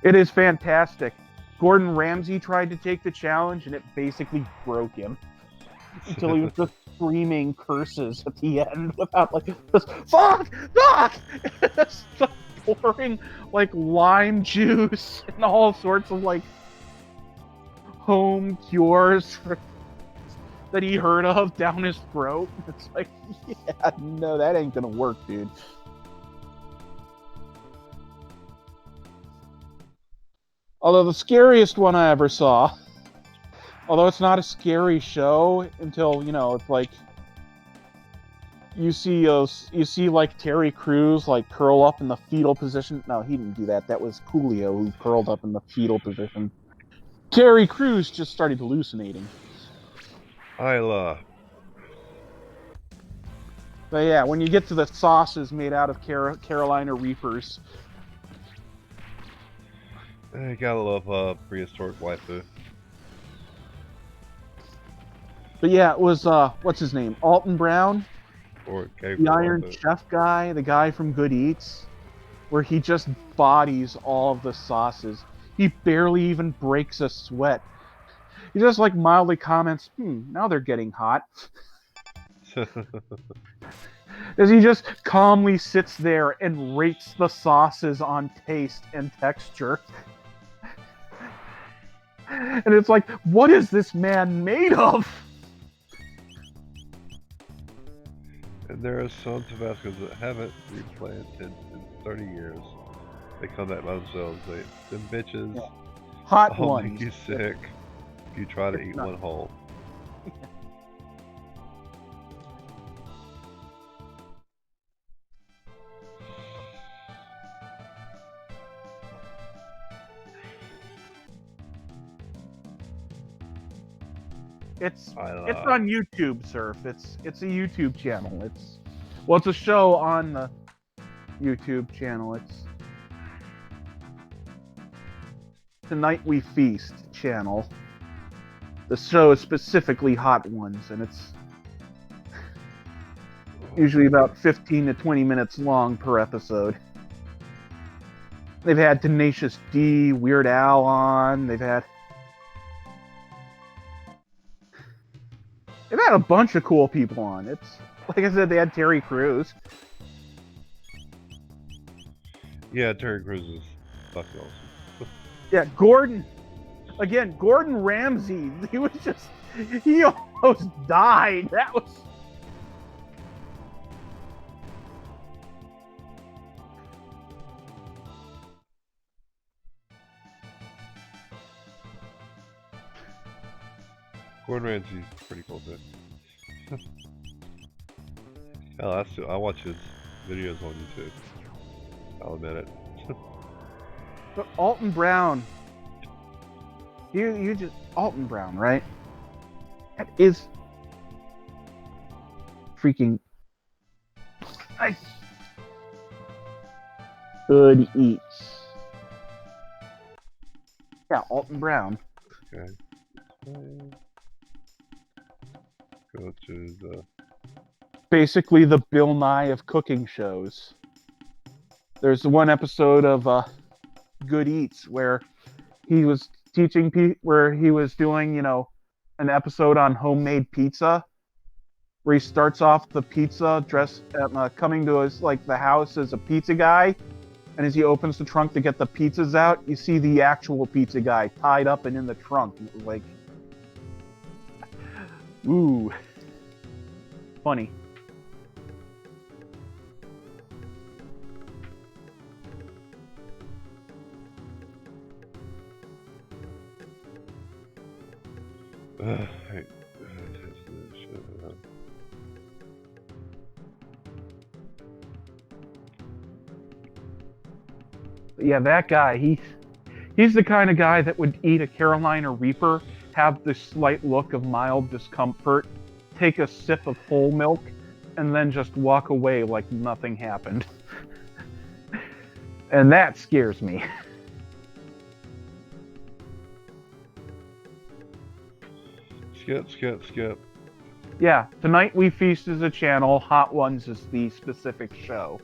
it is fantastic. Gordon Ramsay tried to take the challenge and it basically broke him. Until he was just screaming curses at the end without like just fuck, just pouring like lime juice and all sorts of like home cures that he heard of down his throat. It's like, yeah, no, that ain't gonna work, dude. Although the scariest one I ever saw, although it's not a scary show until, you know, it's like you see like Terry Crews like curl up in the fetal position. No, he didn't do that. That was Coolio who curled up in the fetal position. Terry Crews just started hallucinating. Isla. But yeah, when you get to the sauces made out of Carolina Reapers, I gotta love prehistoric waifu. but yeah, it was what's his name, Alton Brown, Or the Iron Chef guy, the guy from Good Eats, where he just bodies all of the sauces. He barely even breaks a sweat. He just like mildly comments, now they're getting hot. As he just calmly sits there and rates the sauces on taste and texture. And it's like, what is this man made of? And there are some Tabascos that haven't replanted in 30 years. They come back by themselves. Them bitches Hot will ones. make you sick if you try to eat one whole. It's on YouTube, Surf. It's a YouTube channel. It's a show on the YouTube channel. It's Tonight We Feast channel. The show is specifically Hot Ones, and it's usually about 15 to 20 minutes long per episode. They've had Tenacious D, Weird Al on. They've had a bunch of cool people on. It's like I said, they had Terry Crews. Yeah, Terry Crews is fucking awesome. Yeah, Gordon Ramsay. He almost died. That was. Gordon Ramsay's pretty cool dude. Hell, I watch his videos on YouTube. I'll admit it. But Alton Brown. You just Alton Brown, right? That is freaking Good Eats. Yeah, Alton Brown. Okay. Go to the. Basically the Bill Nye of cooking shows. There's one episode of Good Eats where he was teaching where he was doing, an episode on homemade pizza where he starts off the pizza coming to his like the house as a pizza guy, and as he opens the trunk to get the pizzas out, you see the actual pizza guy tied up and in the trunk. It was like, ooh, funny. Hey, Yeah, that guy, he's the kind of guy that would eat a Carolina Reaper, have this slight look of mild discomfort, take a sip of whole milk, and then just walk away like nothing happened. And that scares me. skip. Yeah, Tonight We Feast is a channel, Hot Ones is the specific show.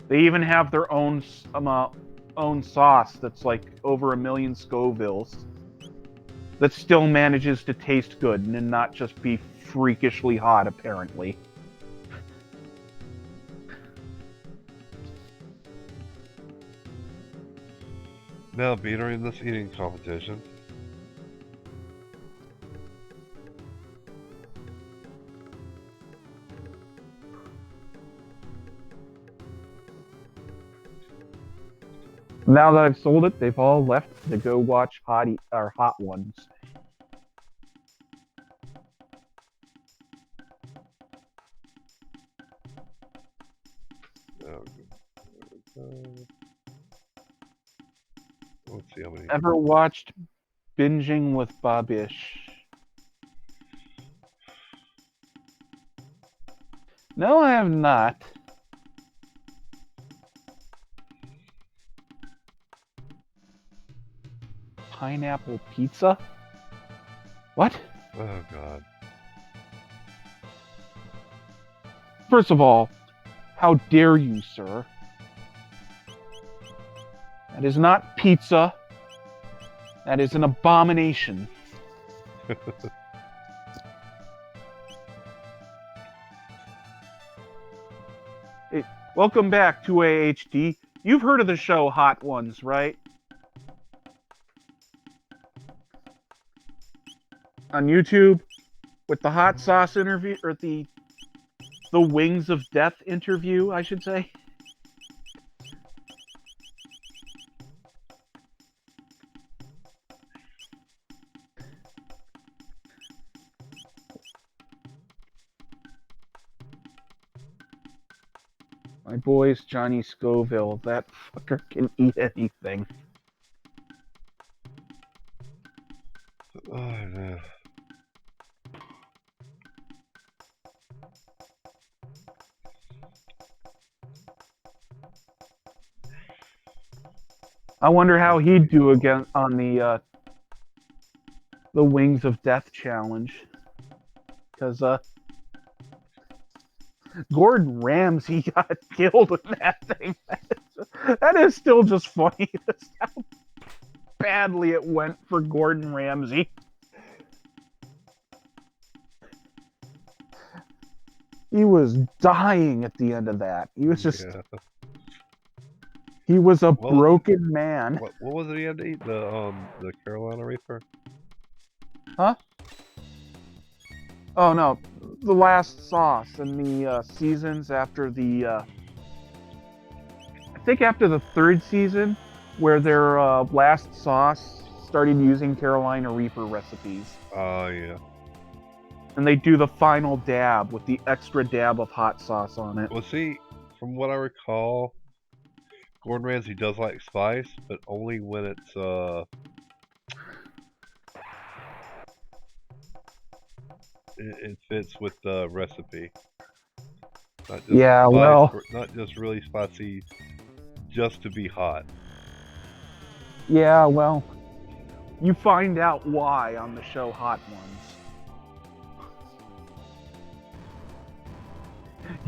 They even have their own sauce that's like over 1 million Scovilles that still manages to taste good and not just be freakishly hot, apparently. Now, beater in this eating competition. Now that I've sold it, they've all left to go watch Hot Ones. Let's see how many. Ever watched Binging with Bobish? No, I have not. Pineapple pizza? What? Oh god. First of all, how dare you, sir? That is not pizza. That is an abomination. Hey, welcome back to AHD. You've heard of the show Hot Ones, right? On YouTube, with the hot sauce interview, or the Wings of Death interview, I should say. My boy's Johnny Scoville. That fucker can eat anything. Oh no. I wonder how he'd do again on the Wings of Death challenge. Because Gordon Ramsay got killed in that thing. That is still just funny. That's how badly it went for Gordon Ramsay. He was dying at the end of that. He was just... Yeah. He was a broken man. What was it he had to eat? The Carolina Reaper? Huh? Oh no, the last sauce in the seasons after the I think after the 3rd season, where their last sauce started using Carolina Reaper recipes. Oh yeah. And they do the final dab with the extra dab of hot sauce on it. Well, see, from what I recall, Gordon Ramsay does like spice, but only when it's it fits with the recipe. Not just Yeah, spice, well, not just really spicy, just to be hot. yeah, well, you find out why on the show Hot Ones.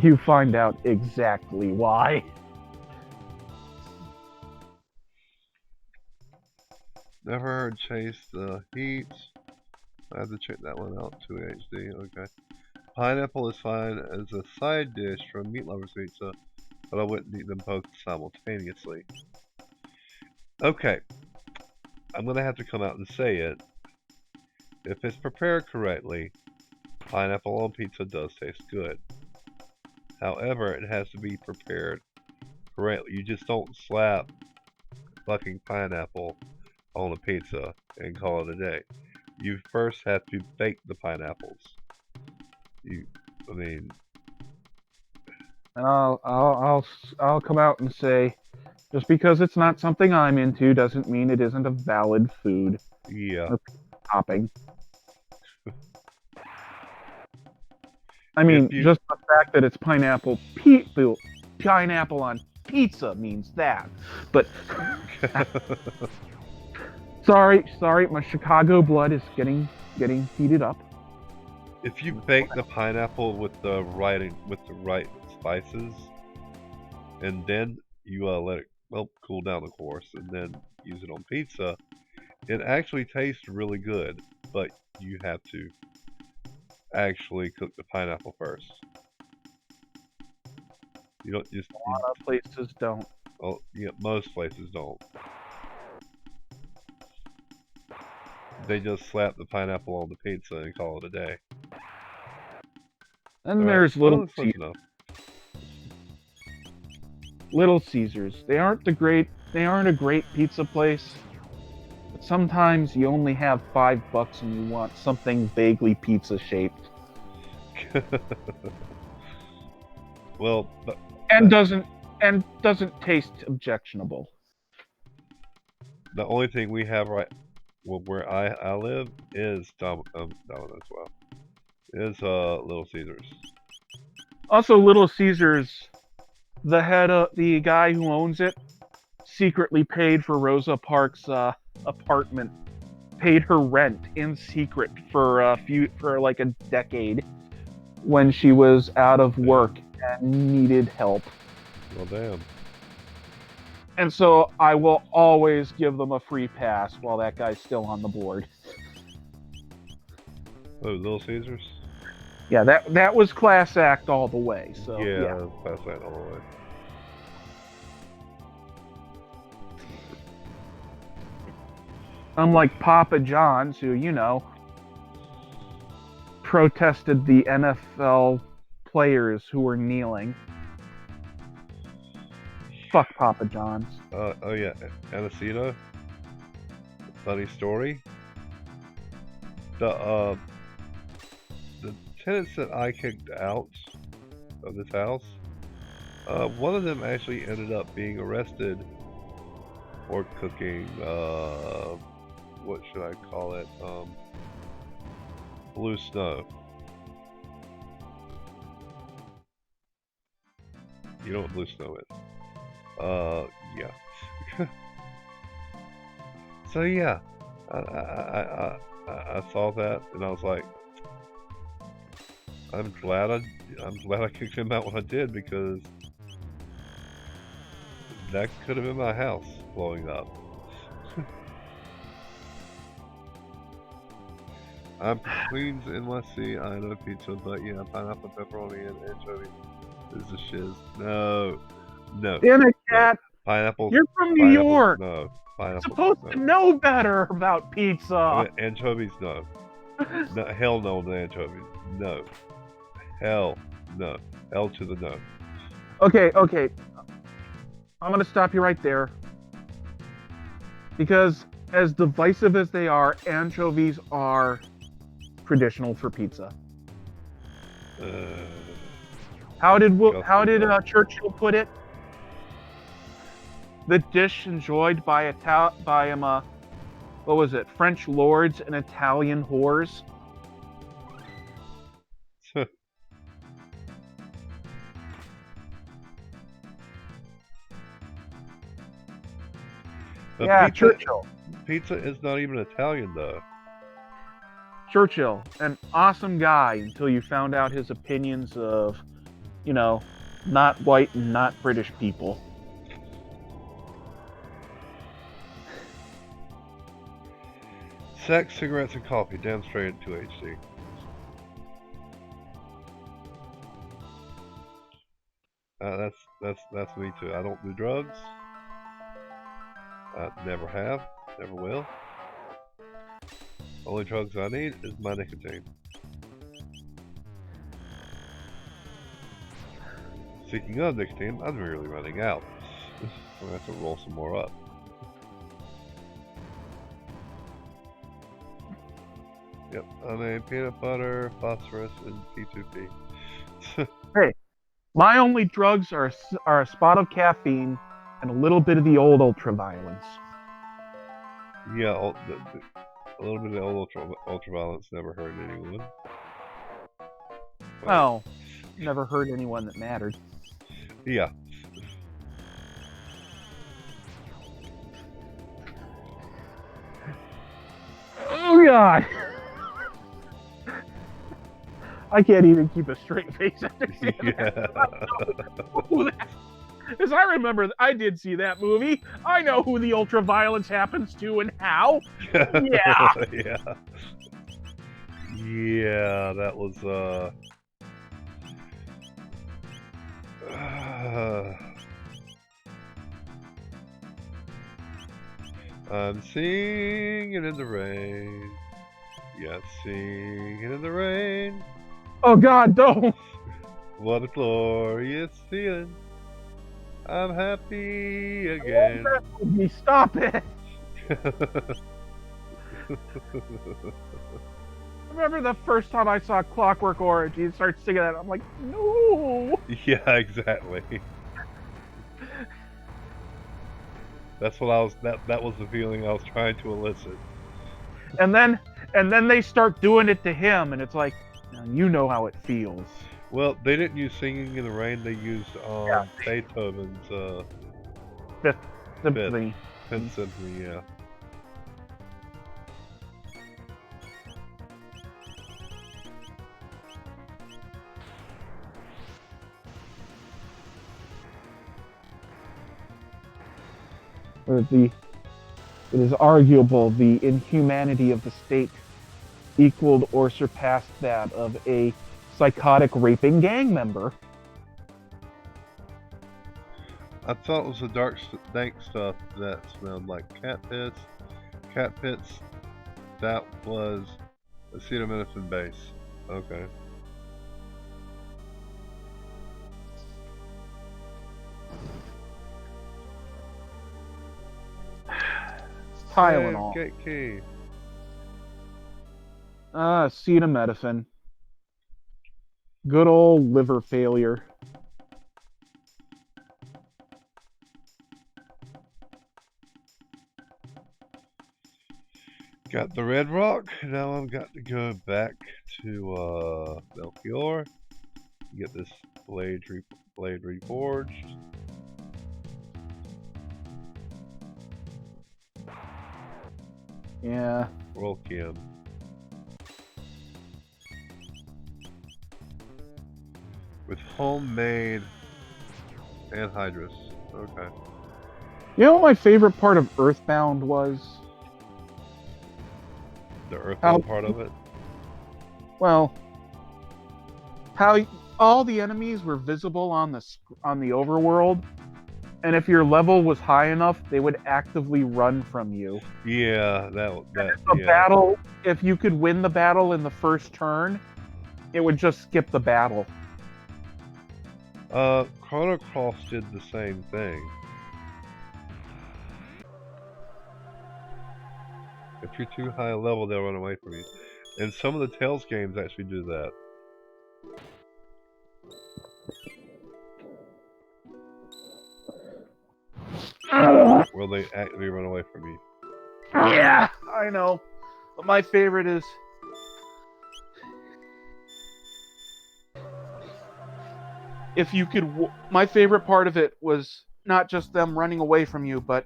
You find out exactly why. Never heard Chase the Heat. I have to check that one out. 2 HD. Okay. Pineapple is fine as a side dish from Meat Lovers Pizza, but I wouldn't eat them both simultaneously. Okay. I'm gonna have to come out and say it. If it's prepared correctly, pineapple on pizza does taste good. However, it has to be prepared correctly. You just don't slap fucking pineapple on a pizza and call it a day. You first have to bake the pineapples. I mean, And I'll come out and say, just because it's not something I'm into doesn't mean it isn't a valid food yeah. or topping. I mean, If you, just the fact that it's pineapple on pizza means that. But sorry, my Chicago blood is getting heated up. if you bake the pineapple with the right spices, and then you let it cool down, of course, and then use it on pizza, it actually tastes really good. But you have to actually cook the pineapple first. You don't just. A lot of places don't. Oh, yeah, most places don't. They just slap the pineapple on the pizza and call it a day. And there's Little close enough. Little Caesars. They aren't a great pizza place. But sometimes you only have $5 and you want something vaguely pizza shaped. Well, And doesn't taste objectionable. the only thing we have where I live is Domino's. Well, is Little Caesars. Also, Little Caesars, the guy who owns it, secretly paid for Rosa Parks' apartment, paid her rent in secret for like a decade when she was out of work and needed help. Well, damn. And so I will always give them a free pass while that guy's still on the board. Oh, Little Caesars. Yeah, that was class act all the way. So Yeah, pass that all the way. Unlike Papa John's, who, protested the NFL players who were kneeling. Fuck Papa John's. Oh yeah, Anacito. Funny story. The tenants that I kicked out of this house, one of them actually ended up being arrested for cooking, what should I call it? Blue snow. You know what blue snow is? Yeah. So yeah, I saw that and I was like, I'm glad I kicked him out when I did, because that could have been my house blowing up. I'm Queens NYC. I know pizza, but yeah, pineapple, pepperoni, and anchovy is the shiz. No. Damn it, Cat! Pineapple. You're from New York. No. Pineapple. You're supposed to know better about pizza. Anchovies, no. No. Hell no to anchovies. No. Hell no. Hell to the no. Okay. I'm gonna stop you right there. Because as divisive as they are, anchovies are traditional for pizza. How did Churchill put it? The dish enjoyed by what was it? French lords and Italian whores. Yeah, Churchill. Pizza is not even Italian, though. Churchill, an awesome guy until you found out his opinions of, not white and not British people. Sex, cigarettes, and coffee demonstrated 2HC. That's me too. I don't do drugs. I never have, never will. Only drugs I need is my nicotine. Speaking of nicotine, I'm really running out. I'm gonna have to roll some more up. Yep, I mean peanut butter, phosphorus, and P2P. My only drugs are a spot of caffeine and a little bit of the old ultraviolence. Yeah, a little bit of old ultraviolence never hurt anyone. Well, never hurt anyone that mattered. Yeah. Oh God! I can't even keep a straight face after seeing that. As I remember, I did see that movie. I know who the ultraviolence happens to and how. Yeah. Yeah. Yeah, that was I'm singing in the rain. Yeah, singing in the rain. Oh God, don't! What a glorious feeling. I'm happy again. Stop it! I remember the first time I saw Clockwork Orange, he starts singing that. I'm like, no! Yeah, exactly. That's what I was. That was the feeling I was trying to elicit. And then they start doing it to him, and it's like, you know how it feels. Well, they didn't use "Singing in the Rain." They used Beethoven's Fifth Symphony. Fifth Symphony. Yeah. It is arguable the inhumanity of the state equaled or surpassed that of a psychotic raping gang member. I thought it was the dark, dank stuff that smelled like cat piss. Cat pits. That was acetaminophen base. Okay. Tylenol. Gate key. Acetaminophen. Good old liver failure. Got the red rock. Now I've got to go back to Melchior. Get this blade reforged. Yeah. Roll Kim. With homemade anhydrous. Okay. You know what my favorite part of Earthbound was? The earthbound part of it? Well, how all the enemies were visible on the overworld, and if your level was high enough, they would actively run from you. Yeah, that yeah. Battle, if you could win the battle in the first turn, it would just skip the battle. Chrono Cross did the same thing. If you're too high a level, they'll run away from you. And some of the Tales games actually do that. Where they actually run away from you. Yeah, I know. But my favorite is... if you could... my favorite part of it was not just them running away from you, but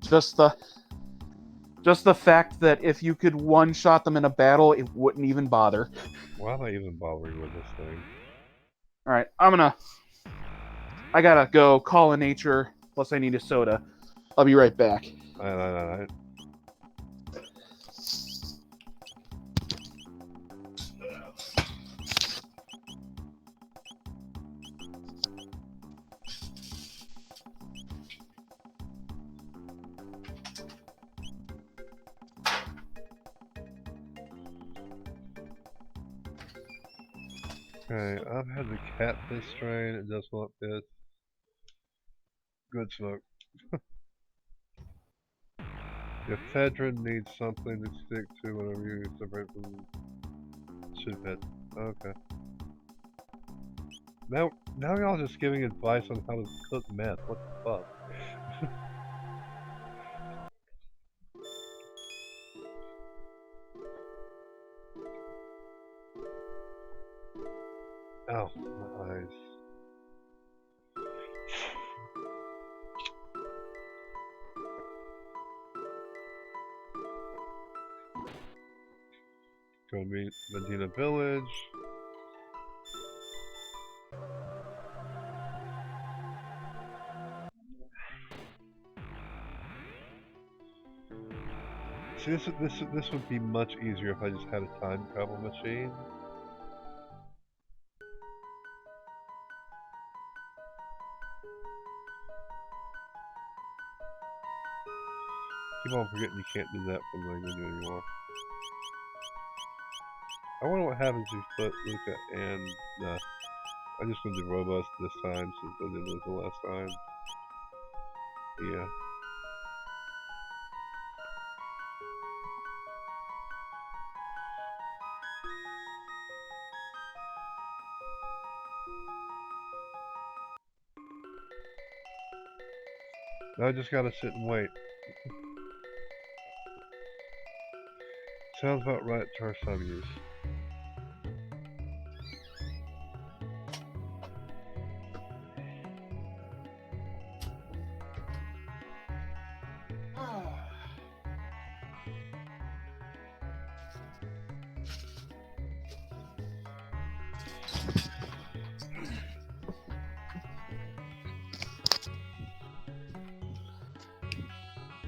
just the fact that if you could one-shot them in a battle, it wouldn't even bother. Why am I even bothering with this thing? Alright, I gotta go call in nature, plus I need a soda. I'll be right back. Alright. Okay, I've had the cat piss strain. It does want piss. Good smoke. Ephedrine needs something to stick to whenever you separate from shit. Okay. Now y'all just giving advice on how to cook meth. What the fuck? Ow, my eyes. Go to Medina Village. See, this would be much easier if I just had a time travel machine. Keep on forgetting you can't do that from the menu anymore. I wonder what happens if you put Luca and I'm just gonna do robust this time since I didn't lose the last time. Yeah. Now I just gotta sit and wait. Sounds about right to our some use.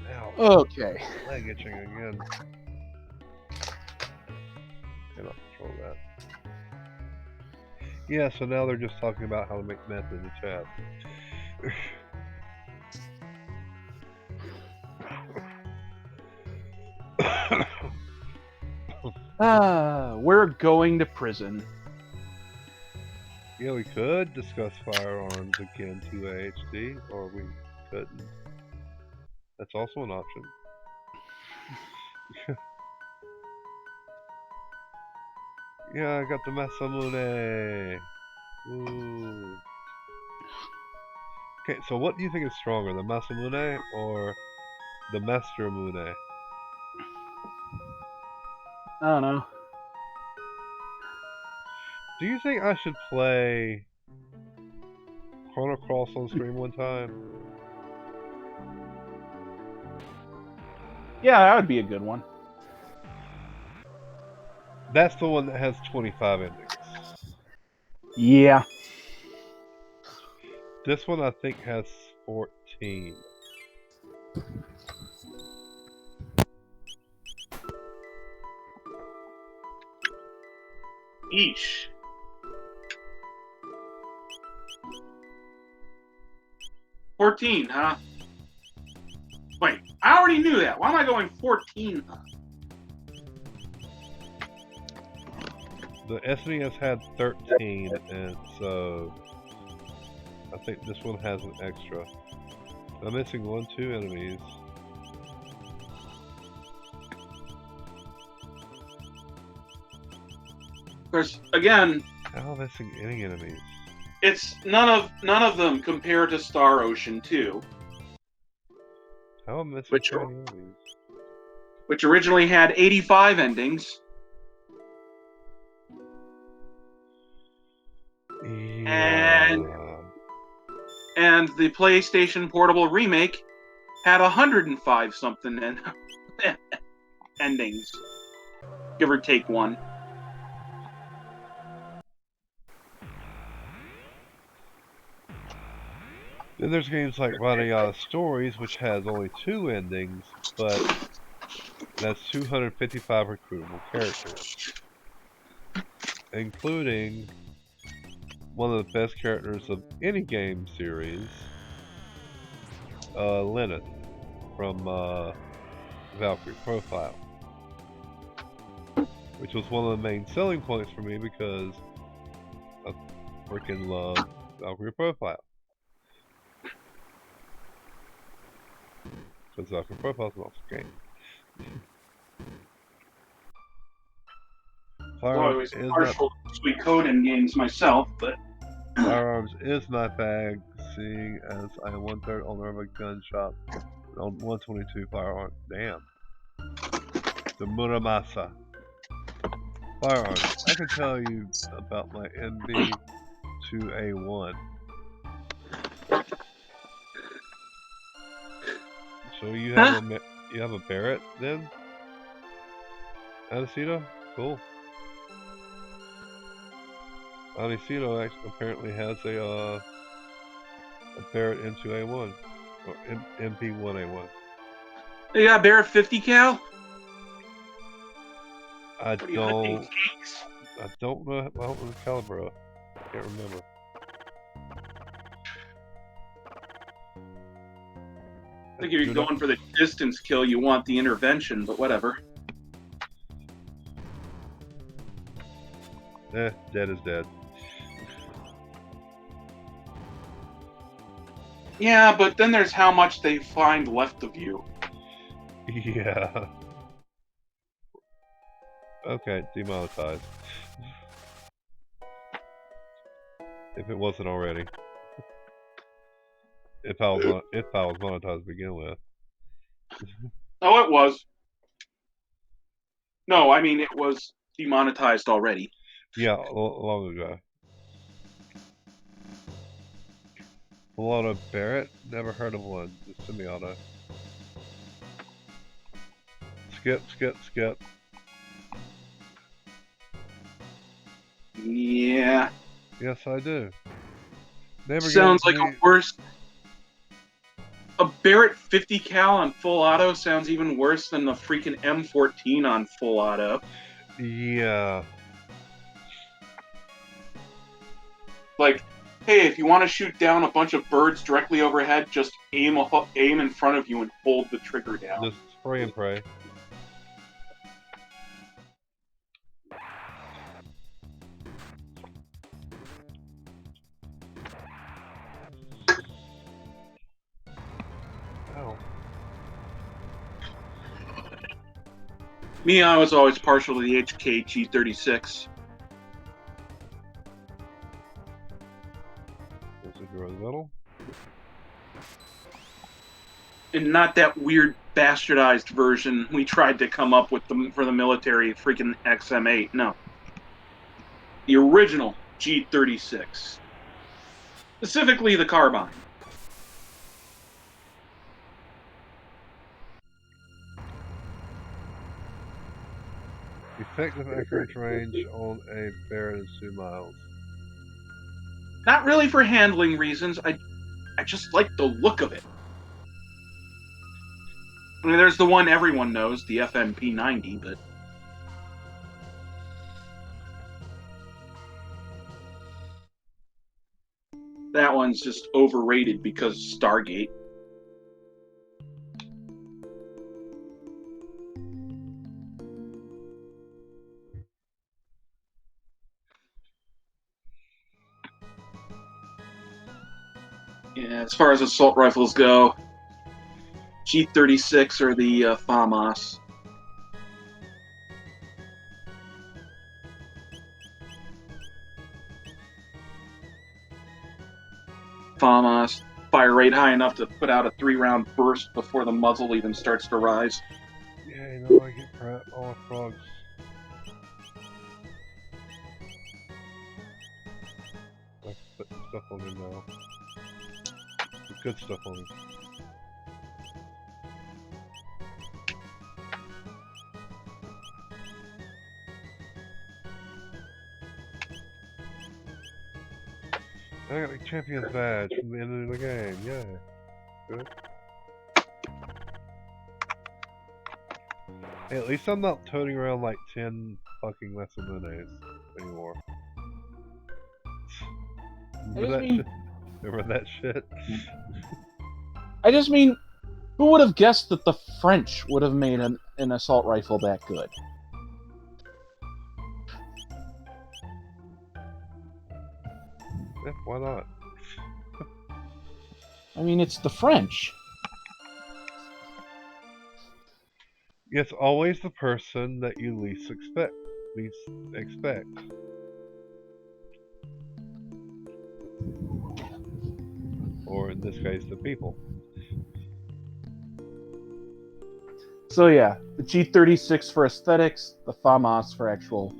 Ow. Okay. Leg itching again. Cannot control that. Yeah, so now they're just talking about how to make meth in the chat. We're going to prison. Yeah, we could discuss firearms again to AHD, or we couldn't. That's also an option. Yeah, I got the Masamune! Woo! Okay, so what do you think is stronger, the Masamune or the Master Mune? I don't know. Do you think I should play Chrono Cross on stream one time? Yeah, that would be a good one. That's the one that has 25 endings. Yeah. This one I think has 14. Eesh. $14, huh? Wait, I already knew that. Why am I going 14? The SNES had 13, and so I think this one has an extra. I'm missing 2 enemies. Because again, How am I missing any enemies? it's none of them compare to Star Ocean 2, How am I missing Which so one? many enemies? which originally had 85 endings. Yeah. And the PlayStation Portable remake had 105 something endings, give or take one. Then there's games like Radiyata Stories, which has only 2 endings, but that's 255 recruitable characters, including one of the best characters of any game series, Lenneth from Valkyrie Profile, which was one of the main selling points for me because I freaking love Valkyrie Profile. Because Valkyrie Profile is an awesome game. I was partial to Sweet Conan games myself, but Firearms is my bag, seeing as I am 1/3 owner of a gun shop on 122 firearms. Damn. The Muramasa. Firearms. I can tell you about my MB2A1. So you have you have a Barrett then? Anacito? Cool. Anacito apparently has a Barrett M2A1 or MP1A1. you got Barrett 50 cal. I What are you hunting don't cakes? I don't know the caliber of. Can't remember. I think if you're going for the distance kill, you want the intervention, but whatever. Dead is dead. Yeah, but then there's how much they find left of you. Yeah. Okay, demonetized. If it wasn't already. If I was monetized to begin with. Oh, it was. No, I mean, it was demonetized already. Yeah, long ago. Full auto Barrett? Never heard of one. Just semi-auto. Skip. Yeah. Yes, I do. Never Sounds like a worse. A Barrett 50 cal on full auto sounds even worse than the freaking M14 on full auto. Yeah. Like, hey, if you want to shoot down a bunch of birds directly overhead, just aim in front of you and hold the trigger down. Just spray and pray. Ow. Me, I was always partial to the HK G36. Is it rose metal? And not that weird bastardized version we tried to come up with for the military, freaking XM8. No. The original G36. Specifically the carbine. Effective accurate range on a Barrett is 2 miles. Not really for handling reasons. I just like the look of it. I mean, there's the one everyone knows, the FMP90, but that one's just overrated because of Stargate. Yeah, as far as assault rifles go, G36 or the FAMAS. FAMAS fire rate high enough to put out a 3-round burst before the muzzle even starts to rise. Yeah, you know, I get crap all frogs. Like putting stuff on him now. The good stuff on him. I got a champion's badge from the end of the game, yeah. Good. Hey, at least I'm not toting around like 10 fucking Masamunes anymore. Remember that shit? I just mean, who would have guessed that the French would have made an assault rifle that good? Yeah, why not? I mean, it's the French. It's always the person that you least expect. Or in this case, the people. So yeah, the G36 for aesthetics, the FAMAS for actual,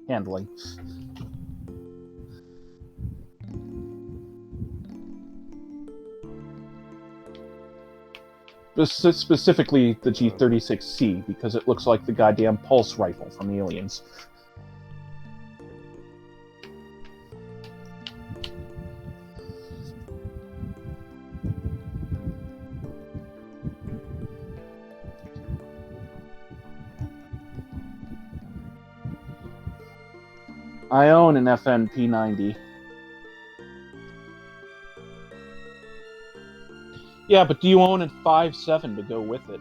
handling. Specifically the G36C, because it looks like the goddamn pulse rifle from Aliens. I own an FN P90. Yeah, but do you own a 5.7 to go with it?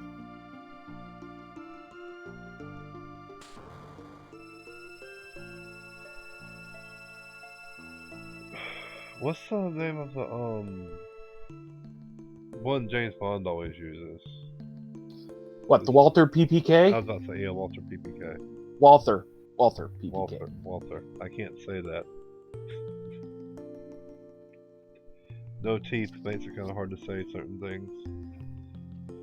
What's the name of the one James Bond always uses? What, the Walther I PPK? was about to say, yeah, Walter PPK. Walther PPK. Walter. I can't say that. No teeth makes it kind of hard to say certain things.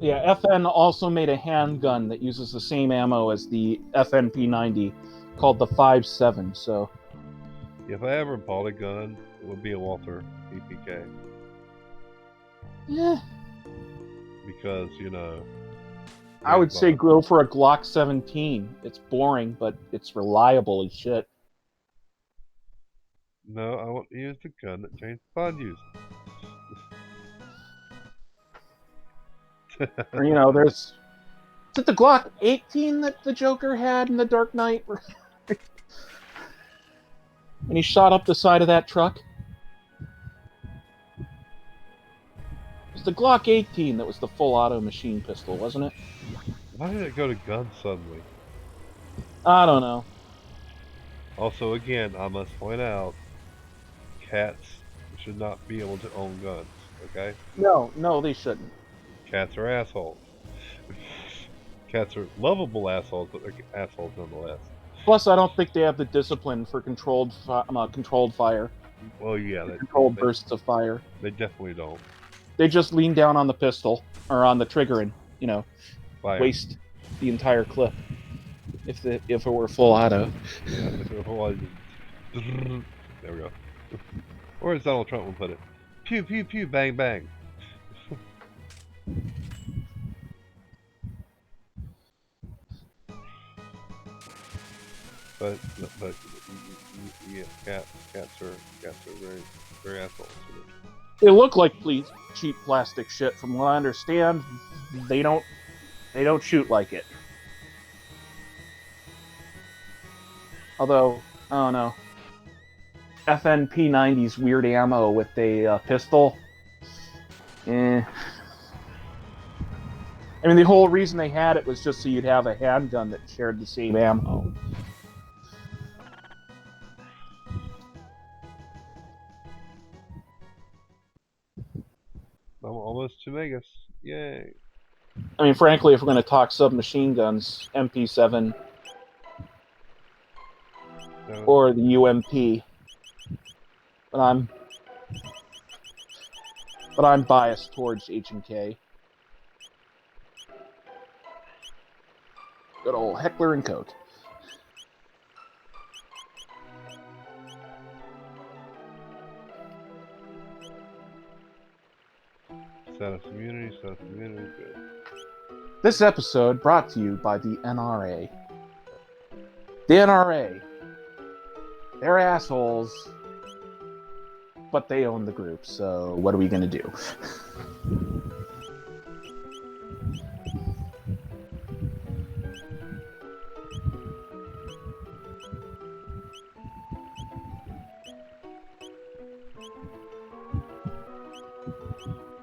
Yeah, FN also made a handgun that uses the same ammo as the FN P90, called the 5.7. So If I ever bought a gun, it would be a Walter PPK. yeah, Because, I would say James Bond. go for a Glock 17. It's boring, but it's reliable as shit. No, I want to use the gun that James Bond used. Or there's is it the Glock 18 that the Joker had in The Dark Knight? When he shot up the side of that truck? It was the Glock 18 that was the full auto machine pistol, wasn't it? Why did it go to guns suddenly? I don't know. Also, again, I must point out, cats should not be able to own guns, okay? No, they shouldn't. Cats are assholes. Cats are lovable assholes, but they're assholes nonetheless. Plus, I don't think they have the discipline for controlled fire, Well, yeah, controlled bursts of fire. they definitely don't. They just lean down on the pistol or on the trigger and Fire. waste the entire clip. If it were full auto. Yeah, there we go. Or as Donald Trump would put it, pew pew pew, bang bang. but yeah, cats are very very assholes. They look like cheap plastic shit. From what I understand, they don't shoot like it. Although, I don't know. FNP90's weird ammo with a pistol. I mean, the whole reason they had it was just so you'd have a handgun that shared the same ammo. I'm almost to Vegas. Yay. I mean, frankly, if we're going to talk submachine guns, MP7 or the UMP. But I'm biased towards H&K. Good old Heckler and Koch. Status immunity, good. This episode brought to you by the NRA. The NRA. They're assholes, but they own the group, so what are we gonna do?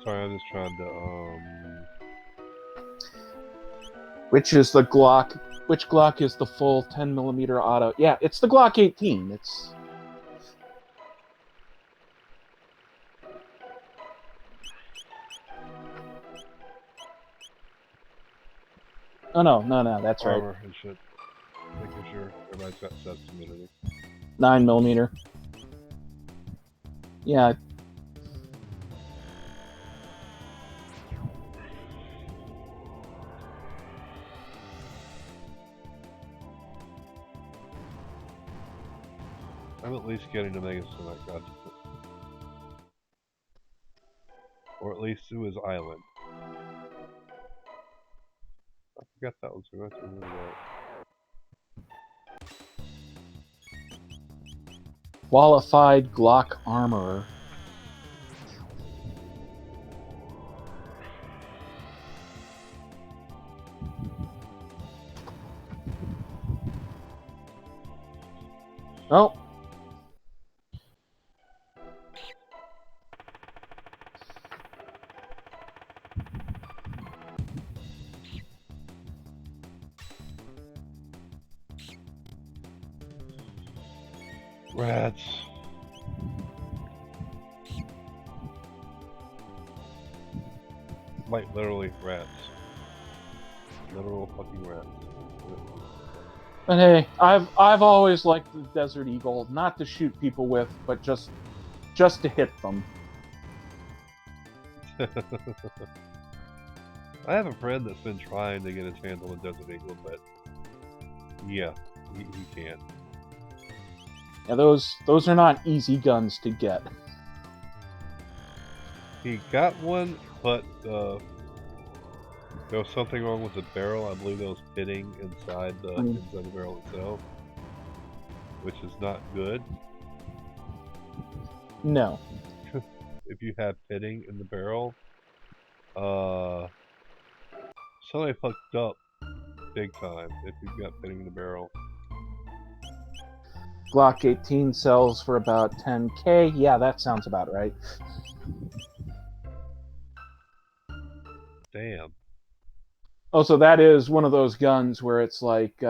Sorry, I'm just trying to Which is the Glock? Which Glock is the full 10mm auto? Yeah, it's the Glock 18. Oh no, that's right. Armor and shit. Making sure everybody's got sense immunity. 9mm. Yeah. I'm at least getting to Mega Summit, God. Or at least to his island. I forgot that was the rest of the Qualified Glock armorer. Oh. Rats. Like literally rats. Literal fucking rats. But hey, I've always liked the Desert Eagle, not to shoot people with, but just to hit them. I have a friend that's been trying to get his hands on a Desert Eagle, but yeah, he can't. Yeah, those are not easy guns to get. He got one, but there was something wrong with the barrel. I believe there was pitting inside the barrel itself, which is not good. No. If you have pitting in the barrel, somebody fucked up big time if you've got pitting in the barrel. Glock 18 sells for about 10K. Yeah, that sounds about right. Damn. Oh, so that is one of those guns where it's like,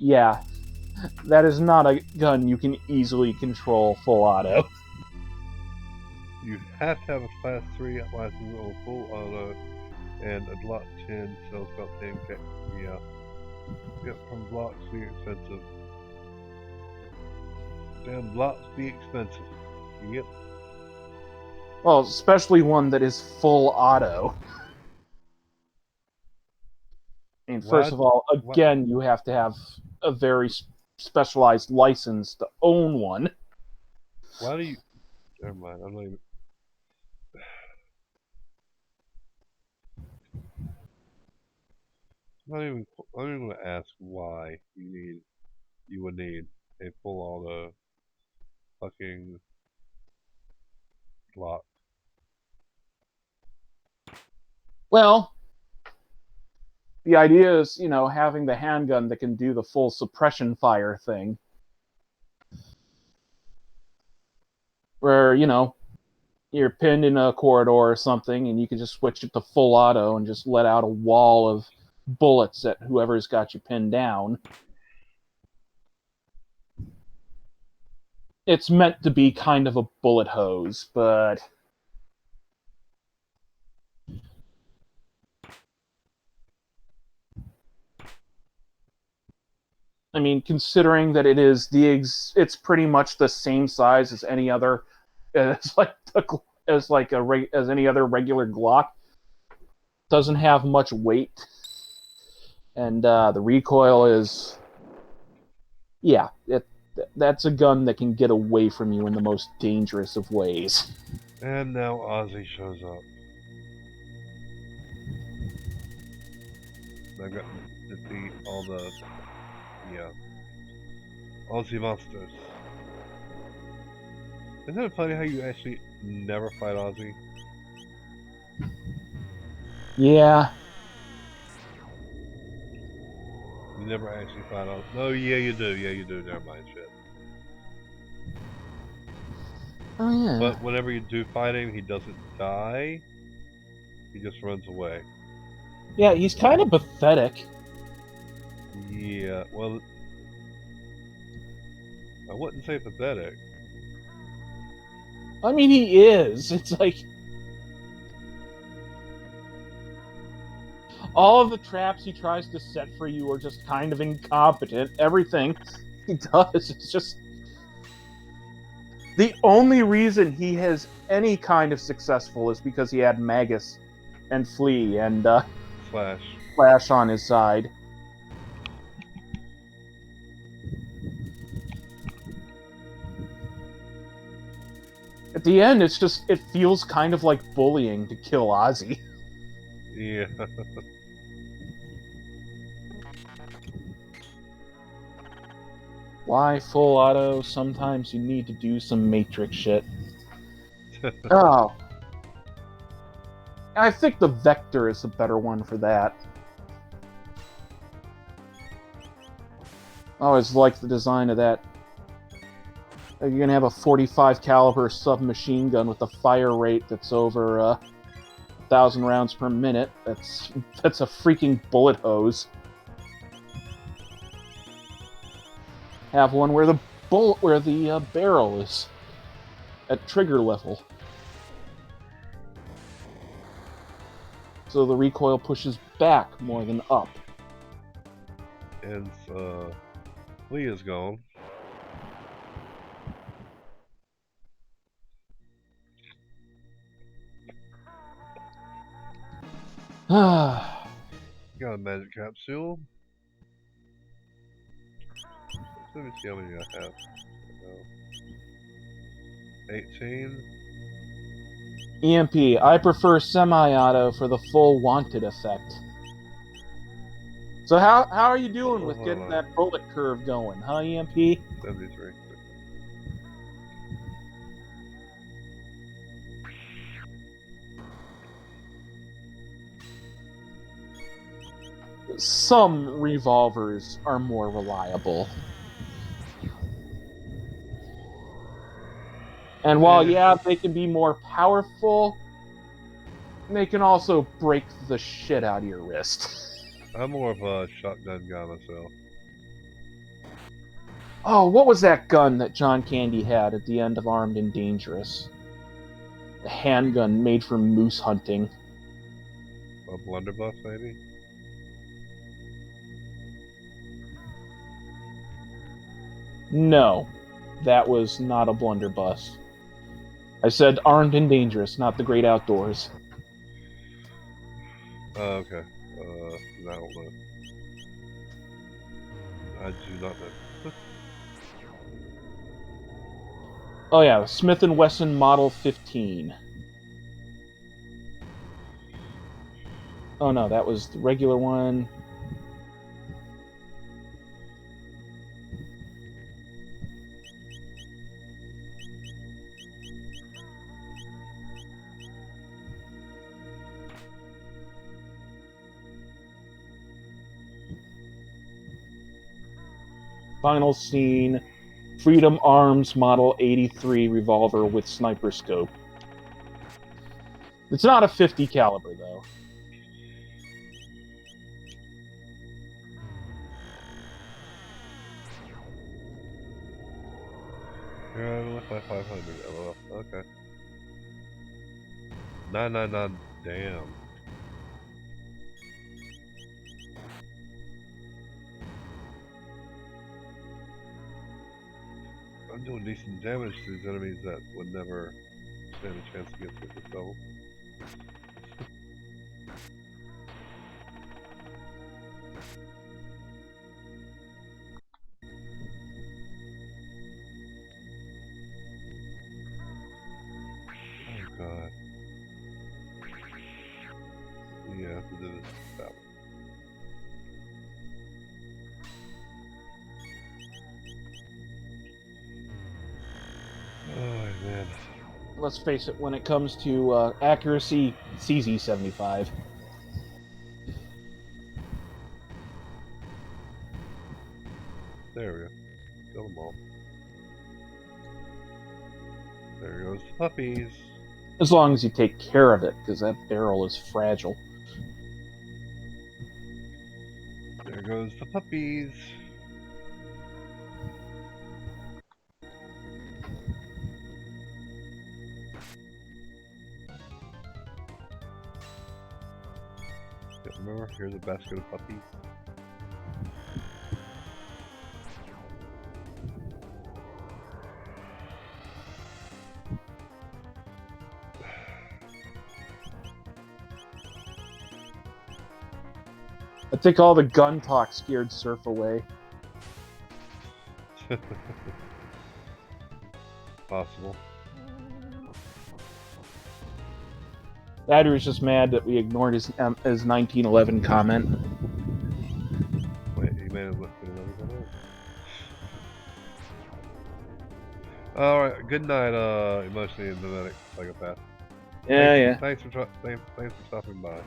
yeah, that is not a gun you can easily control full auto. You have to have a class 3 license or full auto, and a Glock 10 sells about 10K. Yeah. Yep, from blocks be expensive. Damn, blocks be expensive. Yep. Well, especially one that is full auto. I mean, first of all, again, you have to have a very specialized license to own one. Why do you... Never mind, I'm not even... I'm not even going to ask why you would need a full auto fucking Glock. Well, the idea is, having the handgun that can do the full suppression fire thing. Where, you're pinned in a corridor or something, and you can just switch it to full auto and just let out a wall of bullets at whoever's got you pinned down. It's meant to be kind of a bullet hose, but... I mean, considering that it's pretty much the same size as any other, as any other regular Glock. Doesn't have much weight, and the recoil is, yeah, that's a gun that can get away from you in the most dangerous of ways. And now Ozzy shows up. I got to defeat all the... yeah. Ozzy monsters. Isn't it funny how you actually never fight Ozzy? Yeah. You never actually fight Ozzy. No, yeah you do. Yeah you do. Never mind, shit. Oh, yeah. But whenever you do fight him, he doesn't die. He just runs away. Yeah, he's kind of pathetic. Yeah, well... I wouldn't say pathetic. I mean, he is. It's like... All of the traps he tries to set for you are just kind of incompetent. Everything he does is just... The only reason he has any kind of successful is because he had Magus and Flea and Slash. Flash on his side. At the end, it's just, it feels kind of like bullying to kill Ozzy. Yeah. Why full auto? Sometimes you need to do some Matrix shit. Oh. I think the Vector is a better one for that. I always liked the design of that. You're gonna have a 45 caliber submachine gun with a fire rate that's over 1,000 rounds per minute. That's a freaking bullet hose. Have one where the barrel is at trigger level, so the recoil pushes back more than up. And Leah's gone. Ah. Got a magic capsule. Let me see how many I have. 18. EMP, I prefer semi-auto for the full wanted effect. So how are you doing with getting that bullet curve going, huh, EMP? 73. Some revolvers are more reliable. And while, yeah, they can be more powerful, they can also break the shit out of your wrist. I'm more of a shotgun guy myself. Oh, what was that gun that John Candy had at the end of Armed and Dangerous? The handgun made for moose hunting. A blunderbuss, maybe? No, that was not a blunderbuss. I said Armed and Dangerous, not The Great Outdoors. Oh, okay. I don't know. I do not know. Oh yeah, Smith & Wesson Model 15. Oh no, that was the regular one. Final scene, Freedom Arms Model 83 revolver with sniper scope. It's not a 50 caliber though. Yeah, I only have 500. LOL. Okay. 999. Damn. I'm doing decent damage to these enemies that would never stand a chance against it themselves. Oh god. Yeah, I have to do this that way. Oh man. Let's face it, when it comes to accuracy, CZ75. There we go. Kill them all. There goes the puppies. As long as you take care of it, because that barrel is fragile. There goes the puppies. Can't remember Here's a basket of puppies. I think all the gun talk scared Surf away. Possible. That was just mad that we ignored his 1911 comment. Wait, you made it look good. Alright, good night, emotionally empathetic psychopath. Yeah, Thanks for stopping by.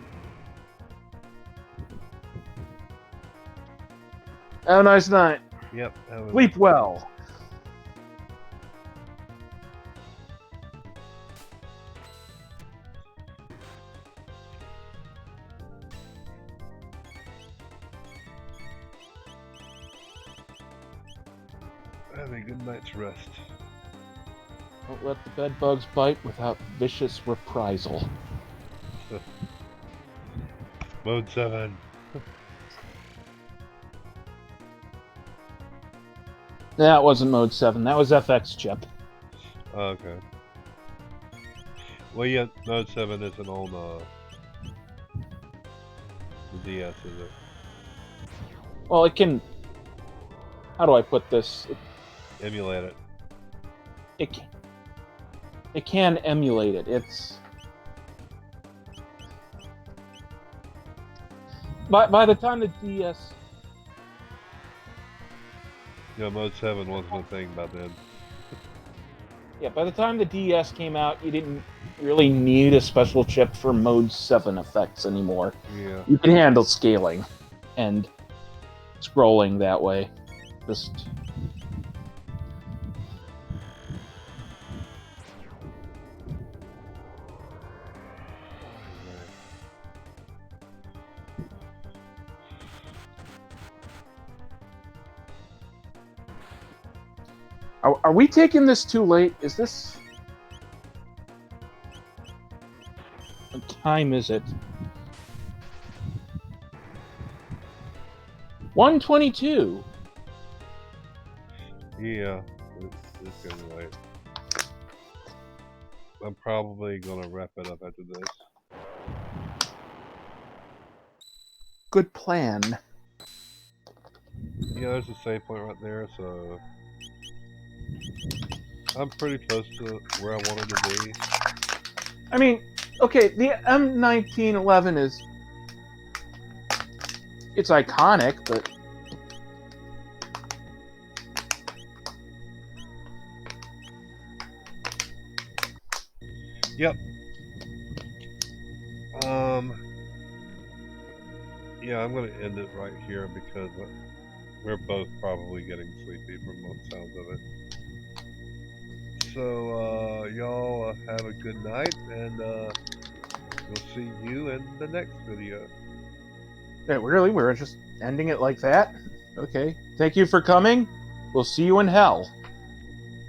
Have a nice night. Yep. Have a Sleep well. Have a good night's rest. Don't let the bed bugs bite without vicious reprisal. Mode 7. That wasn't Mode 7. That was FX chip. Oh, okay. Well, yeah, Mode 7 isn't on the DS, is it? Well, it can... How do I put this? Emulate it. It can emulate it. It's... By the time the DS... Yeah, Mode 7 wasn't a thing by then. Yeah, by the time the DS came out, you didn't really need a special chip for Mode 7 effects anymore. Yeah. You can handle scaling and scrolling that way. Just... Are we taking this too late? Is this... What time is it? 1:22. Yeah, it's getting late. I'm probably gonna wrap it up after this. Good plan. Yeah, there's a save point right there, so I'm pretty close to where I wanted to be. I mean, okay, the M1911 is... It's iconic, but... Yep. Yeah, I'm gonna end it right here because we're both probably getting sleepy from the sounds of it. So, y'all have a good night, and we'll see you in the next video. Yeah, really? We're just ending it like that? Okay. Thank you for coming. We'll see you in hell.